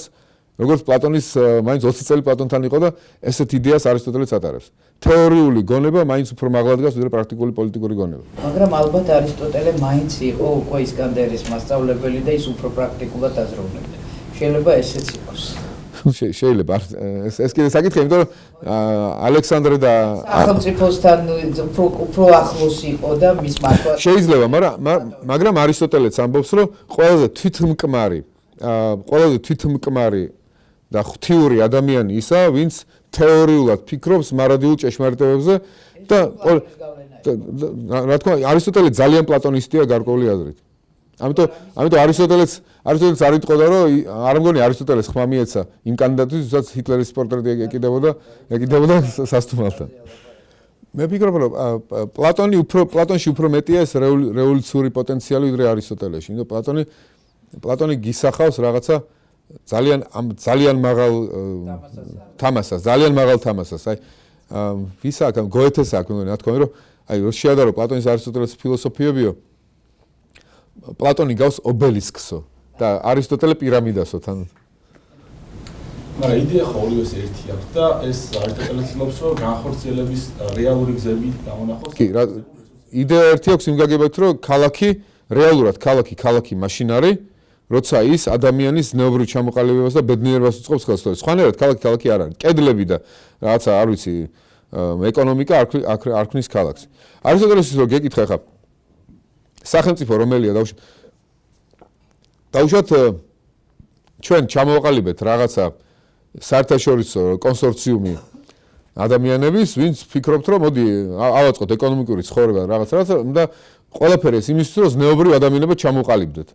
[SPEAKER 1] როგორც პლატონის მაინც 20 წელი პლატონთან იყო და ესეთ იდეას არისტოტელეც ატარებს. თეორიული გონება მაინც უფრო მაღლა დგას ვიდრე პრაქტიკული პოლიტიკური გონება.
[SPEAKER 4] მაგრამ ალბათ არისტოტელე მაინც იყო უკვე ისკანდერის მასწავლებელი და ის უფრო პრაქტიკულად აზროვნებდა. შეიძლება ესეც იყოს.
[SPEAKER 1] შეიძლება ეს კიდე საკითხია, იმიტომ რომ ალექსანდრე და
[SPEAKER 4] სახელმწიფოსთან უფრო ახლოს იყო და მის მართვა
[SPEAKER 1] შეიძლება, მაგრამ არისტოტელეც ამბობს, რომ ყველაზე თვითმკმარი და ღვთიური ადამიანი ისა, ვინც თეორიულად ფიქრობს მარადიულ ჭეშმარიტებებზე და რა თქმა უნდა, არისტოტელე ძალიან პლატონისტია გარკვეული აზრით. ამიტომ არისტოტელეც არ იტყოდა, რომ არ მგონი არისტოტელეს ხმა მიეცა იმ კანდიდატისთვის, ვისაც ჰიტლერის პორტრეტი ეკიდებოდა სასტუმროსთან. მე ვფიქრობ, რომ პლატონში უფრო მეტია ეს რევოლუციური პოტენციალი ვიდრე არისტოტელეში. იმიტომ პლატონი გისახავს რაღაცა ძალიან მაღალ თამასას. აი ვის აქ გოეთეს აქ მგონი, რა თქმა უნდა, რომ აი რო შეადარო პლატონის არისტოტელეს ფილოსოფიებიო, პლატონი გავს ობელისკსო და არისტოტელე პირამიდასო თან.
[SPEAKER 5] მაგრამ იდეა ხო ორივეს ერთი აქვს და ეს არისტოტელე ცდილობს, რომ განხორციელების რეალური გზები გამონახოს.
[SPEAKER 1] კი, იდეა ერთი აქვს იმ გაგებად, რომ რეალურად ქალაქი მაშინ არის, როცა ის ადამიანის ზნეობრივ ჩამოყალიბებას და ბედნიერებას უწყობს ხელს. სხვანაირად ქალაქი არ არის. კედლები და რაღაცა არ ვიცი, ეკონომიკა არ ქმნის ქალაქს. არისტოტელეს რო გეკითხა ხა სახელმწიფო რომელია დაუშვათ ჩვენ ჩამოვაყალიბეთ რაღაცა საერთაშორისო კონსორციუმი ადამიანების, ვინც ფიქრობთ, რომ მოდი ავაწყოთ ეკონომიკური ცხოვრება რაღაცა და ყველაფერი ეს იმისთვის, რომ ზნეობრივ ადამიანებად ჩამოვყალიბდეთ.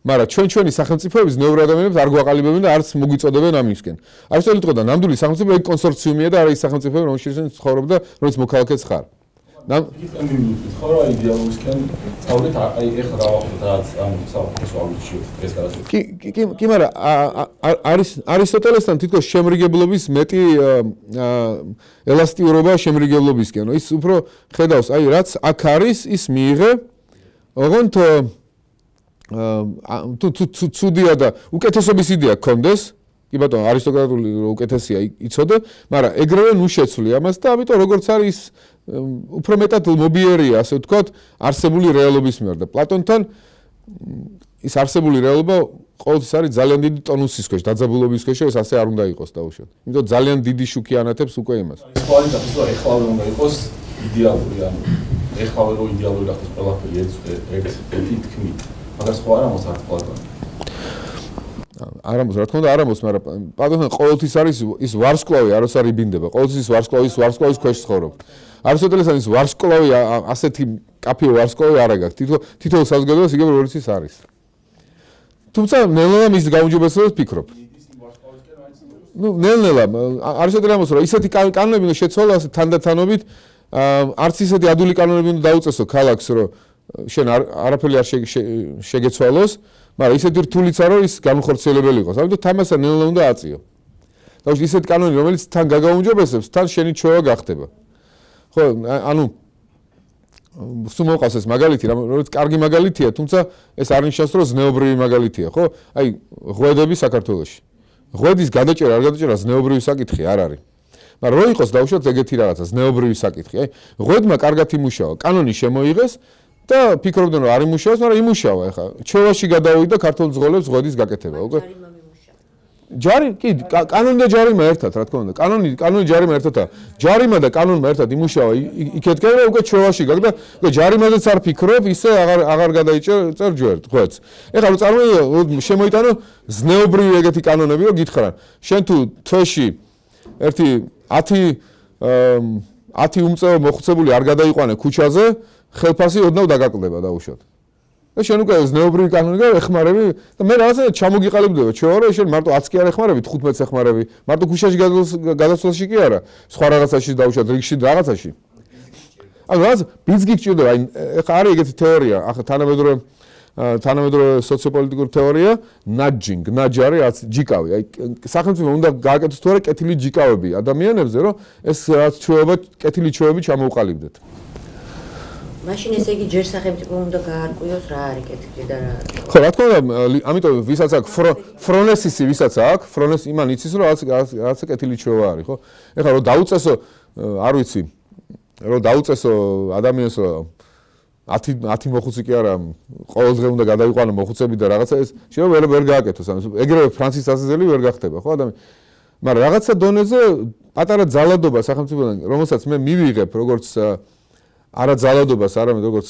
[SPEAKER 1] მაგრამ ჩვენი სახელმწიფოები ზნეობრივ ადამიანებს არ გვაყალიბებენ და არც მოგვიწოდებენ ამისკენ. არისტოტელე იტყოდა, ნამდვილი სახელმწიფო ეგ კონსორციუმია და არა ის სახელმწიფოები, რომელშიც ცხოვრობ და რომელიც მოქალაქეც ხარ. კი, მაგრამ არისტოტელესთან თითქოს შემრიგებლობის მეტი ელასტიურობა შემრიგებლობისკენ. ის უფრო ხედავს, აი რაც აქ არის, ის მიიღე, ოღონდ ცუდია და უკეთესობის იდეა გქონდეს. კი ბატონო, არისტოკრატული უკეთესია იცოდე, მაგრამ ეგრევე ნუ შეცვლი ამას და ამიტომ როგორც არის უფრო მეტად მობიერია, ასე ვთქვათ, არსებული რეალობის მიერ და პლატონთან ის არსებული რეალობა ყოველთვის არის ძალიან დიდი ტონუსის ქვეშ, დაძაბულობის ქვეშ, ეს ასე არ უნდა იყოს დაუშვათ. იმიტომ ძალიან დიდი შუქი ანათებს უკვე იმას.
[SPEAKER 5] ეს კვალიტეტი რა ეხლავე უნდა იყოს იდეალური, ანუ ეხლავე რო იდეალური გახდეს ყველაფერი ერთი თქმით. მაგრამ სხვა არ მოსართ პლატონი.
[SPEAKER 1] რა თქმა უნდა, მაგრამ პლატონთან ყოველთვის არის ის ვარსკვლავი, არც არ იბინდება. ყოველთვის ის ვარსკვლავის ქვეშ ცხოვრობ. არისტოტელესთან ის ვარსკვლავი, ასეთი კაფეო ვარსკვლავი არ აქვს. თითოეულ საზოგადოებას იგივე როგორც ის არის. თუმცა ნელ-ნელა მის გაუმჯობესებას ვფიქრობ. ნელ-ნელა არისტოტელე ამბობს, რომ ისეთი კანონები უნდა შეცვალოს ასე თანდათანობით, არც ისეთი ადვილი კანონები უნდა დაუწესო ქალაქს, რომ შენ არაფერი არ შეგეცვალოს, მაგრამ ისეთი რთულიც არ არის განხორციელებელი იყოს. ამიტომ თამასა ნელ-ნელა უნდა აწიო. დაუშვათ ისეთი კანონი, რომელიც თან გაგაუმჯობესებს, თან შენი ჩვევა გახდება. ხო, ანუ სულ მოყავს ეს მაგალითი, რომელიც კარგი მაგალითია, თუმცა ეს არ ნიშნავს, რომ ზნეობრივი მაგალითია, ხო? აი, ღვედები საქართველოში. ღვედის გადაჭერა, არ გადაჭერა ზნეობრივი საკითხი არ არის. მაგრამ რო იყოს დაუშვათ ეგეთი რაღაცა ზნეობრივი საკითხი, აი, ღვედმა კარგად იმუშავა, კანონი შემოიღეს და ფიქრობდნენ, რომ არ იმუშავებს, მაგრამ იმუშავა ახლა. ჩვევაში გადავიდა ქართულ ძღოლებს ღვედის გაკეთება, უკვე. ჯარი, კი, კანონი და ჯარიმა ერთად, რა თქმა უნდა. კანონი ჯარიმა ერთადაა. ჯარიმა და კანონმა ერთად იმუშავა იქეთკენ და უკვე ჩვევაში გაგდა. ჯარიმაზეც არ ფიქრობ, ისე აღარ გადაიჭერ ღვედს. ეხლა რო შემოიტანო ზნეობრივი ეგეთი კანონები, რომ გითხრან, შენ თუ თვეში ერთი 10 უმწეო მოხუცებული არ გადაიყვანე ქუჩაზე, ხელფასი ოდნავ დაგაკლდება დაუშვათ. და შენ უკვე ზნეობრივი კანონი გაეხმარები და მე რაღაცა ჩამოგიყალიბდება ჩვევა, რომ შენ მარტო 10 კი არ ეხმარები, 15 ეხმარები, მარტო ქუჩაში გადასვლაში კი არა, სხვა რაღაცაში დაუშვათ, რიგში რაღაცაში. ანუ რაღაც ბიზგი გჭირდება, აი ეხლა არის ეგეთი თეორია, ახლა თანამედროვე სოციოპოლიტიკური თეორია, ნაჯი არის რაც ჯიკავი, აი სახელმწიფო უნდა გააკეთოს თუ არა კეთილი ჯიკავები ადამიანებზე, რომ ეს რაც ჩვეობა, კეთილი ჩვევები ჩამოუყალიბდეთ.
[SPEAKER 6] მაშინ ესე იგი ჯერ სახელმწიფო უნდა გაარკვიოს რა არის კეთილი და რა არის.
[SPEAKER 1] ხო, რა თქმა უნდა, ამიტომ ვისაც აქვს ფრონესისი, ვისაც აქვს, ფრონეს იმან იცის რომ რაღაცა კეთილი ჩვევა არის, ხო? ეხლა რომ დაუწესო, არ ვიცი, რომ დაუწესო ადამიანს 10 მოხუცი კი არა, ყოველ დღე უნდა გადაიყვანო მოხუცები და რაღაცა ეს შეიძლება ვერ გააკეთოს. ეგრევე ფრანცის ასაზელი ვერ გახდება, ხო ადამიანი. მაგრამ რაღაცა დონეზე პატარა ძალადობა სახელმწიფოდან, რომელსაც მე მივიღებ როგორც არა ძალადობას, არამედ როგორც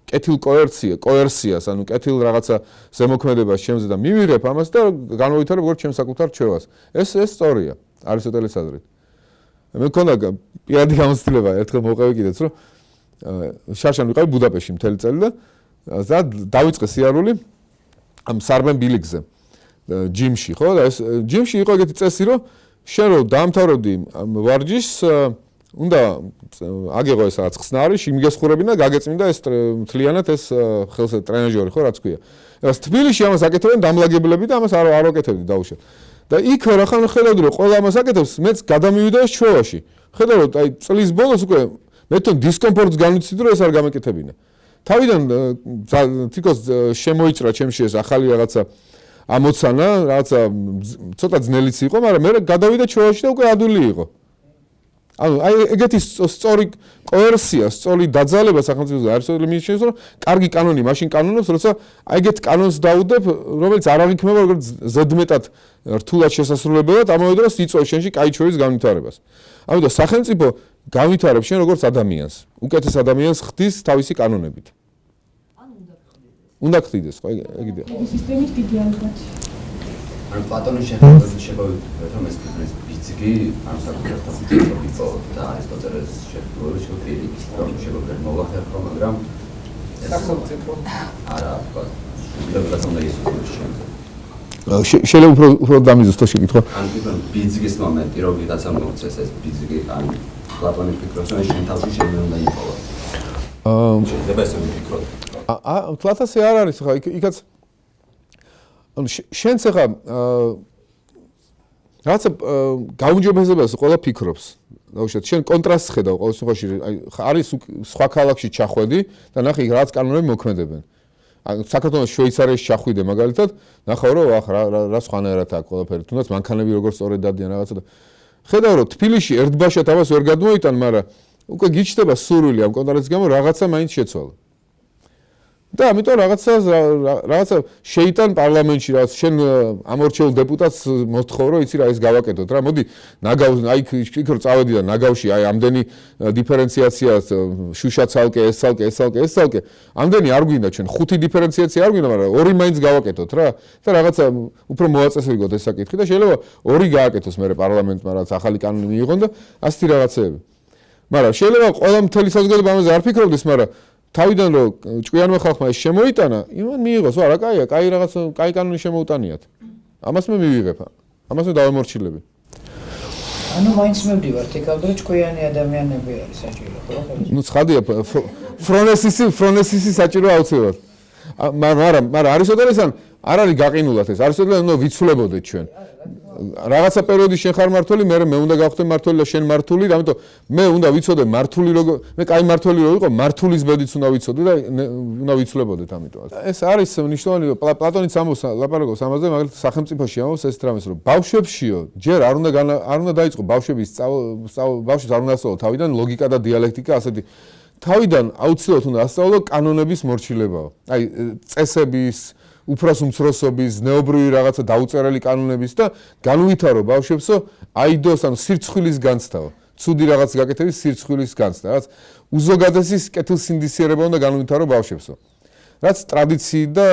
[SPEAKER 1] კეთილ კოერციას, ანუ კეთილ რაღაცა ზემოქმედებას ჩემზე და მივიღებ ამას და განვავითარებ როგორც ჩემს საკუთარ ჩვევას. ეს სწორია არისტოტელეს აზრით. მე მქონდა პირადი გამოცდილება ერთხელ მოვყევი კიდეც, რომ შარშან ვიყავი ბუდაპეშტში მთელი წელი და დავიწყე სიარული ამ სარბენ ბილიგზე ჯიმში, ხო? და ეს ჯიმში იყო ეგეთი წესი, რომ შენ რო დაამთავრებდი ვარჯიშს უნდა აგეღო ეს რაღაც ხსნარი, იმიგესხურებინა, გაგეწმინდა ეს მთლიანად ეს ხელს ტრენაჟორი, ხო, რაც ქვია. ეხლა თბილისში ამას აკეთებენ დამლაგებლები და ამას არ აკეთებდი დაუშვათ. და იქ რა ხან ხედავდი რომ ყველა ამას აკეთებს, მეც გადამივიდა ეს ჩვევაში. ხედავ რომ აი წლის ბოლოს უკვე მე თვითონ დისკომფორტს განვიცდი რომ ეს არ გამეკეთებინა. თავიდან თითქოს შემოიჭრა ჩემში ეს ახალი რაღაცა ამოცანა, რაღაცა ცოტა ძნელიც იყო, მაგრამ მე გადავიდა ჩვევაში და უკვე ადვილი იყო. ანუ აი ეგეთი სწორი კოერცია, სწორი დაძალება სახელმწიფოს არისტოტელე მიიჩნევს, რომ კარგი კანონი მაშინ კანონობს, როცა აი ეგეთ კანონს დაუდებ, რომელიც არ აღიქმება როგორც ზედმეტად რთულად შესასრულებლად, ამავე დროს იწვევს შენში კაი ჩვევის განვითარებას. ამიტომ სახელმწიფო განვითარებს შენ როგორც ადამიანს, უკეთეს ადამიანს ხდის თავისი კანონებით. უნდა ხდიდეს, ხო, ეგიდეა.
[SPEAKER 7] სისტემით დიდი ალბათ.
[SPEAKER 8] ანუ პლატონის შეხედულებით შევავიდეთ, რომ ეს ბიძგი ამ საკუთრებთან იყო და არისტოტელეს შეხედულებით შევდირი, რომ შევდირი მოვახერხო, მაგრამ
[SPEAKER 3] სახელმწიფო
[SPEAKER 8] არა, შეიძლება უნდა ისწავლოს შენ.
[SPEAKER 1] შეიძლება უფრო დამიზოს თო შეკითხვა.
[SPEAKER 8] ან თვითონ ბიძგის მომენტი, რომ ვიღაცა მოუწეს ეს ბიძგი, ან პლატონი ფიქრობს, რომ შენ თავში შენ უნდა იყოლა. შეიძლება ესე ვიფიქროთ.
[SPEAKER 1] პლატასე არ არის ხა იქაც ანუ შენც ხა რაღაცა გაუნჯობესებას ყველა ფიქრობს. დაუშვათ შენ კონტრასტს ხედავ ყოველ შემთხვევაში არის სხვა ქალაქში ჩახვედი და ნახე რაღაც კანონები მოქმედებენ. საქართველოს შვეიცარიაში ჩახვიდე მაგალითად, ნახავ რომ ახ რა სხვანაირად აქვს ყველაფერი. თუნდაც მანქანები როგორ სწორედ დადიან რაღაცა და ხედავ რომ თბილისში ერთბაშად ამას ვერ გადმოიტან, მაგრამ უკვე გიჩნდება სურვილი ამ კონტრასტის გამო რაღაცა მაინც შეცვალა. და ამიტომ რაღაცა შეიტან პარლამენტში რაღაც შენ ამორჩეულ დეპუტატს მოსთხოვ რომ იცი რა ეს გავაკეთოთ რა მოდი ნაგავს აი იქ რომ წავედი და ნაგავში აი ამდენი დიფერენციაცია შუშა ცალკე ეს ცალკე ამდენი არ გვინდა ჩვენ 5 დიფერენციაცია არ გვინდა მაგრამ 2 მაინც გავაკეთოთ რა და რაღაცა უფრო მოაწესრიგოთ ეს საკითხი და შეიძლება 2 გააკეთოს მე პარლამენტმა რაღაც ახალი კანონი მიიღონ და ასეთი რაღაცეები მაგრამ შეიძლება ყველა მთელი საზოგადოება ამაზე არ ფიქრობდეს მაგრამ თავიდან რომ ჭკვიანმა ხალხმა ეს შემოიტანა, იმან მიიღოს, არა, კაია, კაი რაღაც, კაი კანონი შემოუტანიათ. ამას მე მივიღებ. ამას მე დავემორჩილები.
[SPEAKER 4] ანუ მაინც მივდივართ, ეკავდა ჭკვიანი ადამიანები არის საჭირო, ხო?
[SPEAKER 1] ნუ ცხადია, ფრონესისი საჭირო აუცილებლად. მაგრამ არისტოტელესთან არ არის გაყინულად ეს. არისტოტელე უნდა ვიცვლებოდეთ ჩვენ. რაღაცა პერიოდი შენ ხარ მართული, მე უნდა გავხდე მართული და შენ მართული, ამიტომ მე უნდა ვიცოდე მართული როგორ, მე კაი მართული რო იყო, მართulis ბედიც უნდა ვიცოდე და უნდა ვიცვლებოდეთ ამიტომ. ეს არის მნიშვნელოვანი, პლატონიც ამბობს, ლაპარაკობს ამაზე, მაგალითად სახელმწიფოში ამბობს ეს დრამას, რომ ბავშვებშიო, ჯერ არ უნდა დაიწყო ბავშვების ბავშვებს არ უნდა ასწავლო თავიდან ლოგიკა და დიალექტიკა, ასეთი თავიდან აუცილებლად უნდა ასწავლო კანონების მორჩილებაო. აი წესების უფროს უმცროსობის, ზნეობრივი რაღაცა დაუწერელი კანონების და განუვითარო ბავშვებსო აიდოს ანუ სირცხვილის განცდაო. ცუდი რაღაც გაკეთების სირცხვილის განცდა, რაც უზოგადესის კეთილსინდისიერება უნდა განუვითარო ბავშვებსო. რაც ტრადიციით და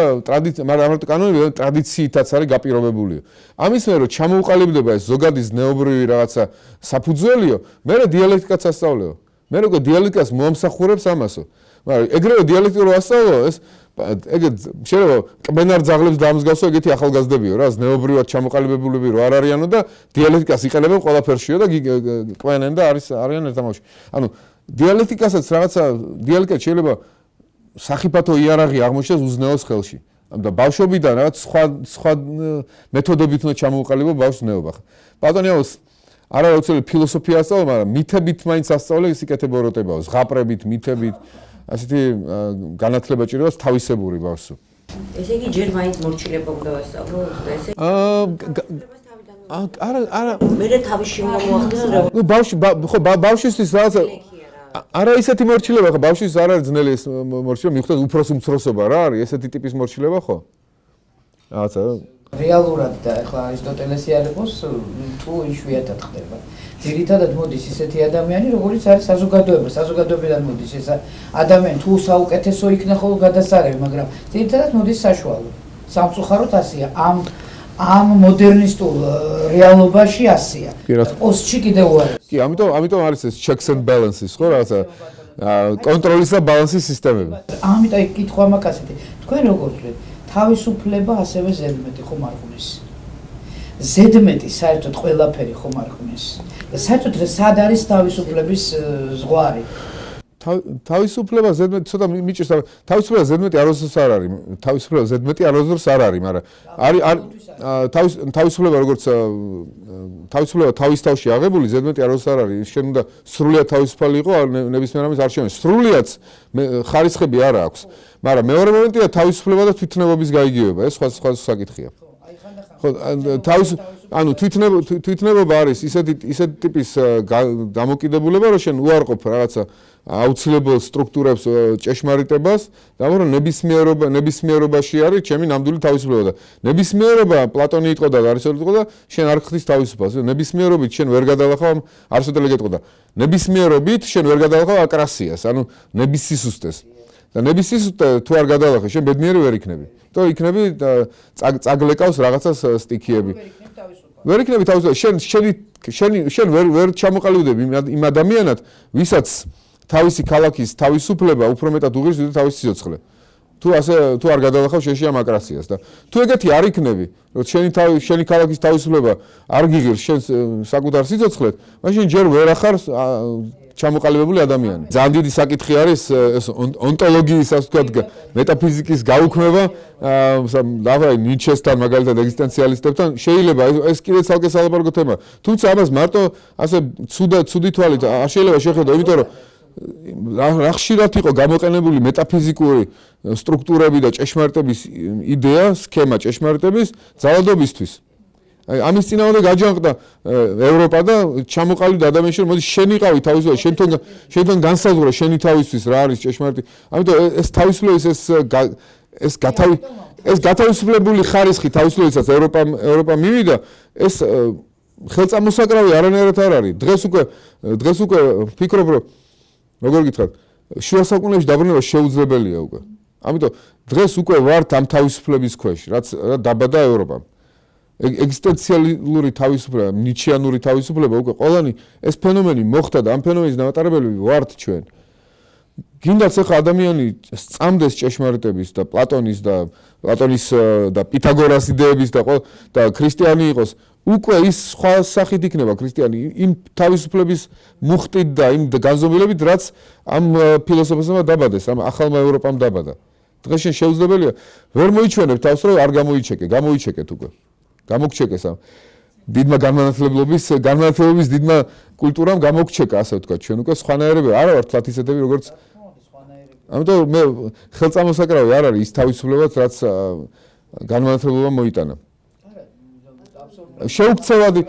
[SPEAKER 1] მაგრამ კანონები ტრადიციითაც არის გაპირობებულიო. ამის მერე რომ ჩამოუყალიბდება ეს ზოგადი ზნეობრივი რაღაცა საფუძველიო, მე დიალექტიკაც ასწავლეო. მე როგორ დიალექტიკას მოამსახურებს ამასო. მაგრამ ეგრევე დიალექტიკა რო ასწავლო ეს ეგეთ შეიძლება კბენარ ძაღლებს დაამსგავსო ეგეთი ახალგაზრდებიო რა ზნეობრივად ჩამოყალიბებულები რო არ არიანო და დიალექტიკას იყენებენ ყველაფერშიო და კბენენ და არიან ერთამაში. ანუ დიალექტიკასაც რაღაცა დიალექტიკა შეიძლება სახიფათო იარაღი აღმოჩნდეს უზნეოს ხელში. და ბავშვობიდან რაღაც სხვა მეთოდებით უნდა ჩამოუყალიბო ბავშვს ზნეობა. პლატონიაუს არა უცებ ფილოსოფია ასწავლა, მაგრამ მითებით მაინც ასწავლა ის იკეთებოროტებაო, ზღაპრებით, მითებით ასეთი განათლება ჭირდება თავისებური ბავშვს.
[SPEAKER 6] ესე იგი ჯერ მაინც მორჩილება უნდა ვასწავლოთ და ესე
[SPEAKER 1] არა
[SPEAKER 6] მე თავის შემო მოახდინა
[SPEAKER 1] ნუ ბავშვისთვის რაღაცა არა ისეთი მორჩილება ხო ბავშვის არ არის ძნელი ეს მორჩილება მიხვდეთ უფროს უმცროსობა რა არის ესეთი ტიპის მორჩილება ხო რაღაცა
[SPEAKER 4] რეალურად და ახლა არისტოტელესი არ იყოს თუ იშვიათად ხდება ძირითადად მოდის ისეთი ადამიანი როგორც არის საზოგადოებიდან მოდის ეს ადამიანი თუ საუკეთესო იქნა ხოლმე გადასარევი მაგრამ ძირითადად მოდის საშუალო სამწუხაროდ ასია ამ მოდერნისტულ რეალობაში ასია. პოსტში კიდევ უარი.
[SPEAKER 1] კი, ამიტომ არის ეს checks and balances, ხო, რაღაცა კონტროლის და ბალანსის სისტემები.
[SPEAKER 4] ამიტომ კითხვა მაქვს ასეთი. თქვენ როგორ ვთქვით, თავისუფლება ასევე ზედმეტი ხომ არ ღვნის. ზედმეტი საერთოდ ყველაფერი ხომ არ ღვნის. და საერთოდ სად არის თავისუფლების ზღვარი?
[SPEAKER 1] თავისუფლება ზედმეტი ცოტა მიჭირს თავისუფლება ზედმეტი არასდროს არ არის თავისუფლება ზედმეტი არასდროს არ არის მაგრამ არის თავისუფლება როგორც თავისუფლება თავის თავში აღებული ზედმეტი არასდროს არ არის შენ უნდა სრულიად თავისუფალი იყო ნებისმიერ ამის არ შემოიღო სრულიად ხარისხები არ აქვს მაგრამ მეორე მომენტია თავისუფლება და თვითნებობის გაიგივება ეს სხვა საკითხია ხო ანუ თვითნებობა არის ისეთი ტიპის დამოკიდებულება რომ შენ უარყოფ რაღაცა აუცილებელ სტრუქტურებს ჭეშმარიტებას და ამიტომ ნებისმიერობაში არის ჩემი ნამდვილი თავისუფლება და ნებისმიერობა პლატონი იტყოდა და არისტოტელე იტყოდა შენ არ ხდის თავისუფალს ნებისმიერობით შენ ვერ გადალახავ არისტოტელე იტყოდა ნებისმიერობით შენ ვერ გადალახავ აკრასიას ანუ ნების სისუსტეს და ნების სისუსტე თუ არ გადალახე შენ ბედნიერი ვერ იქნები то იქნები წაგლეკავს რაღაცას სტიქიები ვერ იქნები თავისუფალი შენ ვერ ჩამოყალიბდები იმ ადამიანად ვისაც თავისი ქალაქის თავისუფლება უფრო მეტად უღირს ვიდრე თავისი სიცოცხლე. თუ არ გადალახავ შენში ამ აკრასიას და თუ ეგეთი არ იქნები, რომ შენი ქალაქის თავისუფლება არ გიღირს შენს საკუთარ სიცოცხლედ, მაშინ ჯერ ვერ ახარ ჩამოყალიბებული ადამიანი. ძალიან დიდი საკითხი არის ეს ონტოლოგიის, ასე ვთქვათ, მეტაფიზიკის გაუქმება, დავაი ნიჩესთან, მაგალითად ეგზისტენციალისტებთან, შეიძლება ეს კიდე ცალკე სალაპარაკო თემა. თუმცა ამას მარტო ასე ცუდი თვალით არ შეიძლება შეხედო, იმიტომ რომ რა ხშირად იყო გამოყენებული მეტაფიზიკური სტრუქტურები და ჭეშმარიტების იდეა, სქემა ჭეშმარიტების ძალადობისთვის. ამის წინააღმდეგ გაჯანყდა ევროპა და ჩამოყალიბდა ადამიანში რომ მოდი შენ იყავი თავისუფალი შენთან განსაზღვრე შენი თავისთვის რა არის ჭეშმარიტი. ამიტომ ეს თავისუფლების ეს გათავისუფლებული ხარისხი თავისუფლებისაც ევროპა მივიდა ეს ხელწამოსაკრავი არანაირად არ არის. დღეს უკვე ფიქრობ რომ როგორ გითხრათ, შუა საუკუნეებში დაბრუნება შეუძლებელია უკვე. ამიტომ დღეს უკვე ვართ ამ თავისუფლების ქვეშ, რაც დაბადა ევროპამ. ეგზისტენციალური თავისუფლება, ნიჩიანური თავისუფლება უკვე ყველანი ეს ფენომენი მოხდა და ამ ფენომენის დამატარებელი ვართ ჩვენ. გინდათ ახლა ადამიანი სწამდეს ჭეშმარიტების და პლატონის და პითაგორას იდეების და ქრისტიანი იყოს უკვე ის სხვა სახით იქნება ქრისტიანი იმ თავისუფლების მუხტით და იმ განზომილებით რაც ამ ფილოსოფოსებმა დაბადეს ამ ახალმა ევროპამ დაბადა დღეს შეუძლებელია ვერ მოიჩვენებ თავს რომ არ გამოიჩეკეთ უკვე გამოგჩეკეს ამ დიდმა განმანათლებლობის დიდმა კულტურამ გამოგჩეკა ასე ვთქვათ ჩვენ უკვე სხვანაირები არ ვართ თვათ ისეთები როგორც ამიტომ მე ხელწამოსაკრავი არ არის ის თავისუფლებაც რაც განმანათლებლობამ მოიტანა შეუქცევადი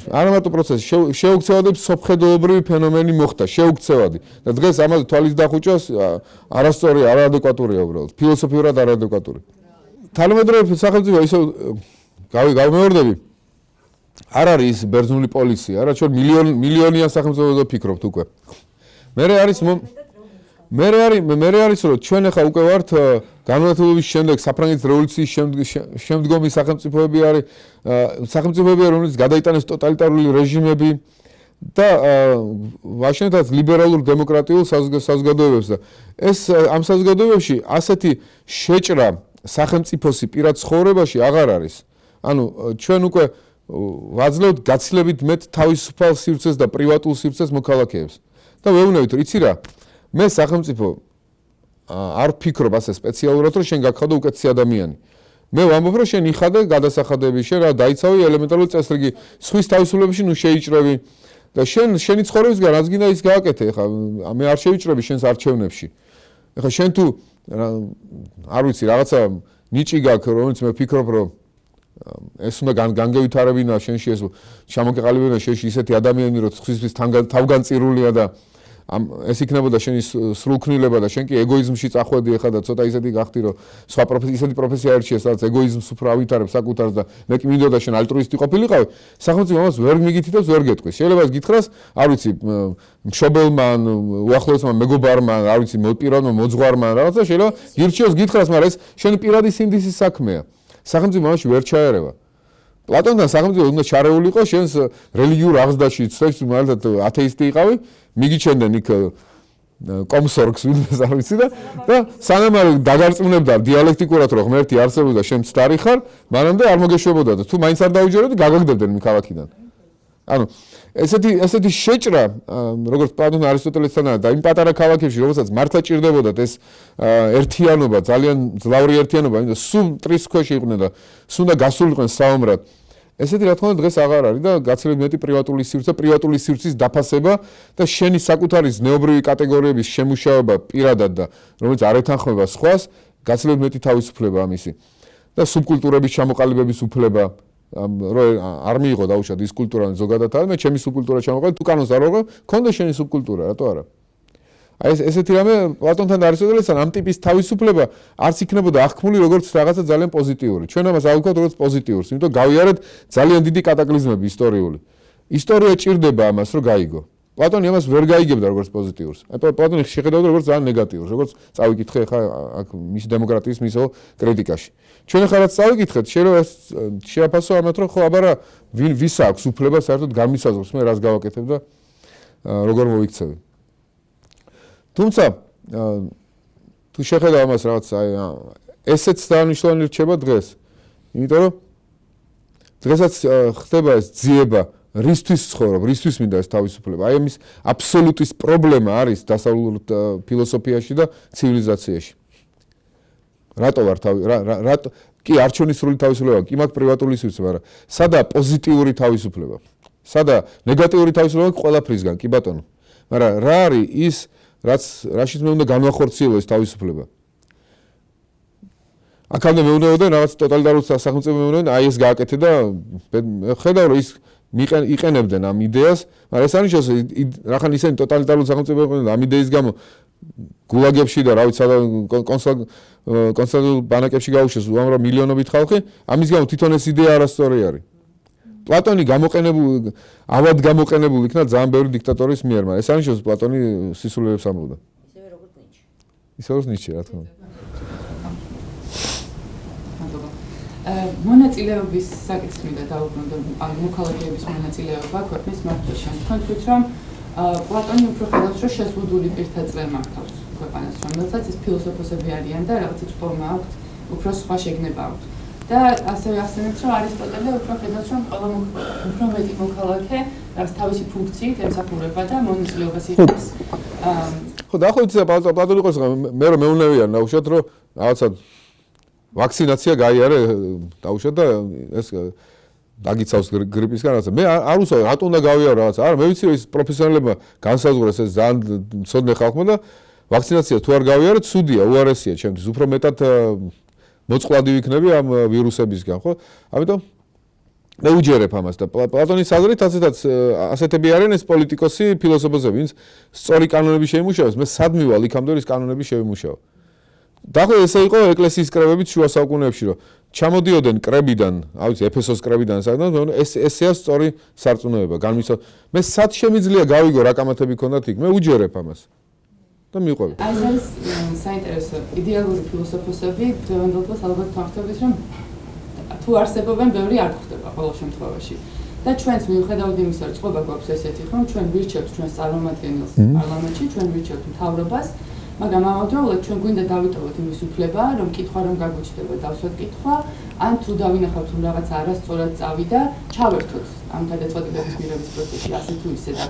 [SPEAKER 1] არა მარტო პროცესი შეუქცევადი სოფხედოებრივი ფენომენი მოხდა შეუქცევადი და დღეს ამაზე თვალის დახუჭას არასწორი არაადეკვატურია უბრალოდ ფილოსოფიურად არაადეკვატური თანამედროვე სახელმწიფო ისე გავიმეორდები არ არის ის ბერძნული პოლიცია რა ჩვენ მილიონიან სახელმწიფოზე ვფიქრობთ უკვე მე არის რომ ჩვენ ახლა უკვე ვართ განმანათლებლობის შემდეგ საფრანგეთის რევოლუციის შემდგომი სახელმწიფოები არის რომელიც გადაიტანეს ტოტალიტარული რეჟიმები და ვაშენთაც ლიბერალურ დემოკრატიულ საზოგადოებებს და ეს ამ საზოგადოებებში ასეთი შეჭრა სახელმწიფოსი პირად ცხოვრებაში აღარ არის ანუ ჩვენ უკვე ვაძლევთ გაცილებით მეტ თავისუფალ სივრცეს და პრივატულ სივრცეს მოქალაქეებს და ვეუბნებით რომ იცი რა მე სახელმწიფო არ ფიქრობ ასე სპეციალურად რომ შენ გაგხადო უკეთესი ადამიანი მე ვამბობ რომ შენ იხადე გადასახადები შენ რა დაიცავი ელემენტარული წესრიგი სხვის თავისუფლებაში ნუ შეიჭრევი და შენი ცხოვრებისგან რაც გინდა ის გააკეთე, ეხლა მე არ შევიჭრები შენს არჩევნებში. ეხლა შენ თუ არ ვიცი რაღაცა ნიჭი გაქვს, რომელიც მე ვფიქრობ, რომ ეს უნდა განგევითარებინა შენში ეს ჩამოკეყალებინა შენში ისეთი ადამიანი, რომ ხისთვის თავგანწირულია და ეს იქნებოდა შენი სრულქმნილება და შენ კი ეგოიზმში წახვედი ახლა და ცოტა ისეთი გახდი, რომ სხვა ისეთი პროფესია ერჩიეს, სადაც ეგოიზმს უფრო ავითარებს საკუთარს და მე კი მინდოდა შენ ალტრუისტი ყოფილიყავი, სახელმწიფო ამას ვერ მიგითითებს, ვერ გეტყვის. შეიძლება ეს გითხრას, არ ვიცი, მშობელმა, უახლოესმა მეგობარმა, არ ვიცი, მოპირანმა, მოძღვარმა, რაღაცა შეიძლება გირჩიოს გითხრას, მაგრამ ეს შენი პირადი სინდისის საქმეა. სახელმწიფო ამაში ვერ ჩაერევა. პლატონთან სახელმწიფო უნდა ჩარეულიყო შენს რელიგიურ აღზრდაში, ცდებს მაგალითად ათეისტი იყავი, მიგიჩენდნენ იქ კომსორგს ვინმეს არ ვიცი და სანამ არ დაგარწმუნებდა დიალექტიკურად რომ ღმერთი არსებობს და შენ მცდარი ხარ, მანამდე არ მოგეშვებოდა და თუ მაინც არ დაუჯერებდი, გაგაგდებდნენ ქალაქიდან. ანუ ესეთი შეჭრა, როგორც პლატონთან არისტოტელესთან და იმ პატარა ქალაქებში, რომელსაც მართლა ჭირდებოდათ ეს ერთიანობა, ძალიან ძლავრი ერთიანობა, იმიტომ რომ სულ მტრის ქვეშ იყვნენ და სულ უნდა გასულიყვნენ საომრად. ესეთი რა თქმა უნდა დღეს აღარ არის და გაცილებით მეტი პრივატული სივრცე, პრივატული სივრცის დაფასება და შენი საკუთარი ზნეობრივი კატეგორიების შემუშავება პირადად და რომელიც არ ეთანხმება სხვას, გაცილებით მეტი თავისუფლება ამისი. და სუბკულტურების ჩამოყალიბების უფლება რომ არ მიიღო დაუშვათ ის კულტურა ზოგადად არის, მე ჩემი სუბკულტურა ჩამოყალიბე, თუ კანონს არ ვაღებ, ქონდა შენი სუბკულტურა, რატო არა? აი ესეთი რამე პლატონთან და არისტოტელესთან ამ ტიპის თავისუფლება არც იქნებოდა აღქმული როგორც რაღაცა ძალიან პოზიტიური. ჩვენ ამას ავუქვათ როგორც პოზიტიურს, იმიტომ გავიარეთ ძალიან დიდი კატაკლიზმები ისტორიული. ისტორია ჭირდება ამას, რომ გაიგო. პლატონი ამას ვერ გაიგებდა როგორც პოზიტიურს. აი პლატონი შეხედავდა როგორც ძალიან ნეგატიურს, როგორც წავიკითხე ხა აქ მის დემოკრატიის მისო კრიტიკაში. ჩვენ ახლა რაც წავიკითხეთ, შეიძლება შეაფასო ამათ, რომ ხო აბარა ვის აქვს უფლება საერთოდ გამისაზღვროს მე რას გავაკეთებ და როგორ მოვიქცევი. თუმცა თუ შეხედავ ამას რაღაც აი ესეც დანიშნული რჩება დღეს. იმიტომ რომ დღესაც ხდება ეს ძიება რისთვის ცხოვრობ, რისთვის მინდა ეს თავისუფლება. აი ამის აბსოლუტის პრობლემა არის დასავლურ ფილოსოფიაში და ცივილიზაციაში. რატო ვარ რატო კი არჩევნისრული თავისუფლება, კი მაქვს პრივატული სივრცე, მაგრამ სადა პოზიტიური თავისუფლება? სადა ნეგატიური თავისუფლება ყველაფრისგან, კი ბატონო. მაგრამ რა არის ის რაშიც მე უნდა განვახორციელო ეს თავისუფლება? აქამდე მეუბნებოდნენ რაღაც ტოტალიტარულ სახელმწიფო მეუბნებოდნენ, აი ეს გააკეთე და ხედავ რომ ის იყენებდნენ ამ იდეას, მაგრამ ეს არნიშნავს რახან ისინი ტოტალიტარულ სახელმწიფო მეუბნებოდნენ ამ იდეის გამო გულაგებში და რა ვიცი კონსტანტინოპოლ ბანაკებში გაუშვეს უამრავ მილიონობით ხალხი, ამის გამო თვითონ ეს იდეა არასწორი არის. პლატონი გამოყენებული, ავად გამოყენებული იქნა ძალიან ბევრი დიქტატორის მიერ, მაგრამ ეს არნიშნავს პლატონი სისულელებს ამბობდა.
[SPEAKER 6] ისევე როგორც ნიჩე.
[SPEAKER 1] ისე როგორც ნიჩე, რა თქმა უნდა.
[SPEAKER 7] მონაწილეობის საკითხი და დაუბრუნდა მოქალაქეების მონაწილეობა ქვეყნის მართვაში. თქვით რომ პლატონი უფრო ხედავს, რომ შეზღუდული პირთა წრე მართავს ქვეყანას, რომელსაც ეს ფილოსოფოსები არიან და რაღაცა წვდომა აქვთ, უფრო სხვა შეგნება აქვთ. და ასევე ახსენებთ, რომ არისტოტელე უფრო ხედავს, რომ ყველა უფრო მეტი მოქალაქე რაც თავისი ფუნქციით ემსახურება და მონაწილეობას იღებს.
[SPEAKER 1] ხო, დაახლოებით პლატონი ყავს, მე რომ მეუნევიან ნაუშად, რომ რაღაცა ვაქცინაცია გაიარე დაუშვათ და ეს დაგიცავს გრიპისგან რაღაცა. მე არ უსაუბრ, რატო უნდა გავიარო რაღაცა. არა, მე ვიცი რომ ის პროფესიონალებმა განსაზღვრეს ეს ძალიან მცოდნე ხალხმა და ვაქცინაცია თუ არ გავიარეთ, ცუდია, უარესია ჩემთვის. უფრო მეტად მოწყვლადი ვიქნები ამ ვირუსებისგან, ხო? ამიტომ მე უჯერებ ამას და პლატონის აზრით ასეთები არიან ეს პოლიტიკოსი, ფილოსოფოსები, ვინც სწორი კანონები შეიმუშავეს. მე სად მივალ იქამდე ის კანონები შევიმუშაო. დაახლოებით ესე იყო ეკლესიის კრებებით შუა საუკუნეებში, რომ ჩამოდიოდნენ კრებიდან, არ ვიცი, ეფესოს კრებიდან, საერთოდ ესეა სწორი სარწმუნოება, განმისო. მე სად შემიძლია გავიგო რა კამათები ქონდათ იქ? მე უჯერებ ამას. და მიყვები.
[SPEAKER 7] აი ეს საინტერესო იდეალური ფილოსოფოსები დღევანდელს ალბათ თანხმდებით, რომ თუ არსებობენ, ბევრი არ გვხდება ყოველ შემთხვევაში. და ჩვენს მიუხედავად იმისა, რომ წყობა გვაქვს ესეთი, რომ ჩვენ ვირჩევთ ჩვენს წარმომადგენელს პარლამენტში, ჩვენ ვირჩევთ მთავრობას, მაგრამ ამავდროულად ჩვენ გვინდა დავიტოვოთ იმის უფლება, რომ კითხვა რომ გაგვიჩნდება დავსვათ კითხვა, ან თუ დავინახავთ რომ რაღაცა არასწორად წავიდა, ჩავერთოთ ამ გადაწყვეტილების მიღების პროცესში ასე თუ ისე და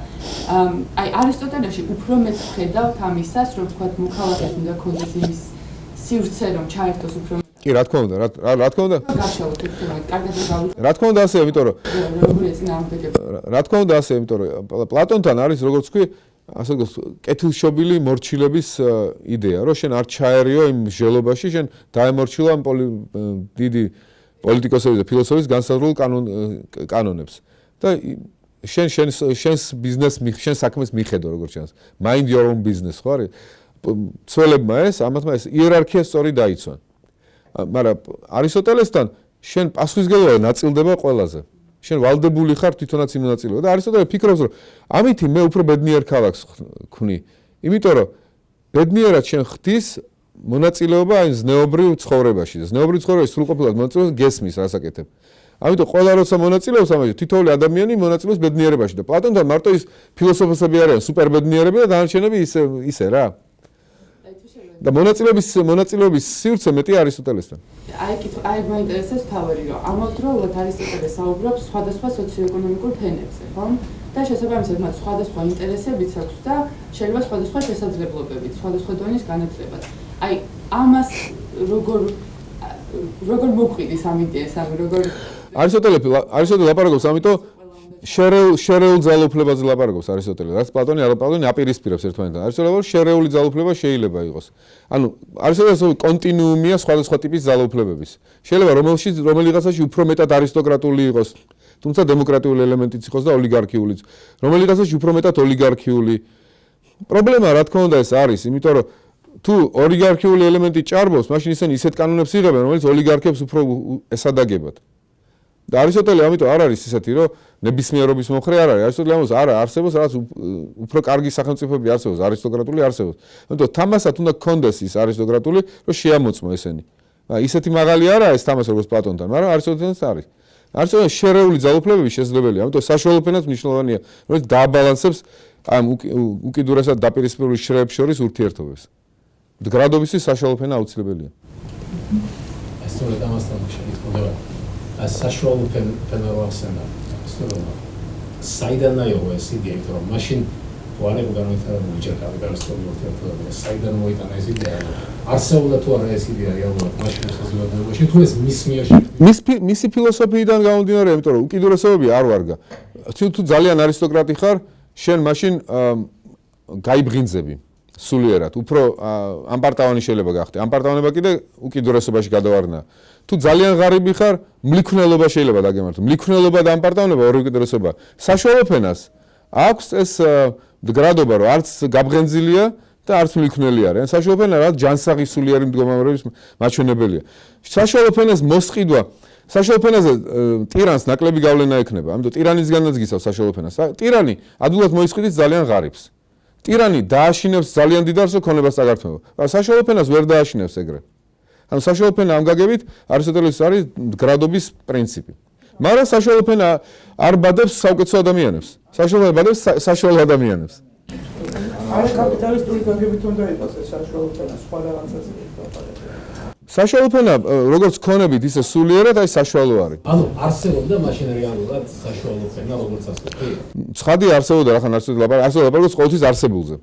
[SPEAKER 7] აი არისტოტელეში უფრო მეც ხედავთ ამისას, რომ თქვათ მოქალაქეს უნდა ქონდეს იმის სივრცე რომ ჩაერთოს უფრო
[SPEAKER 1] კი, რა თქმა უნდა, რა თქმა უნდა.
[SPEAKER 7] გაშალოთ ეს თემა, კარგად გავიგე.
[SPEAKER 1] რა თქმა უნდა ასე, იმიტომ რომ
[SPEAKER 7] როგორი წინააღმდეგება.
[SPEAKER 1] რა თქმა უნდა ასე, იმიტომ რომ პლატონთან არის როგორც თქვი, ასე ვთქვათ, კეთილშობილი მორჩილების იდეა, რომ შენ არ ჩაერიო იმ ჟელობაში, შენ დაემორჩილა დიდი პოლიტიკოსების და ფილოსოფების განსაზღვრულ კანონებს. და შენს ბიზნეს, შენ საქმეს მიხედო, როგორც ჩანს. Mind your own business, ხო არის? ცველებმა ამათმა ეს იერარქია სწორი დაიცვან. მაგრამ არისტოტელესთან შენ პასუხისმგებლობა ნაწილდება ყველაზე. შენ ვალდებული ხარ თვითონაც იმ ნაწილდება და არისტოტელე ფიქრობს, რომ ამითი მე უფრო ბედნიერ ქალაქს ვქნი. იმიტომ რომ ბედნიერად შენ ხდის მონაწილეობა აი ზნეობრივ ცხოვრებაში. ზნეობრივ ცხოვრებაში სრულყოფილად მონაწილეობს გესმის რასაკეთებ. ამიტომ ყველა როცა მონაწილეობს ამაში თითოეული ადამიანი მონაწილეობს ბედნიერებაში და პლატონთან მარტო ის ფილოსოფოსები არიან სუპერბედნიერები და დანარჩენები ისე რა. და მონაწილეობის სივრცე მეტი არისტოტელესთან.
[SPEAKER 7] აი მაინტერესებს თავი რომ ამავდროულად არისტოტელე საუბრობს სხვადასხვა სოციოეკონომიკურ ფენებზე, ხო? და შესაბამისად მათ სხვადასხვა ინტერესებიც აქვს და შეიძლება სხვადასხვა შესაძლებლობებით, სხვადასხვა დონის განათლებაც. აი ამას როგორ მოყვიდის ამ იდეას, როგორ
[SPEAKER 1] არისტოტელე ლაპარაკობს ამიტომ შერეულ ძალაუფლებაზე ლაპარაკობს არისტოტელე, რაც პლატონი აპირისპირებს ერთმანეთთან. არისტოტელე შერეული ძალაუფლება შეიძლება იყოს. ანუ არისტოტელეს კონტინუუმია სხვადასხვა ტიპის ძალაუფლებების. შეიძლება რომელიღაცაში უფრო მეტად არისტოკრატული იყოს, თუმცა დემოკრატიული ელემენტიც იყოს და ოლიგარქიულიც. რომელიღაცაში უფრო მეტად ოლიგარქიული. პრობლემა რა თქმა უნდა ეს არის, იმიტომ რომ თუ ოლიგარქიული ელემენტი ჭარბობს, მაშინ ისინი ისეთ კანონებს იღებენ, რომელიც ოლიგარქებს უფრო ესადაგებად. და არისტოტელე ამიტომ არ არის ისეთი, რომ ნებისმიერობის მომხრე არ არის. არისტოტელე ამბობს, არა, არსებობს რაღაც უფრო კარგი სახელმწიფოები არსებობს, არისტოკრატული არსებობს. ამიტომ თამასად უნდა გქონდეს ის არისტოკრატული, რომ შეამოწმო ესენი. ისეთი მაღალი არა ეს თამასი როგორც პლატონთან, მაგრამ არისტოტელეს არის. არისტოტელეს შერეული ძალაუფლებები შესაძლებელია, ამიტომ საშუალო ფენაც მნიშვნელოვანია, რომელიც დააბალანსებს ამ უკიდურესად დაპირისპირებული შრეებს შორის ურთიერთობებს. მდგრადობისთვის საშუალო ფენა აუცილებელია.
[SPEAKER 9] სწორედ ამასთან შეგიძლია საშუალო ფენა ვახსენა. საიდან აიღო ეს იდეა, იმიტომ რომ მაშინ ვარები განვითარებული ჯერ კაპიტალისტური ურთიერთობები, საიდან მოიტანა ეს იდეა? არსებობდა თუ არა ეს იდეა რეალურად მაშინ საზოგადოებაში, თუ ეს მის მიერ
[SPEAKER 1] მისი ფილოსოფიიდან გამომდინარე, იმიტომ რომ უკიდურესობები არ ვარგა. თუ ძალიან არისტოკრატი ხარ, შენ მაშინ გაიბღინძები სულიერად, უფრო ამპარტავანი შეიძლება გახდე. ამპარტავანება კიდე უკიდურესობაში გადავარდნა. თუ ძალიან ღარიბი ხარ, მლიქვნელობა შეიძლება დაგემართო. მლიქვნელობა და ამპარტავანება ორი უკიდურესობა. საშუალო ფენას აქვს ეს მდგრადობა, რომ არც გაბღენძილია და არც მლიქვნელი არის. საშუალო ფენა რაც ჯანსაღი სულიერი მდგომარეობის მაჩვენებელია. საშუალო ფენას მოსყიდვა, საშუალო ფენაზე ტირანს ნაკლები გავლენა ექნება. ამიტომ ტირანისგანაც გისავს საშუალო ფენას. ტირანი ადვილად მოისყიდით ძალიან ღარიბს. ტირანი დააშინებს ძალიან დიდ ქონებას წაგართმევა. საშუალო ფენას ვერ დააშინებს ეგრე. ანუ საშუალო ფენა ამ გაგებით არისტოტელეს არის მდგრადობის პრინციპი. მაგრამ საშუალო ფენა არ ბადებს საუკეთესო ადამიანებს. საშუალო ფენა ბადებს საშუალო ადამიანებს.
[SPEAKER 3] არა კაპიტალისტური გაგებით უნდა იყოს ეს საშუალო ფენა სხვა რაღაცაზე.
[SPEAKER 1] საშუალო ფენა როგორც ქონებით ისე სულიერად აი საშუალო არის.
[SPEAKER 9] ანუ არსებობდა მაშინ რეალურად საშუალო ფენა როგორც ასეთი.
[SPEAKER 1] ცხადი არსებობდა რახან არსებობდა როგორც ყოველთვის არსებულზე.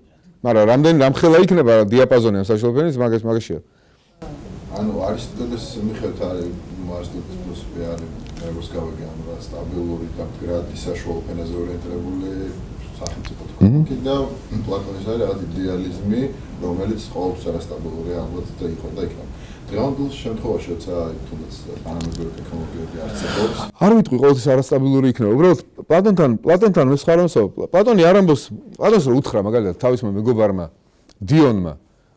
[SPEAKER 1] მაგრამ რამდენი რამხელა იქნება დიაპაზონი ამ საშუალო ფენის მაგაშია.
[SPEAKER 10] ანუ არისტოტელეს მიხედვით არის არისტოტელეს ფილოსოფია არის როგორც გავიგე ანუ რა სტაბილური და მდგრადი საშუალო ფენაზე ორიენტირებული სახელმწიფო თქო და პლატონის არის რაღაც იდეალიზმი რომელიც ყოველთვის არასტაბილური ალბათ და იყო და იქნება დღევანდელ შემთხვევაში როცა თუნდაც თანამედროვე ტექნოლოგიები არსებობს
[SPEAKER 1] არ ვიტყვი ყოველთვის არასტაბილური იქნება უბრალოდ პლატონთან მე სხვა რამსო პლატონი არ ამბობს პლატონს რო უთხრა მაგალითად თავისმა მეგობარმა დიონმა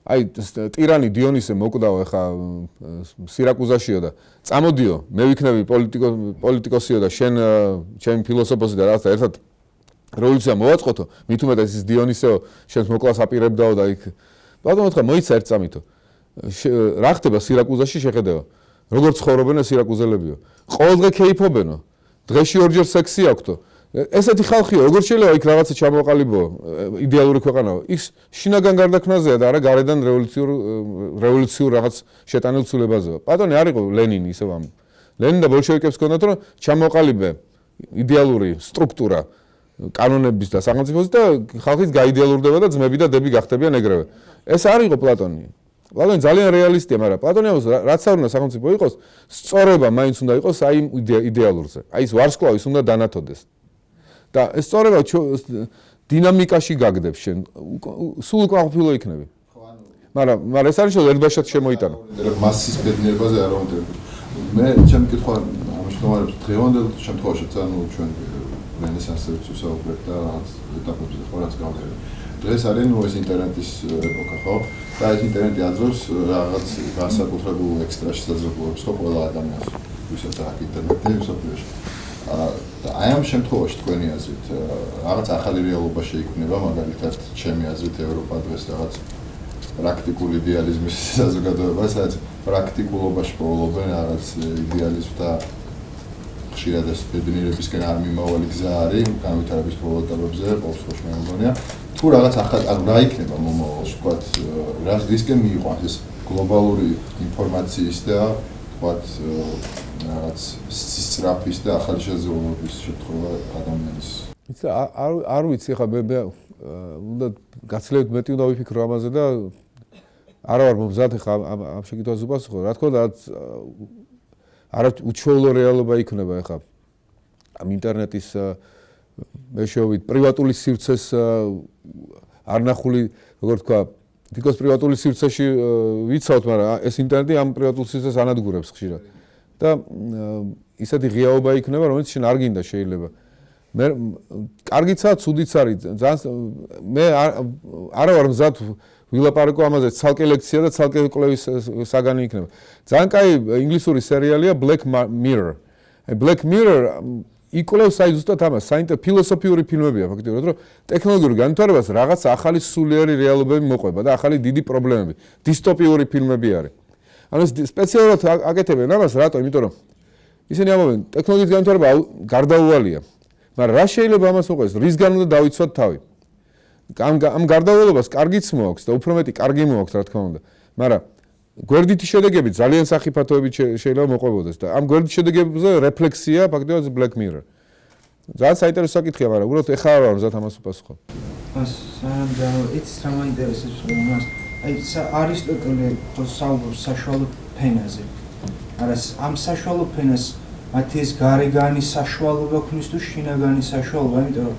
[SPEAKER 1] აი ტირანი დიონისე მოკვდაო ეხა სირაკუზაშიო და წამოდიო მე ვიქნები პოლიტიკოსიო და შენ ჩემი ფილოსოფოსი და რაღაცა ერთად რევოლუცია მოვაწყოთო მით უმეტეს ის დიონისეო შენს მოკლას აპირებდაო და იქ პლატონმა უთხრა მოიცა ერთ წამითო რა ხდება სირაკუზაში შეხედება როგორ ცხოვრობენ სირაკუზელებიო ყოველდღე კეიფობენო დღეში ორჯერ სექსი აქვთო ესეთი ხალხია როგორ შეიძლება იქ რაღაცა ჩამოყალიბო იდეალური ქვეყანაა ის შინაგან გარდაქმნაზეა და არა გარედან რევოლუციურ რაღაც შეტანილ ცვლილებაზეა პლატონი არ იყო ლენინი ისევ ამ ლენინი და ბოლშევიკებს ჰქონდათ რომ ჩამოყალიბე იდეალური სტრუქტურა კანონების და სახელმწიფოს და ხალხიც გაიდეალურდება და ძმები და დები გახდებიან ეგრევე ეს არ იყო პლატონი პლატონი ძალიან რეალისტია, მაგრამ პლატონი რაც არ უნდა სახელმწიფო იყოს, სწორება მაინც უნდა იყოს აი იდეალურზე. აი ეს ვარსკვლავის უნდა დანათოდეს. და ეს სწორება დინამიკაში გაგდებს შენ. სულ უკმაყოფილო იქნები. მაგრამ ეს არის რომ ერთბაშად შემოიტანო.
[SPEAKER 10] მასის ბედნიერებაზე არ ვამბობ. მე ჩემი კითხვა ამ შემთხვევაში დღევანდელ შემთხვევაშიც ანუ ჩვენ რენესანსებს ვსაუბრობთ და რაღაც ეტაპებზე ხო რაც გავხერე. დღეს არის ნუ ეს ინტერნეტის ეპოქა ხო? და ეს ინტერნეტი აძლევს რაღაც განსაკუთრებულ ექსტრა შესაძლებლობებს ხო ყველა ადამიანს, ვისაც აქვს ინტერნეტი მსოფლიოში. და აი ამ შემთხვევაში თქვენი აზრით რაღაც ახალი რეალობა შეიქმნება, მაგალითად ჩემი აზრით ევროპა დღეს რაღაც პრაქტიკული იდეალიზმის საზოგადოება, სადაც პრაქტიკულობაში პოულობენ რაღაც იდეალიზმს და ხშირად ეს ბედნიერებისკენ არ მიმავალი გზა არის განვითარების პრობლემებზე, ყოველ შემთხვევაში მე მგონია, თუ რაღაც ახალ ანუ რა იქნება მომავალში, ვთქვათ, რისკენ მიიყვანს ეს გლობალური ინფორმაციის და ვთქვათ, რაღაც სწრაფის და ახალი შესაძლებლობების შემთხვევა ადამიანის.
[SPEAKER 1] იცი არ ვიცი ხა მე უნდა გაცილებით მეტი უნდა ვიფიქრო ამაზე და არა ვარ მომზადი ხა ამ შეკითხვაზე უპასუხო. რა თქმა უნდა არა უჩვეულო რეალობა იქნება ხა ამ ინტერნეტის მეშვეობით პრივატული სივრცეს არნახული როგორ თქვა თითქოს პრივატული სივრცეში ვიცავთ, მაგრამ ეს ინტერნეტი ამ პრივატულ სივრცეს ანადგურებს ხშირად. და ისეთი ღიაობა იქნება, რომელიც შენ არ გინდა შეიძლება. მე კარგიცაა, ცუდიც არის. მე არა ვარ მზად ვილაპარაკო ამაზე, ცალკე ლექცია და ცალკე კვლევის საგანი იქნება. ძალიან კაი ინგლისური სერიალია Black Mirror. Black Mirror იკვლევს აი ზუსტად ამას, ფილოსოფიური ფილმებია ფაქტობრივად, რომ ტექნოლოგიურ განვითარებას რაღაც ახალი სულიერი რეალობები მოყვება და ახალი დიდი პრობლემები, დისტოპიური ფილმები არის. ანუ სპეციალურად აკეთებენ ამას, რატო? იმიტომ რომ ისინი ამბობენ, ტექნოლოგიის განვითარება გარდაუვალია. მაგრამ რა შეიძლება ამას მოყვეს? რისგან უნდა დავიცვათ თავი? ამ გარდაუვალებას კარგიც მოაქვს და უფრო მეტი კარგი მოაქვს, რა თქმა უნდა. მაგრამ გვერდითი შედეგები ძალიან სახიფათოებით შეიძლება მოყვებოდეს და ამ გვერდითი შედეგებზე რეფლექსია ფაქტობრივად Black Mirror. ძალიან საინტერესო საკითხია, მაგრამ უბრალოდ ეხლა არ ვარ მზად ამას უპასუხო.
[SPEAKER 3] სანამ იცის რა მაინტერესებს მას აი არისტოტელე საუბრობს საშუალო ფენაზე. არა ამ საშუალო ფენას მათი ეს გარეგანი საშუალობა ქნის თუ შინაგანი საშუალობა, იმიტომ რომ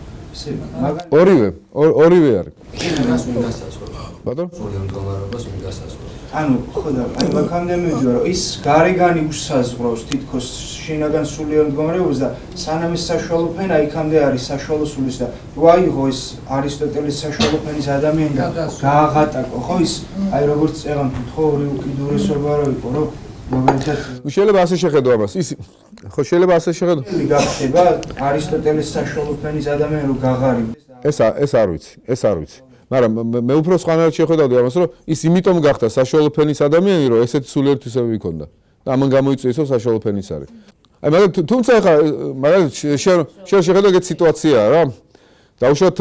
[SPEAKER 3] ორივე არის.
[SPEAKER 8] შინაგანს უნდა გასაცვლო.
[SPEAKER 3] ბატონო?
[SPEAKER 8] სულიერ მდგომარეობას უნდა გასაცვლო.
[SPEAKER 3] ანუ ხო და აი მაგამდე მივიდა რომ ის გარეგანი უსაზღვრავს თითქოს შინაგან სულიერ მდგომარეობას და სანამ ეს საშუალო ფენა იქამდე არის საშუალო სულის და რო აიღო ეს არისტოტელის საშუალო ფენის ადამიანი და გააღატაკო ხო ის აი როგორც წეღანთ ხო ორი უკიდურესობა რო იყო რომ მაგალითად
[SPEAKER 1] შეიძლება ასე შეხედო ამას ის ხო შეიძლება ასე შეხედო
[SPEAKER 3] გახდება არისტოტელის საშუალო ფენის ადამიანი რო გაღარიბდეს
[SPEAKER 1] ეს არ ვიცი მაგრამ მე უფრო სხვანაირად შეხედავდი ამას რომ ის იმიტომ გახდა საშუალო ფენის ადამიანი რომ ესეთი სულიერთვისები ჰქონდა და ამან გამოიწვია ისო საშუალო ფენის არის აი მაგრამ თუმცა ხა მაგრამ შეხედო ეგეთ სიტუაციაა რა დაუშვათ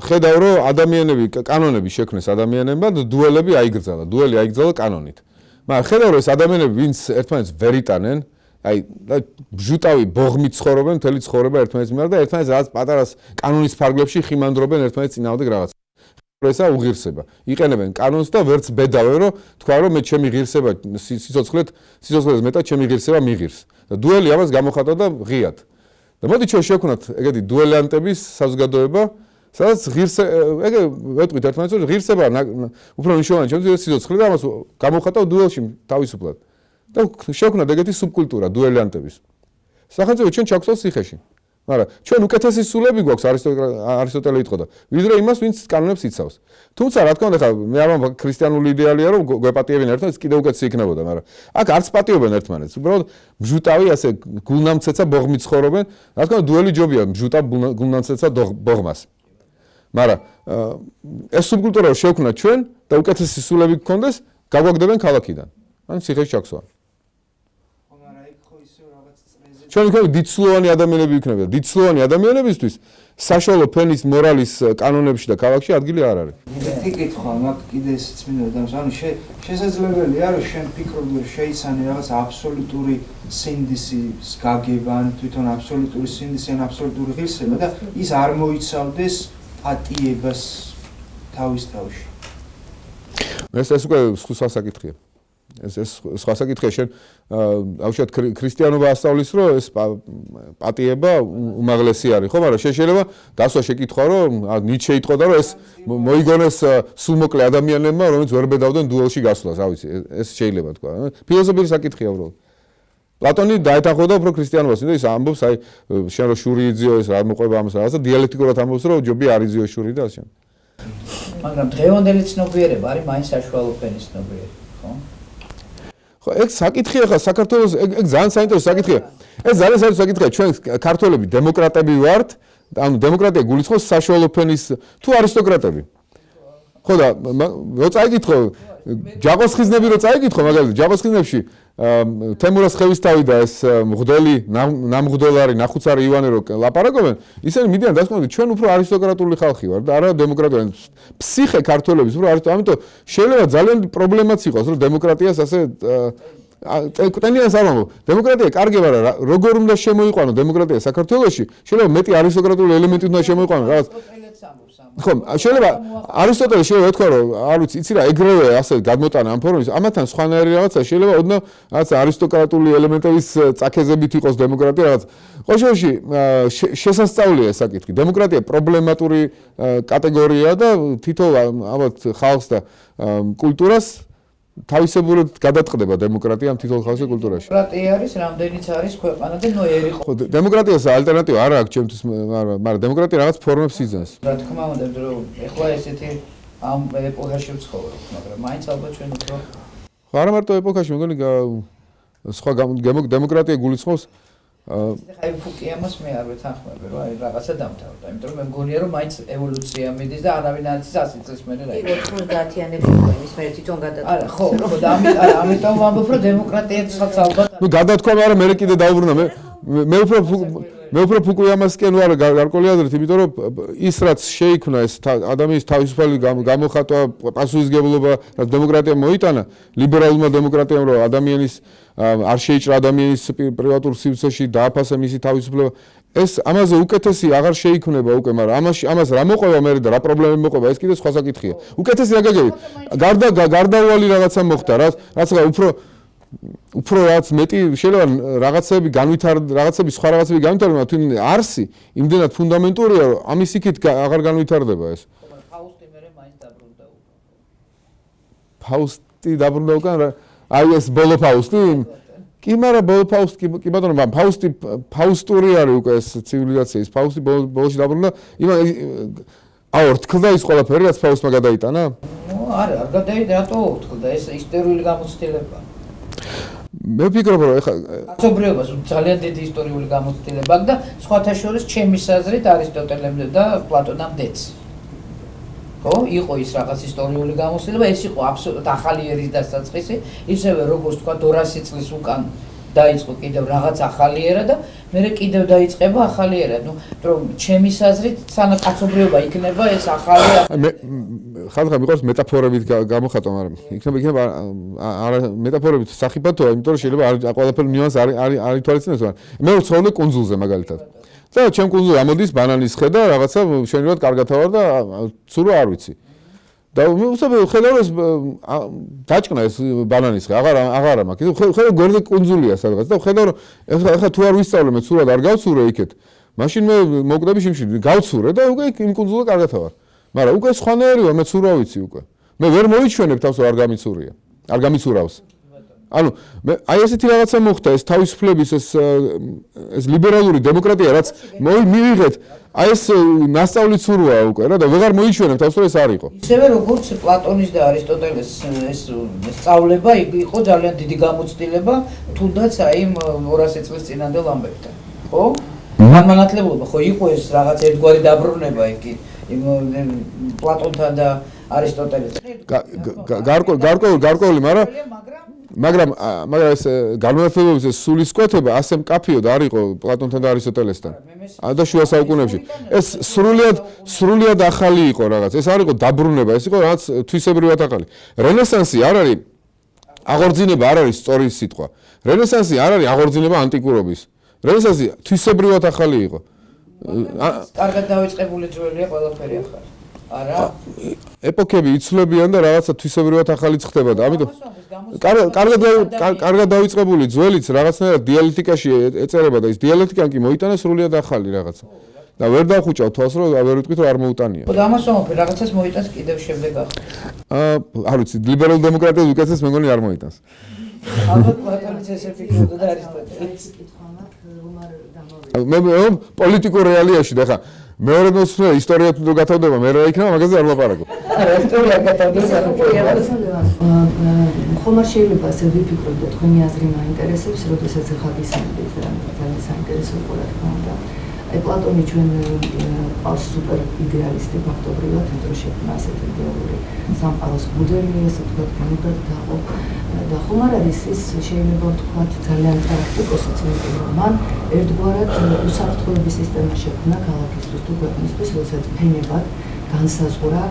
[SPEAKER 1] ხედავ რომ ადამიანები კანონები შექმნეს ადამიანებმა და დუელები აიგრძალა დუელი აიგრძალა კანონით მაგრამ ხედავ რომ ეს ადამიანები ვინც ერთმანეთს ვერ იტანენ აი ბჟუტავი ბოღმით ცხოვრობენ მთელი ცხოვრება ერთმანეთის მიმართ და ერთმანეთს რაღაც პატარას კანონის ფარგლებში ხიმანდრობენ ერთმანეთის წინააღმდეგ რაღაც ესა უღირსება იყენებენ კანონს და ვერც ბედავენ რომ თქვა რომ მე ჩემი ღირსება სიცოცხლეს მეტად ჩემი ღირსება მიღირს და დუელი ამას გამოხატა და ღიად და მოდი ჩვენ შევქნათ ეგეთი დუელანტების საზოგადოება სადაც ეგ ვეტყვით ერთმანეთს რომ ღირსება უფრო მნიშვნელოვანი ჩემთვის სიცოცხლე და ამას გამოხატა დუელში თავისუფლად და შევქნათ ეგეთი სუბკულტურა დუელანტების. სახელმწიფო ჩვენ ჩაგვსვავს ციხეში. მაგრამ ჩვენ უკეთესი სულები გვაქვს არისტოტელე იტყოდა, ვიდრე იმას, ვინც კანონებს იცავს. თუმცა რა თქმა უნდა, მე არ ვამბობ ქრისტიანული იდეალია, რომ გვეპატიებენ ერთმანეთს, კიდევ უკეთესი იქნებოდა, მაგრამ აქ არც პატიობენ ერთმანეთს. უბრალოდ ბჟუტავი ასე გულნამცეცა ბოღმით ცხოვრობენ. რა თქმა უნდა, დუელი ჯობია ბჟუტა გულნამცეცა ბოღმას. მაგრამ ეს სუბკულტურა შევქნათ ჩვენ და უკეთესი სულები გქონდეს, გაგვაგდებენ ქალაქიდან. ან ციხეში ჩაგვსვან. ჩვენ ვიქნებით დიდსულოვანი ადამიანები ვიქნებით. დიდსულოვანი ადამიანებისთვის საშუალო ფენის მორალის კანონებში და ქალაქში ადგილი არ არის.
[SPEAKER 3] ერთი კითხვა მაქვს კიდე ესეც მინდა დამს. ანუ შესაძლებელია რომ შენ ფიქრობ რომ შეიცანე რაღაც აბსოლუტური სინდისის გაგება, ან თვითონ აბსოლუტური სინდისი, ან აბსოლუტური ღირსება და ის არ მოიცავდეს პატიებას თავის თავში.
[SPEAKER 1] ეს უკვე სხვა საკითხია. ეს სხვა საკითხია, შენ აუშვათ ქრისტიანობა ასწავლის, რომ ეს პატიება უმაღლესი არის, ხო, მაგრამ შეიძლება დასვა შეკითხვა, რომ ნიჩე იტყოდა, რომ ეს მოიგონეს სულმოკლე ადამიანებმა, რომლებიც ვერ ბედავდნენ დუელში გასვლას, რა ვიცი, ეს შეიძლება თქვა. ფილოსოფიის საკითხია უბრალოდ. პლატონი დაეთანხმოდა უფრო ქრისტიანობას, იმიტომ ის ამბობს, აი, შენ რო შური იძიო, ეს არ მოყვება ამას რაღაცა, დიალექტიკურად ამბობს, რომ ჯობი არ იძიო შური და ასე.
[SPEAKER 4] მაგრამ დღევანდელი ცნობიერება არის მაინც საშუალო ფენის ცნობიერება, ხო?
[SPEAKER 1] ხო, ეგ საკითხია ხა საქართველოს, ეგ ძალიან საინტერესო საკითხია. ეს ძალიან საინტერესო საკითხია, ჩვენ ქართველები დემოკრატები ვართ, ანუ დემოკრატია გულისხმობს საშუალო ფენის თუ არისტოკრატები. ხო და რო წაიკითხო, ჯაყოსხიზნები რო წაიკითხო, მაგალითად, ჯაყოსხიზნებში თემურას ხევისთავი და ეს მღვდელი, ნამღვდელარი, ნახუცარი ივანე რო ლაპარაკობენ, ისინი მიდიან დასკვნით, ჩვენ უფრო არისტოკრატული ხალხი ვარ და არა დემოკრატიული. ფსიხე ქართველების უფრო არისტოკრატული, ამიტომ შეიძლება ძალიან პრობლემაც იყოს, რომ დემოკრატიას ასე ტენიანს არ ამბობ. დემოკრატია კარგი, მაგრამ როგორ უნდა შემოიყვანო დემოკრატია საქართველოში? შეიძლება მეტი არისტოკრატული ელემენტი უნდა შემოიყვანო, რაღაც ხო, შეიძლება არისტოტელე შეიძლება ეთქვა, რომ არ ვიცი, იცი რა, ეგრევე ასე გადმოტანა ამ ფორმის, ამათან სხვანაირი რაღაცა შეიძლება ოდნავ რაღაცა არისტოკრატული ელემენტების წაქეზებით იყოს დემოკრატია რაღაც. ყოველ შემთხვევაში შესასწავლია ეს საკითხი. დემოკრატია პრობლემატური კატეგორიაა და თითოეულ ალბათ ხალხს და კულტურას თავისებურად გადაწყდება დემოკრატია ამ თითოეულ ხალხის კულტურაში.
[SPEAKER 4] დემოკრატია არის, რამდენიც არის ქვეყანა და ნოერი ხო.
[SPEAKER 1] ხო, დემოკრატიას ალტერნატივა არ აქვს ჩემთვის, მაგრამ დემოკრატია რაღაც ფორმებს იძენს.
[SPEAKER 4] რა თქმა უნდა, რომ ეხლა ესეთი ამ ეპოქაში ვცხოვრობ, მაგრამ მაინც ალბათ ჩვენ უფრო
[SPEAKER 1] ხო, არა მარტო ეპოქაში, მეგონი სხვა დემოკრატია გულისხმობს
[SPEAKER 4] აი ფუკიამას მე არ ვეთანხმები, რომ აი რაღაცა დამთავრდა, იმიტომ რომ მე მგონია რომ მაინც ევოლუცია მიდის და არავინ არ იცის 100 წელს მერე რა იქნება.
[SPEAKER 6] 90-იანებში ის მე თვითონ გადადგა.
[SPEAKER 4] არა, ხო, და ამიტომ ვამბობ, რომ დემოკრატიაც ალბათ.
[SPEAKER 1] ნუ გადათქვა, მაგრამ მე კიდე დაუბრუნა, მე უფრო ფუკიამასკენ ვარ გარკვეული აზრით, იმიტომ რომ ის რაც შეიქმნა ეს ადამიანის თავისუფალი გამოხატვა, პასუხისმგებლობა, რაც დემოკრატიამ მოიტანა, ლიბერალურმა დემოკრატიამ, რომ ადამიანის არ შეიჭრა ადამიანის პრივატურ სივრცეში, დააფასა მისი თავისუფლება. ეს ამაზე უკეთესი აღარ შეიქმნება უკვე, მაგრამ ამას რა მოყვება მე და რა პრობლემები მოყვება, ეს კიდე სხვა საკითხია. უკეთესი რა გაგებით? გარდაუვალი რაღაცა მოხდა, რაც უფრო რაც მეტი შეიძლება რაღაცები რაღაცები სხვა რაღაცები განვითარდება, თუ არსი იმდენად ფუნდამენტურია, რომ ამის იქით აღარ განვითარდება ეს.
[SPEAKER 4] ფაუსტი მერე მაინც დაბრუნდა უკვე.
[SPEAKER 1] ფაუსტი დაბრუნდა უკვე, აი ეს ბოლო ფაუსტი? კი, მაგრამ ბოლო ფაუსტი, კი ბატონო, ფაუსტური არის უკვე ეს ცივილიზაცია, ის ფაუსტი ბოლოში დაბრუნდა. აუ, თქლდა ის ყველაფერი, რაც ფაუსტმა გადაიტანა?
[SPEAKER 4] ნუ არა, არ გადაიტანა, რატო თქლდა? ეს ისტორიული გამოცდილებაა.
[SPEAKER 1] მე ვფიქრობ, რომ ეხლა
[SPEAKER 4] კაცობრიობას ძალიან დიდი ისტორიული გამოცდილება აქვს და სხვათა შორის ჩემის აზრით არისტოტელემდე და პლატონამდეც. ხო, იყო ის რაღაც ისტორიული გამოცდილება, ეს იყო აბსოლუტურად ახალი ერის დასაწყისი, ისევე როგორც თქვა 200 წლის უკან დაიწყო კიდევ რაღაც ახალი ერა და მერე კიდევ დაიწყება ახალი ერა. ნუ რომ ჩემის აზრით სანამ კაცობრიობა იქნება ეს ახალი
[SPEAKER 1] ხალხმა მიყვარს მეტაფორებით გამოხატვა, მაგრამ იქნება არა მეტაფორებით სახიფათოა, იმიტომ რომ შეიძლება ყველაფერი ნიუანსი არ ითვალისწინებს, მაგრამ მე ვცხოვრობ კუნძულზე მაგალითად. და ჩემ კუნძულზე ამოდის ბანანის ხე და რაღაცა შენივად კარგად ავარ და ცურო არ ვიცი. და უსაბე ხედავ ეს დაჭკნა ეს ბანანის ხე, აღარა მაქვს. ხედავ გვერდზე კუნძულია სადღაც და ხედავ რომ ეხლა თუ არ ვისწავლე მე ცურად არ გავცურე იქეთ. მაშინ მე მოკდები შიმში, გავცურე და უკვე იმ კუნძულზე კარგად ავარ. მაგრამ უკვე სხვანაირი ვარ, მე ცურავ ვიცი უკვე. მე ვერ მოვიჩვენებ თავს რომ არ გამიცურია. არ გამიცურავს. ანუ აი ესეთი რაღაცა მოხდა ეს თავისუფლების ეს ლიბერალური დემოკრატია რაც მივიღეთ აი ეს ნასწავლი ცურვაა უკვე რა და ვეღარ მოიჩვენებ თავს რომ ეს არ იყო.
[SPEAKER 4] ისევე როგორც პლატონის და არისტოტელეს ეს სწავლება იყო ძალიან დიდი გამოცდილება თუნდაც აი 200 წლის წინანდელ ამბებთან. ხო? განმანათლებლობა ხო იყო ეს რაღაც ერთგვარი დაბრუნება იქ პლატონთან და არისტოტელესთან. გარკვეული, მაგრამ ეს განმანათლებლობის ეს სულისკვეთება ასე მკაფიოდ არ იყო პლატონთან და არისტოტელესთან. და შუა საუკუნეებში. ეს სრულიად ახალი იყო რაღაც. ეს არ იყო დაბრუნება, ეს იყო რაღაც თვისებრივად ახალი. რენესანსი არ არის აღორძინება, არ არის სწორი სიტყვა. რენესანსი არ არის აღორძინება ანტიკურობის. რენესანსი თვისებრივად ახალი იყო. კარგად დავიწყებული ძველია ყველაფერი ახალი. არა?
[SPEAKER 1] ეპოქები იცვლებიან და რაღაცა თვისებრივად ახალი ხდება და ამიტომ კარგად დავიწყებული ძველიც რაღაცნაირად დიალექტიკაში ეწერება და ის დიალექტიკა კი მოიტანა სრულიად ახალი რაღაცა. და ვერ დავხუჭავ თვალს რომ ვერ ვიტყვით რომ არ მოუტანია.
[SPEAKER 4] ხო და ამას ვამბობ რაღაცას მოიტანს კიდევ შემდეგ ახლა.
[SPEAKER 1] არ ვიცი ლიბერალურ დემოკრატიას უკეთეს მე მგონი არ მოიტანს.
[SPEAKER 4] ალბათ პლატონის ესე ფიქრობდა და არისტოტელეს
[SPEAKER 6] კითხვა მაქვს რომ არ დამოვიდეს.
[SPEAKER 1] მე პოლიტიკურ რეალიაში და ხა მეორე მოსვლა ისტორია თუ გათავდება მე რა იქნება მაგაზე არ ვლაპარაკო.
[SPEAKER 4] არა ისტორია გათავდება
[SPEAKER 6] ხომ არ შეიძლება ასე ვიფიქროთ და თქვენი აზრი მაინტერესებს, როდესაც ახლა გისმენთ ძალიან საინტერესო იყო რა თქმა უნდა. აი პლატონი ჩვენ ყავს სუპერ იდეალისტი ფაქტობრივად, იმიტომ რომ შექმნა ასეთი იდეალური სამყაროს მოდელი, ესე ვთქვათ, განუდგათ დაყო და ხომ არ არის ის შეიძლება ვთქვათ ძალიან პრაქტიკოსიც, იმიტომ რომ მან ერთგვარად უსაფრთხოების სისტემა შექმნა ქალაქისთვის თუ ქვეყნისთვის, როდესაც ფენებად განსაზღვრა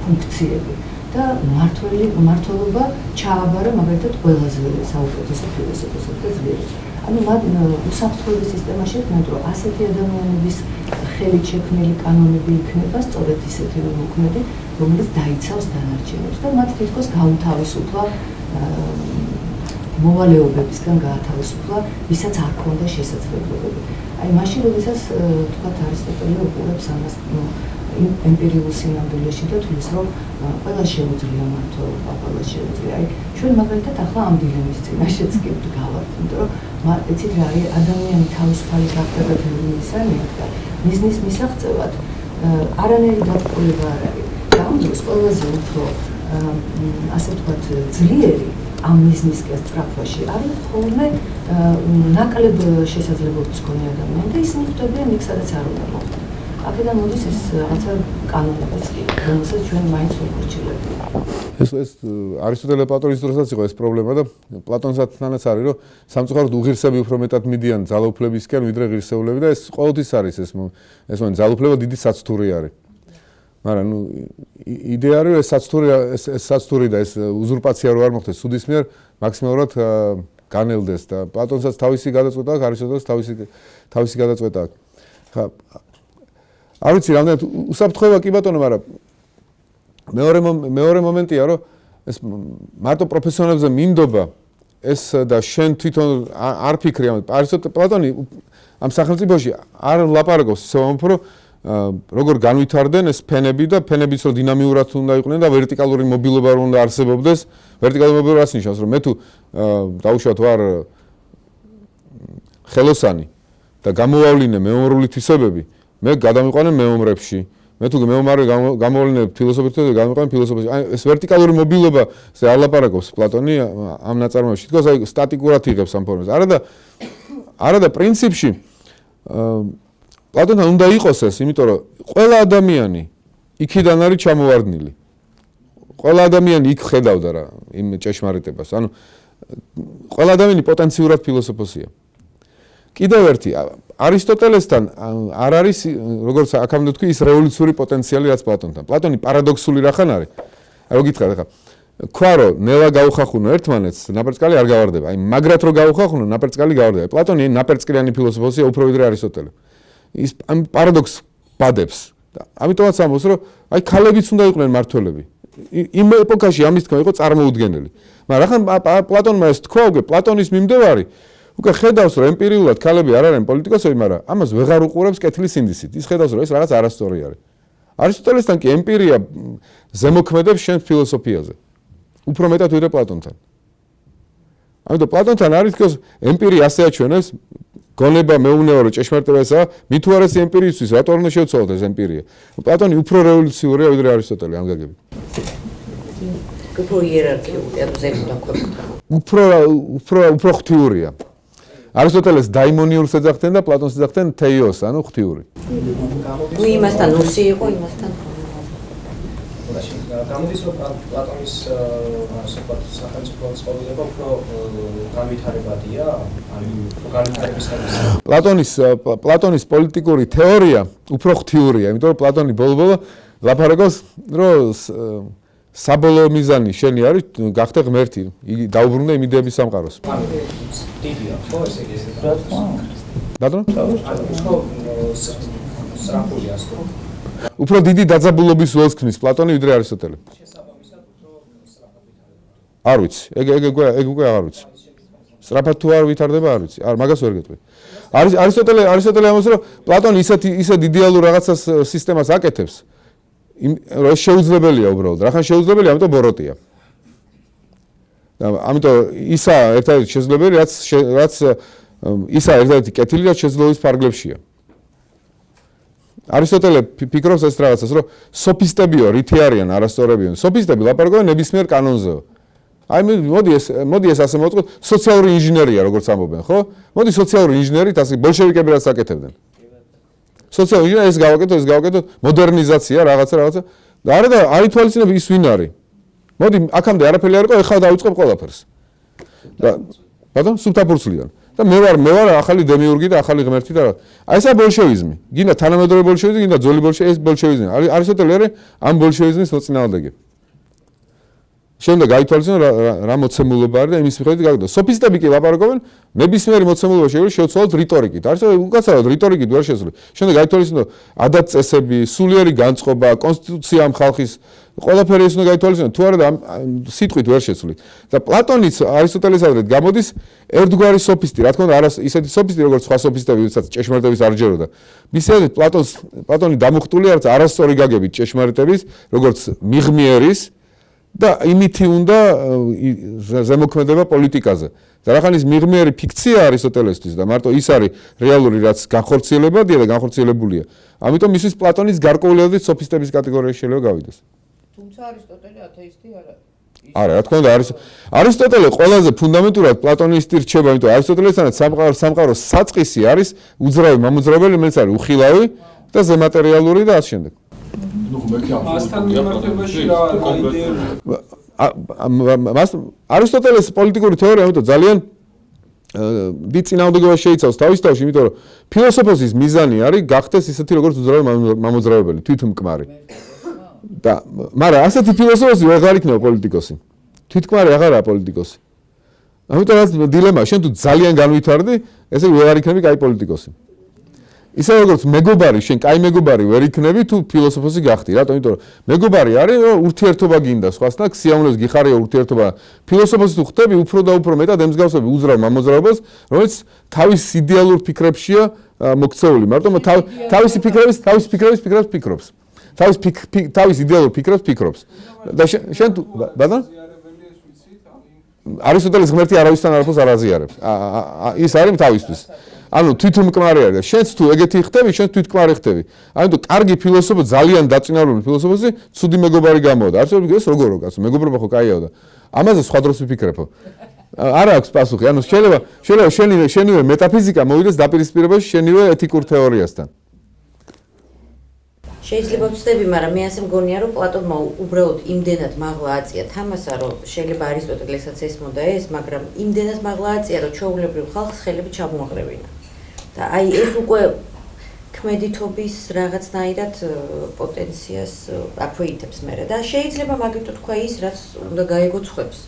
[SPEAKER 6] ფუნქციები და მმართველობა ჩააბარა მაგალითად ყველაზე საუკეთესო ფილოსოფოსებთან ძლიერ. ანუ მათ უსაფრთხოების სისტემა შექმნა, რომ ასეთი ადამიანების ხელით შექმნილი კანონები იქნება სწორედ ისეთი მოქმედი, რომელიც დაიცავს დანარჩენებს და მათ თითქოს გაუთავისუფლა მოვალეობებისგან გაათავისუფლა, ვისაც არ ქონდა შესაძლებლობები. აი მაშინ როდესაც თქვათ არისტოტელე უყურებს ამას ემპირიულ სინამდვილეში და თulis რომ ყველა შეუძლია მართლობა, ყველა შეუძლია. აი ჩვენ მაგალითად ახლა ამ დილემის წინაშეც კი გავართ, იმიტომ რომ იცით რა არის ადამიანი თავისუფალი გახდება მიზნით და მიზნის მისაღწევად არანაირი დაწყვეტილება არ არის. და ამ დროს ყველაზე უფრო ასე ვთქვათ ძლიერი ამ მიზნისკენ სწრაფვაში არის ხოლმე ნაკლებ შესაძლებლობის მქონე ადამიანი და ისინი ხვდებიან იქ სადაც არ უნდა მოხვდეთ. აქედან მოდის ეს რაღაცა კანონებიც კი, რომელსაც ჩვენ მაინც ვუხორციელებთ.
[SPEAKER 1] ეს არისტოტელე პლატონის დროსაც იყო ეს პრობლემა და პლატონსათანაც არის რომ სამწუხაროდ უღირსები უფრო მეტად მიდიან ძალაუფლებისკენ ვიდრე ღირსეულები და ეს ყოველთვის არის ეს ძალაუფლება დიდი საცთური არის. მაგრამ ნუ იდეა არის ეს საცთური და ეს უზურპაცია რო არ მოხდეს სუდის მიერ მაქსიმალურად განელდეს და პლატონსაც თავისი გადაწყვეტა აქვს, არისტოტელეს თავისი გადაწყვეტა აქვს. ხა არ ვიცი რამდენად უსაფრთხოება კი ბატონო, მაგრამ მეორე მომენტია რომ ეს მარტო პროფესიონალებზე მინდობა ეს და შენ თვითონ არ ფიქრი ამ პლატონი ამ სახელმწიფოში არ ლაპარაკობს ისე რომ როგორ განვითარდნენ ეს ფენები და ფენებიც რო დინამიურად უნდა იყვნენ და ვერტიკალური მობილობა რო უნდა არსებობდეს. ვერტიკალური მობილობა რას ნიშნავს, რომ მე თუ დაუშვათ ვარ ხელოსანი და გამოვავლინე მეომრული თვისებები, მე გადამიყვანე მეომრებში. მე თუ მეომარი გამოვლინე ფილოსოფიასთან და გამიყვანე ფილოსოფიაში. აი ეს ვერტიკალური მობილობა ზე არ ლაპარაკობს პლატონი ამ ნაწარმოებში. თქოს აი სტატიკურად იღებს ამ ფორმას. არა და პრინციპში პლატონთან უნდა იყოს ეს, იმიტომ რომ ყველა ადამიანი იქიდან არის ჩამოვარდნილი. ყველა ადამიანი იქ ხედავდა რა იმ ჭეშმარიტებას. ანუ ყველა ადამიანი პოტენციურად ფილოსოფოსია. კიდევ ერთი არისტოტელესთან არ არის როგორც აქამდე თქვი ის რევოლუციური პოტენციალი რაც პლატონთან. პლატონი პარადოქსული რახან არის. აი გითხრათ ახლა ქვა რომ ნელა გაუხახუნო ერთმანეთს ნაპერწკალი არ გავარდება. აი მაგრად რომ გაუხახუნო ნაპერწკალი გავარდება. პლატონი ნაპერწკლიანი ფილოსოფოსია უფრო ვიდრე არისტოტელე. ის ამ პარადოქსს ბადებს. ამიტომაც ამბობს რომ აი ქალებიც უნდა იყვნენ მართველები. იმ ეპოქაში ამის თქმა იყო წარმოუდგენელი. მაგრამ ახლა პლატონმა ეს თქვა უკვე პლატონის მიმდევარი უკვე ხედავს რომ ემპირიულად ქალები არ არიან პოლიტიკოსები, მაგრამ ამას ვეღარ უყურებს კეთილის ინდისით. ის ხედავს რომ ეს რაღაც არასწორი არის. არისტოტელესთან კი ემპირია ზემოქმედებს შენ ფილოსოფიაზე. უფრო მეტად ვიდრე პლატონთან. ამიტომ პლატონთან არის თქოს ემპირია ასე აჩვენებს გონება მეუბნება რომ ჭეშმარიტება ესაა, მით თუ არის ემპირიისთვის, რატო არ უნდა შევცვალოთ ეს ემპირია? პლატონი უფრო რევოლუციურია ვიდრე არისტოტელე ამ გაგებით.
[SPEAKER 6] უფრო იერარქიული, ანუ ზემოდან ქვემოთ.
[SPEAKER 1] უფრო ღვთიურია. არისტოტელეს დაიმონიურს ეძახდნენ და პლატონს ეძახდნენ თეიოს, ანუ ღვთიური.
[SPEAKER 6] ნუ იმასთან უსი იყო, იმასთან
[SPEAKER 11] გამოდის რომ პლატონის სახელმწიფო ცხოვრება უფრო განვითარებადია, ანუ განვითარებისათვის.
[SPEAKER 1] პლატონის პოლიტიკური თეორია უფრო ღვთიურია, იმიტომ რომ პლატონი ბოლო-ბოლო ლაპარაკობს, რომ საბოლოო მიზანი შენი არის გახდე ღმერთი, იგი დაუბრუნდა იმ იდეების სამყაროს.
[SPEAKER 11] დიდია, ხო ესე იგი ესეა.
[SPEAKER 1] ბატონო?
[SPEAKER 11] სრაფულია,
[SPEAKER 1] უფრო დიდი დაძაბულობის ველს ქმნის პლატონი ვიდრე არისტოტელე. არ ვიცი, ეგ უკვე აღარ ვიცი. სწრაფად თუ არ ვითარდება, არ ვიცი. მაგას ვერ გეტყვი. არისტოტელე ამბობს, რომ პლატონი ისეთ იდეალურ რაღაცას სისტემას აკეთებს, რომ შეუძლებელია უბრალოდ. რახან შეუძლებელია, ამიტომ ბოროტია. ამიტომ ისა ერთადერთი შესაძლებელი, რაც ისა ერთადერთი კეთილი, რაც შესაძლებლობის ფარგლებშია. არისტოტელე ფიქრობს ეს რაღაცას, რომ სოფისტებიო, რითი არიან, არასწორებიო. სოფისტები ლაპარაკობენ ნებისმიერ კანონზეო. აი მოდი ეს ასე მოვწყოთ, სოციალური ინჟინერია, როგორც ამბობენ, ხო? მოდი სოციალური ინჟინერით ასე ბოლშევიკები რაც აკეთებდნენ. სოციალური ინჟინერი ეს გავაკეთოთ, მოდერნიზაცია, რაღაცა. და არა და არ ითვალისწინებ ის ვინ არის. მოდი აქამდე არაფერი არ იყო, ეხლა დავიწყებ ყველაფერს. და ბატონო, სუფთაფურცლიდან. და მე ვარ ახალი დემიურგი და ახალი ღმერთი და აი ესა ბოლშევიზმი. გინდა თანამედროვე ბოლშევიზმი, გინდა ძველი ბოლშევიზმი, ეს ბოლშევიზმი. არისტოტელე არის ამ ბოლშევიზმის მოწინააღმდეგე. შემდეგ გაითვალისწინო რა მოცემულობა არის და იმის მიხედვით გავიდა. სოფისტები კი ლაპარაკობენ ნებისმიერი მოცემულობა შევცვალოთ რიტორიკით. არის უკაცრავად რიტორიკით ვერ შესული. შემდეგ გაითვალისწინო ადათ-წესები, სულიერი განწყობა, კონსტიტუცია ამ ხალხის ყველაფერი ეს უნდა გაითვალისწინო. თუ არა და სიტყვით ვერ შესული. და პლატონიც არისტოტელესადრეთ გამოდის ერთგვარი სოფისტი. რა თქმა უნდა, არა ისეთი სოფისტი, როგორც სხვა სოფისტები, ვისაც ჭეშმარიტების არ ჯეროდა. მისივე პლატონი დამუხტულია რაც არასწორი გაგებით ჭეშმარიტების, როგორც მიღმიერის და იმითი უნდა ზემოქმედება პოლიტიკაზე. და რახან ის მიღმიერი ფიქცია არისტოტელესთვის და მარტო ის არის რეალური, რაც განხორციელებადია და განხორციელებულია. ამიტომ ისვის პლატონის გარკვეულებრივ სოფისტების კატეგორიაში შეიძლება გავიდეს.
[SPEAKER 4] თუმცა არისტოტელე ათეისტი არ არის.
[SPEAKER 1] არა, რა თქმა უნდა, არისტოტელე ყველაზე ფუნდამენტურად პლატონისტი რჩება, იმიტომ არისტოტელესთან სამყაროს საწყისი არის უძრავი მამოძრავებელი, რომელიც არის უხილავი და ზემატერიალური და ასე შემდეგ.
[SPEAKER 3] მასთან მიმართებაში რა
[SPEAKER 1] არისტოტელეს პოლიტიკური თეორია ამიტომ ძალიან დიდ წინააღმდეგობას შეიცავს თავის თავში, იმიტომ რომ ფილოსოფოსის მიზანი არის გახდეს ისეთი როგორც უძრავი მამოძრავებელი, თვითმკმარი. და მაგრამ ასეთი ფილოსოფოსი ვეღარ იქნება პოლიტიკოსი. თვითმკმარი აღარაა პოლიტიკოსი. ამიტომ რაც დილემა, შენ თუ ძალიან განვითარდი, ესე ვეღარ იქნები კაი პოლიტიკოსი. ისე როგორც მეგობარი, შენ კაი მეგობარი ვერ იქნები თუ ფილოსოფოსი გახდი, რატომ? იმიტომ რომ მეგობარი არის, რომ ურთიერთობა გინდა სხვასთან, სიამოვნებას გიხარია ურთიერთობა. ფილოსოფოსი თუ ხდები, უფრო და უფრო მეტად ემსგავსები უძრავ მამოძრავებას, რომელიც თავის იდეალურ ფიქრებშია მოქცეული. მარტო თავისი ფიქრების ფიქრობს. თავის იდეალურ ფიქრებს ფიქრობს. და შენ თუ ბატონო არისტოტელეს ღმერთი არავისთან არაფერს არ აზიარებს. ის არის თავისთვის. ანუ თვითმკმარი არის და შენც თუ ეგეთი ხდები, შენ თვითმკმარი ხდები. ამიტომ კარგი ფილოსოფოსი, ძალიან დაწინაურებული ფილოსოფოსი, ცუდი მეგობარი გამოვა. არის ეს როგორ კაცო, მეგობრობა ხო კაიაო და ამაზე სხვა დროს ვიფიქრებო. არა აქვს პასუხი. ანუ შეიძლება შენივე მეტაფიზიკა მოვიდეს დაპირისპირებაში შენივე ეთიკურ თეორიასთან.
[SPEAKER 12] შეიძლება ვწდები, მაგრამ მე ასე მგონია, რომ პლატონმა უბრალოდ იმდენად მაღლა აწია თამასა, რომ შეიძლება არისტოტელესაც ესმოდა ეს, მაგრამ იმდენად მაღლა აწია, რომ ჩვეულებრივ ხალხს ხელები ჩამოაყრევინა. და აი ეს უკვე ქმედითობის რაღაცნაირად პოტენციას აქვეითებს მერე და შეიძლება მაგითო თქვა ის, რაც უნდა გაიგო ცხებს.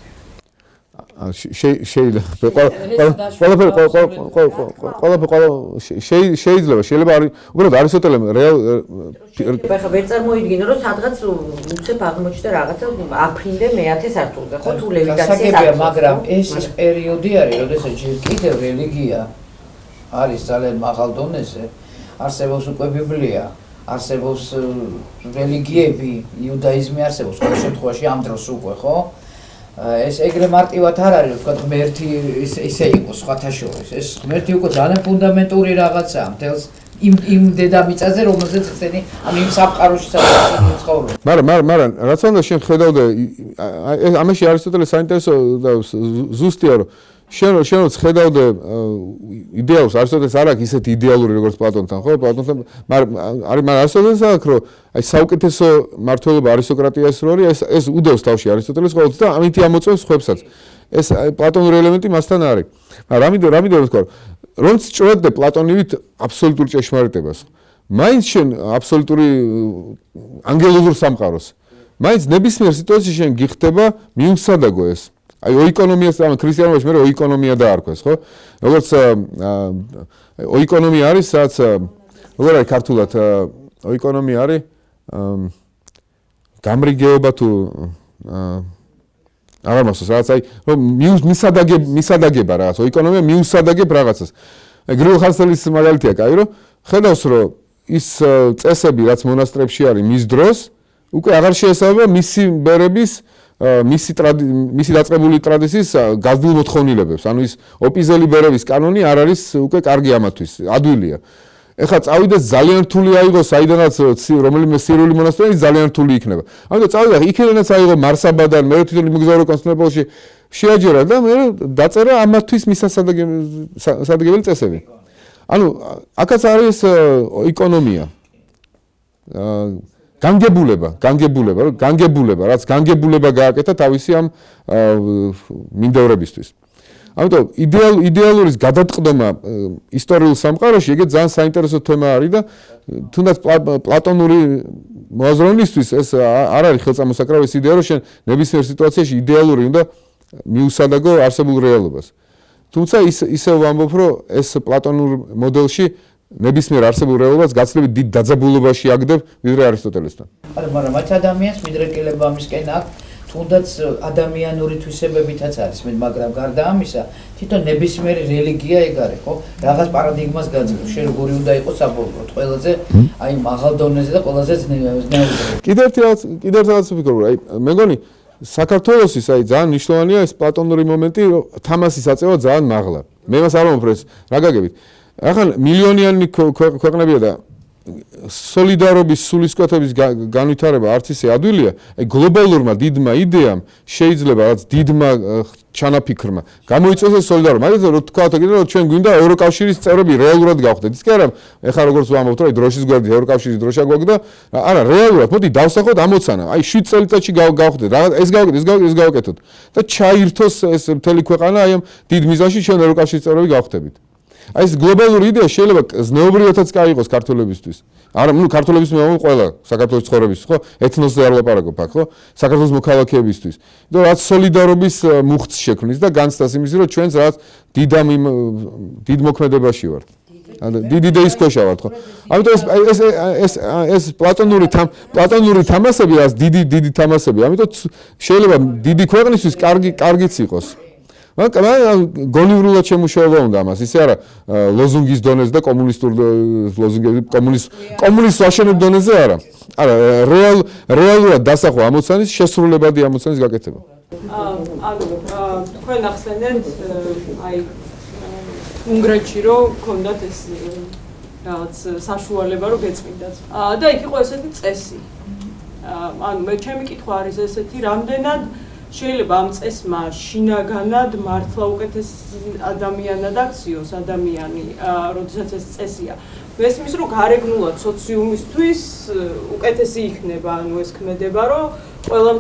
[SPEAKER 1] შეიძლება უბრალოდ არისტოტელემ
[SPEAKER 12] ხა ვერ წარმოიდგინო, რომ სადღაც უცებ აღმოჩნდა რაღაცა აფრინდე მე-10 სართულზე, ხო თუ ლევიტაცია,
[SPEAKER 4] მაგრამ ეს პერიოდი არის, როდესაც ჯერ კიდევ რელიგია არის ძალიან მაღალ დონეზე, არსებობს უკვე ბიბლია, არსებობს რელიგიები, იუდაიზმი არსებობს ყოველ შემთხვევაში ამ დროს უკვე, ხო? ეს ეგრე მარტივად არ არის, ვთქვათ, ღმერთი ისე იყოს სხვათა შორის. ეს ღმერთი უკვე ძალიან ფუნდამენტური რაღაცაა მთელს იმ დედამიწაზე, რომელზეც ესენი იმ სამყაროში ცხოვრობენ.
[SPEAKER 1] მაგრამ რაც უნდა შენ ხედავდე, ამაში არისტოტელეს საინტერესო და ზუსტია, რომ შენ როც ხედავდე იდეალს, არისტოტელეს არ აქვს ისეთი იდეალური როგორც პლატონთან, ხო? პლატონთან, მაგრამ არისტოტელეს აქვს, რომ აი საუკეთესო მართლობა არისტოკრატიას რო არის, ეს უდევს თავში არისტოტელეს ყოველთვის და ამითი ამოწევს ხვებსაც. ეს პლატონური ელემენტი მასთან არის. მაგრამ რამიდო ვთქვა, რომც ჭროდე პლატონივით აბსოლუტურ ჭეშმარიტებას. მაინც შენ აბსოლუტური ანგელოზურ სამყაროს. მაინც ნებისმიერ სიტუაციაში შენ გიხდება მიუსადაგო ეს. აი ოიკონომიას ამ ქრისტიანობაში მე ოიკონომია დაარქვეს, ხო? როგორც ოიკონომია არის, სადაც როგორ არის ქართულად ეკონომია არის გამრიგეობა თუ აღარ მახსოვს რაღაც აი რომ მისადაგება რაღაც ეკონომია მიუსადაგებ რაღაცას. აი გრიგოლ ხანძთელის მაგალითია კაი რომ ხედავს რომ ის წესები რაც მონასტრებში არის მის დროს უკვე აღარ შეესაბამება მისი ბერების მისი დაწყებული ტრადიციის გაზრდილ მოთხოვნილებებს. ანუ ის ოპიზელი ბერების კანონი არ არის უკვე კარგი ამათთვის, ადვილია. ეხლა წავიდეს ძალიან რთული აიღო საიდანაც რომელიმე სირიული მონასტერი ძალიან რთული იქნება. ამიტომ წავიდა იქიდანაც აიღო მარსაბადან მე თვითონ იმგზავრო კონსტანტინოპოლში შეაჯერა და მე დაწერა ამათთვის მისასადაგებელი წესები. ანუ აქაც არის ეკონომია. განგებულება, რაც განგებულება გააკეთა თავისი ამ მინდევრებისთვის. ამიტომ იდეალურის გადატყდომა ისტორიულ სამყაროში ეგეც ძალიან საინტერესო თემა არის და თუნდაც პლატონური მოაზროვნისთვის ეს არ არის ხელწამოსაკრავი იდეა რომ შენ ნებისმიერ სიტუაციაში იდეალური უნდა მიუსადაგო არსებულ რეალობას. თუმცა ისევ ვამბობ რომ ეს პლატონურ მოდელში ნებისმიერ არსებულ რეალობას გაცილებით დიდ დაძაბულობაში აგდებ ვიდრე არისტოტელესთან.
[SPEAKER 4] არა, მაგრამ მათ ადამიანს მიდრეკილება ამისკენ აქვს თუნდაც ადამიანური თვისებებითაც არის, მაგრამ გარდა ამისა, თვითონ ნებისმიერი რელიგია ეგ არის, ხო? რაღაც პარადიგმას გაძლევს, შენ როგორი უნდა იყოს საბოლოოდ, ყველაზე აი მაღალ დონეზე და ყველაზე ზნეობრივი.
[SPEAKER 1] კიდევ რაღაც ვფიქრობ, აი მე მგონი საქართველოსის აი ძალიან მნიშვნელოვანია ეს პლატონური მომენტი, რომ თამასის აწევა ძალიან მაღლა. მე მას არ ვამბობ ეს რა გაგებით. ახლა მილიონიანი ქვეყნებია და სოლიდარობის სულისკვეთების განვითარება არც ისე ადვილია, აი გლობალურმა დიდმა იდეამ შეიძლება რაც დიდმა ჩანაფიქრმა გამოიწვიოს ეს სოლიდარობა. მაგალითად რო თქვა რომ ჩვენ გვინდა ევროკავშირის წევრები რეალურად გავხდეთ. ის კი არა, ეხლა როგორც ვამბობთ, რომ დროშის გვერდით ევროკავშირის დროშა გვაქვს და არა რეალურად, მოდი დავსახოთ ამოცანა. აი 7 წელიწადში გავხდეთ. ეს გავაკეთოთ. და ჩაირთოს ეს მთელი ქვეყანა აი ამ დიდ მიზანში ჩვენ ევროკავშირის წევრები გავხდებით. აი ეს გლობალური იდეა შეიძლება ზნეობრივადაც გაიყოს ქართველებისთვის. არა, ნუ ქართველებისთვის მე ვამბობ ყველა საქართველოს ცხოვრების, ხო? ეთნოსზე არ ლაპარაკობ აქ, ხო? საქართველოს მოქალაქეებისთვის. და რაც სოლიდარობის მუხტს შექმნის და განცდას იმის, რომ ჩვენც რაც დიდ მოქმედებაში ვართ. დიდ იდეის ქვეშ ვართ, ხო? ამიტომ ეს პლატონური თამასები, რაც დიდი თამასები, ამიტომ შეიძლება დიდი ქვეყნისთვის კარგიც იყოს. მაგრამ გონივრულად შემუშავება უნდა ამას, ისე არა ლოზუნგის დონეზე და კომუნისტურ ლოზუნგების კომუნისტ ვაშენებ დონეზე არა. არა, რეალურად დასახვა ამოცანის შესრულებადი ამოცანის გაკეთება.
[SPEAKER 7] ანუ თქვენ ახსენეთ აი უნგრეთში რომ გქონდათ ეს რაღაც საშუალება რომ გეწმინდათ. და იქ იყო ესეთი წესი. ანუ მე ჩემი კითხვა არის ესეთი, რამდენად შეიძლება ამ წესმა შინაგანად მართლა უკეთეს ადამიანად აქციოს ადამიანი, როდესაც ეს წესია. მესმის რომ გარეგნულად სოციუმისთვის უკეთესი იქნება, ანუ ეს ქმედება, რომ ყველამ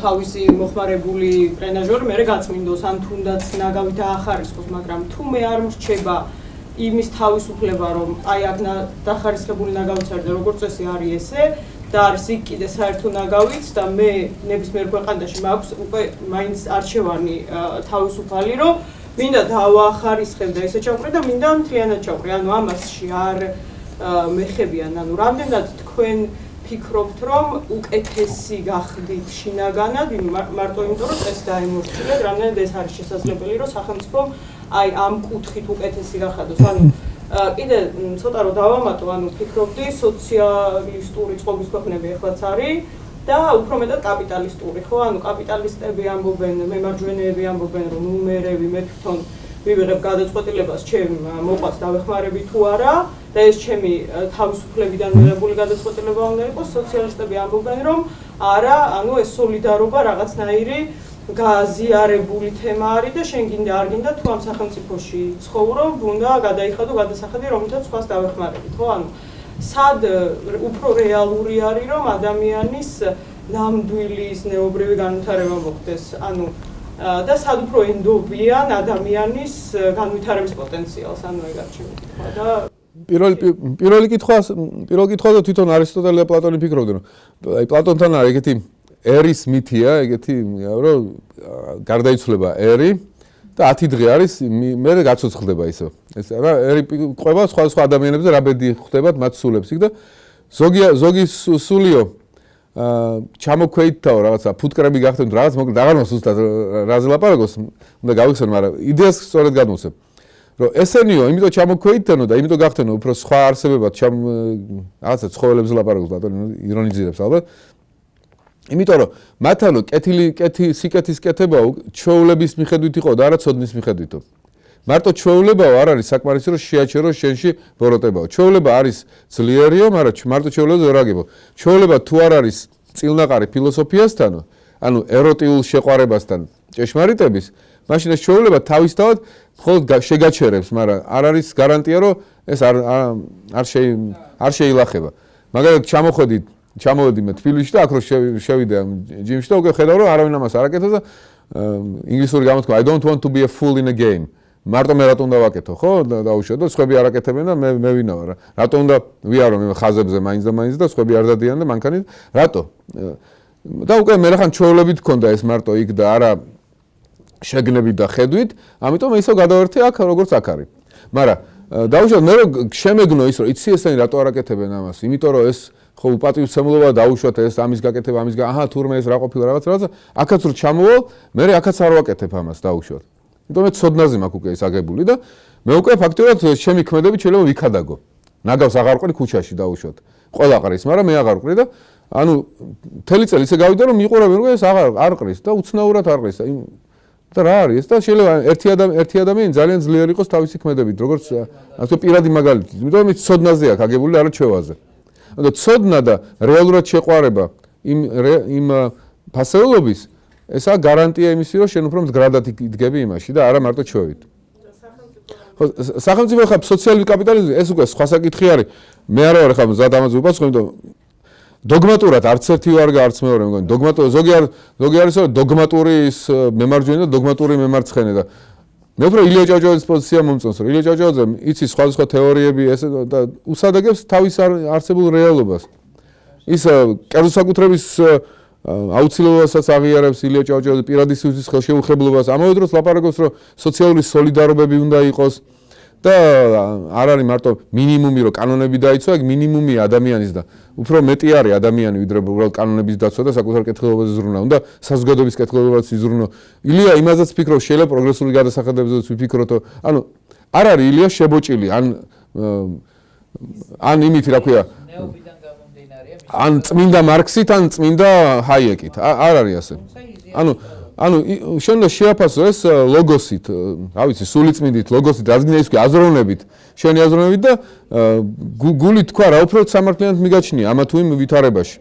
[SPEAKER 7] თავისი მოხმარებული ტრენაჟორი მერე გაწმინდოს, ან თუნდაც ნაგავი დაახარისხოს, მაგრამ თუ მე არ მრჩება იმის თავისუფლება, რომ აი აქ დახარისხებული ნაგავიც არის და როგორც წესი არის ესე და არის იქ კიდე საერთო ნაგავიც და მე ნებისმიერ ქვეყანაში მაქვს უკვე მაინც არჩევანი თავისუფალი, რომ მინდა დავახარისხებ და ესე ჩავყრი და მინდა მთლიანად ჩავყრი. ანუ ამასში არ მეხებიან, ანუ რამდენად თქვენ ფიქრობთ, რომ უკეთესი გახდით შინაგანად, მარტო იმიტომ, რომ წესი დაემორჩილეთ, რამდენად ეს არის შესაძლებელი, რომ სახელმწიფომ აი ამ კუთხით უკეთესი გახადოს. ანუ კიდე ცოტა რომ დავამატო, ანუ ფიქრობდი სოციალისტური წყობის ქვეყნები ახლაც არის და უფრო მეტად კაპიტალისტური, ხო? ანუ კაპიტალისტები ამბობენ, მემარჯვენეები ამბობენ, რომ ნუმერები მე თვითონ ვივიღებ გადაწყვეტილებას, ჩემ მოყვას დავეხმარები თუ არა და ეს ჩემი თავისუფლებიდან მიღებული გადაწყვეტილება უნდა იყოს. სოციალისტები ამბობენ, რომ არა, ანუ ეს სოლიდარობა რაღაცნაირი გაზიარებული თემა არის და შენ გინდა არ გინდა თუ ამ სახელმწიფოში ცხოვრობ, უნდა გადაიხადო გადასახადი, რომელთაც სხვას დავეხმარებით, ხო? ანუ სად უფრო რეალური არის, რომ ადამიანის ნამდვილი ზნეობრივი განვითარება მოხდეს, ანუ და სად უფრო ენდობიან ადამიანის განვითარების პოტენციალს, ანუ ეგ არის ჩემი კითხვა და
[SPEAKER 1] პირველი კითხვა და თვითონ არისტოტელე და პლატონი ფიქრობდნენ, რომ აი პლატონთან არის ეგეთი ერის მითია, ეგეთი რომ გარდაიცვლება ერი და 10 დღე არის მე გაცოცხლდება ისო. ეს რა ყובה სხვა ადამიანებზე რა ბედი ხდებათ მათ სულებს იქ და ზოგი სულიო ჩამოქვეითთაო რაღაცა ფუტკრები გახდეთ რაღაც მოკლედ აღარ მოსუსტად რაზე ლაპარაკობს უნდა გავიხსენო მაგრამ იდეას სწორედ გადმოვცემ რომ ესენიო იმიტომ ჩამოქვეითთანო და იმიტომ გახდენო უფრო სხვა არსებებად რაღაცა ცხოველებზე ლაპარაკობს ბატონი ირონიზირებს ალბათ იმიტომ რომ მათანო სიკეთის კეთებაო ჩვეულების მიხედვით იყო და არა ცოდნის მიხედვითო მარტო ჩვეულებაო არ არის საკმარისი რომ შეაჩერო შენში ბოროტებაო ჩვეულება არის ძლიერიო მაგრამ მარტო ჩვეულებაზე ვერ აგებო ჩვეულება თუ არ არის წილნაყარი ფილოსოფიასთანო ანუ ეროტიულ შეყვარებასთან ჭეშმარიტების მაშინ ეს ჩვეულება თავისთავად მხოლოდ შეგაჩერებს მაგრამ არ არის გარანტია რომ ეს არ შეილახება მაგალითად ჩამოვედი მე თბილისში და აქ რო შევიდე ჯიმში და უკვე ხედავ რომ არავინ ამას არ აკეთებს და ინგლისური გამოთქმა I don't want to be a fool in a game მარტო მე რატომ დავაკეთო ხო დაუშვათ და სხვები არ აკეთებენ და მე ვინა ვარ რატომ უნდა ვიარო მე ხაზებზე მაინც და სხვები არ დადიან და მანქანი რატო და უკვე მე რახან ჩვეულებით გქონდა ეს მარტო იქ და არა შეგნებით და ხედვით ამიტომ ისო გადავერთე აქ როგორც აქ არის მაგრამ დაუშვათ მე რო შემეგნო ის რომ იცი ესენი რატო არ აკეთებენ ამას იმიტომ რომ ეს ხო უპატივცემლობა დაუშვათ ეს ამის გაკეთება აჰა თურმე ეს რა ყოფილა რაღაცა აქაც რო ჩამოვალ მე აქაც არ ვაკეთებ ამას დაუშვათ იმიტომ მე ცოდნაზე მაქვს უკვე ეს აგებული და მე უკვე ფაქტობრივად ჩემი ქმედები შეიძლება ვიქადაგო ნაგავს აღარ ვყრი ქუჩაში დაუშვათ ყველა ყრის მაგრამ მე აღარ ვყრი და ანუ მთელი წელი ისე გავიდა რომ მიყურავენ რომ ეს აღარ ყრის და უცნაურად არ ყრის და რა არის და შეიძლება ერთი ადამიანი ძალიან ძლიერი იყოს თავისი ქმედებით როგორც ასე პირადი მაგალითი იმიტომ მე ცოდნაზე აქვს აგებული არა ჩვევაზე და ცოდნა და რეალურად შეყვარება იმ ფასეულობის ესაა გარანტია იმისი რომ შენ უფრო მდგრადად იდგები იმაში და არა მარტო ჩვევით ხო სახელმწიფო ხა სოციალური კაპიტალიზმი ეს უკვე სხვა საკითხი არის მე არა ვარ ხა მზად ამაზე უპასუხო იმიტომ დოგმატურად არც ერთი ვარ არც მეორე მგონი დოგმატური ზოგი არის რომ დოგმატური ის მემარჯვენე და დოგმატური მემარცხენე და მე უფრო ილია ჭავჭავაძის პოზიცია მომწონს რომ ილია ჭავჭავაძე იცის სხვადასხვა თეორიები ეს და უსადაგებს თავის არსებულ რეალობას ის კერძოსაკუთრების აუცილებლობასაც აღიარებს ილია ჭავჭავაძე პირადი სივრცის ხელშეუხებლობას ამავე დროს ლაპარაკობს რომ სოციალური სოლიდარობები უნდა იყოს და არ არის მარტო მინიმუმი რომ კანონები დაიცვა ეგ მინიმუმი ადამიანის და უფრო მეტი არის ადამიანი ვიდრე უბრალოდ კანონების დაცვა და საკუთარ კეთილობაზე ზრუნვა უნდა საზოგადოების კეთილობაზე იზრუნო ილია იმასაც ფიქრობს შეიძლება პროგრესული გადასახადებებზეც ვიფიქროთო ანუ არ არის ილია შებოჭილი ან იმით რა ქვია ან წმინდა მარქსით ან წმინდა ჰაიეკით არ არის ასე ანუ შენ და შეაფასო ეს ლოგოსით რა ვიცი სულიწმინდით ლოგოსით გიგინეიშვილი აზროვნებით შენი აზროვნებით და გული თქვა რა უფრო სამართლიანად მიგაჩნია ამა თუ იმ ვითარებაში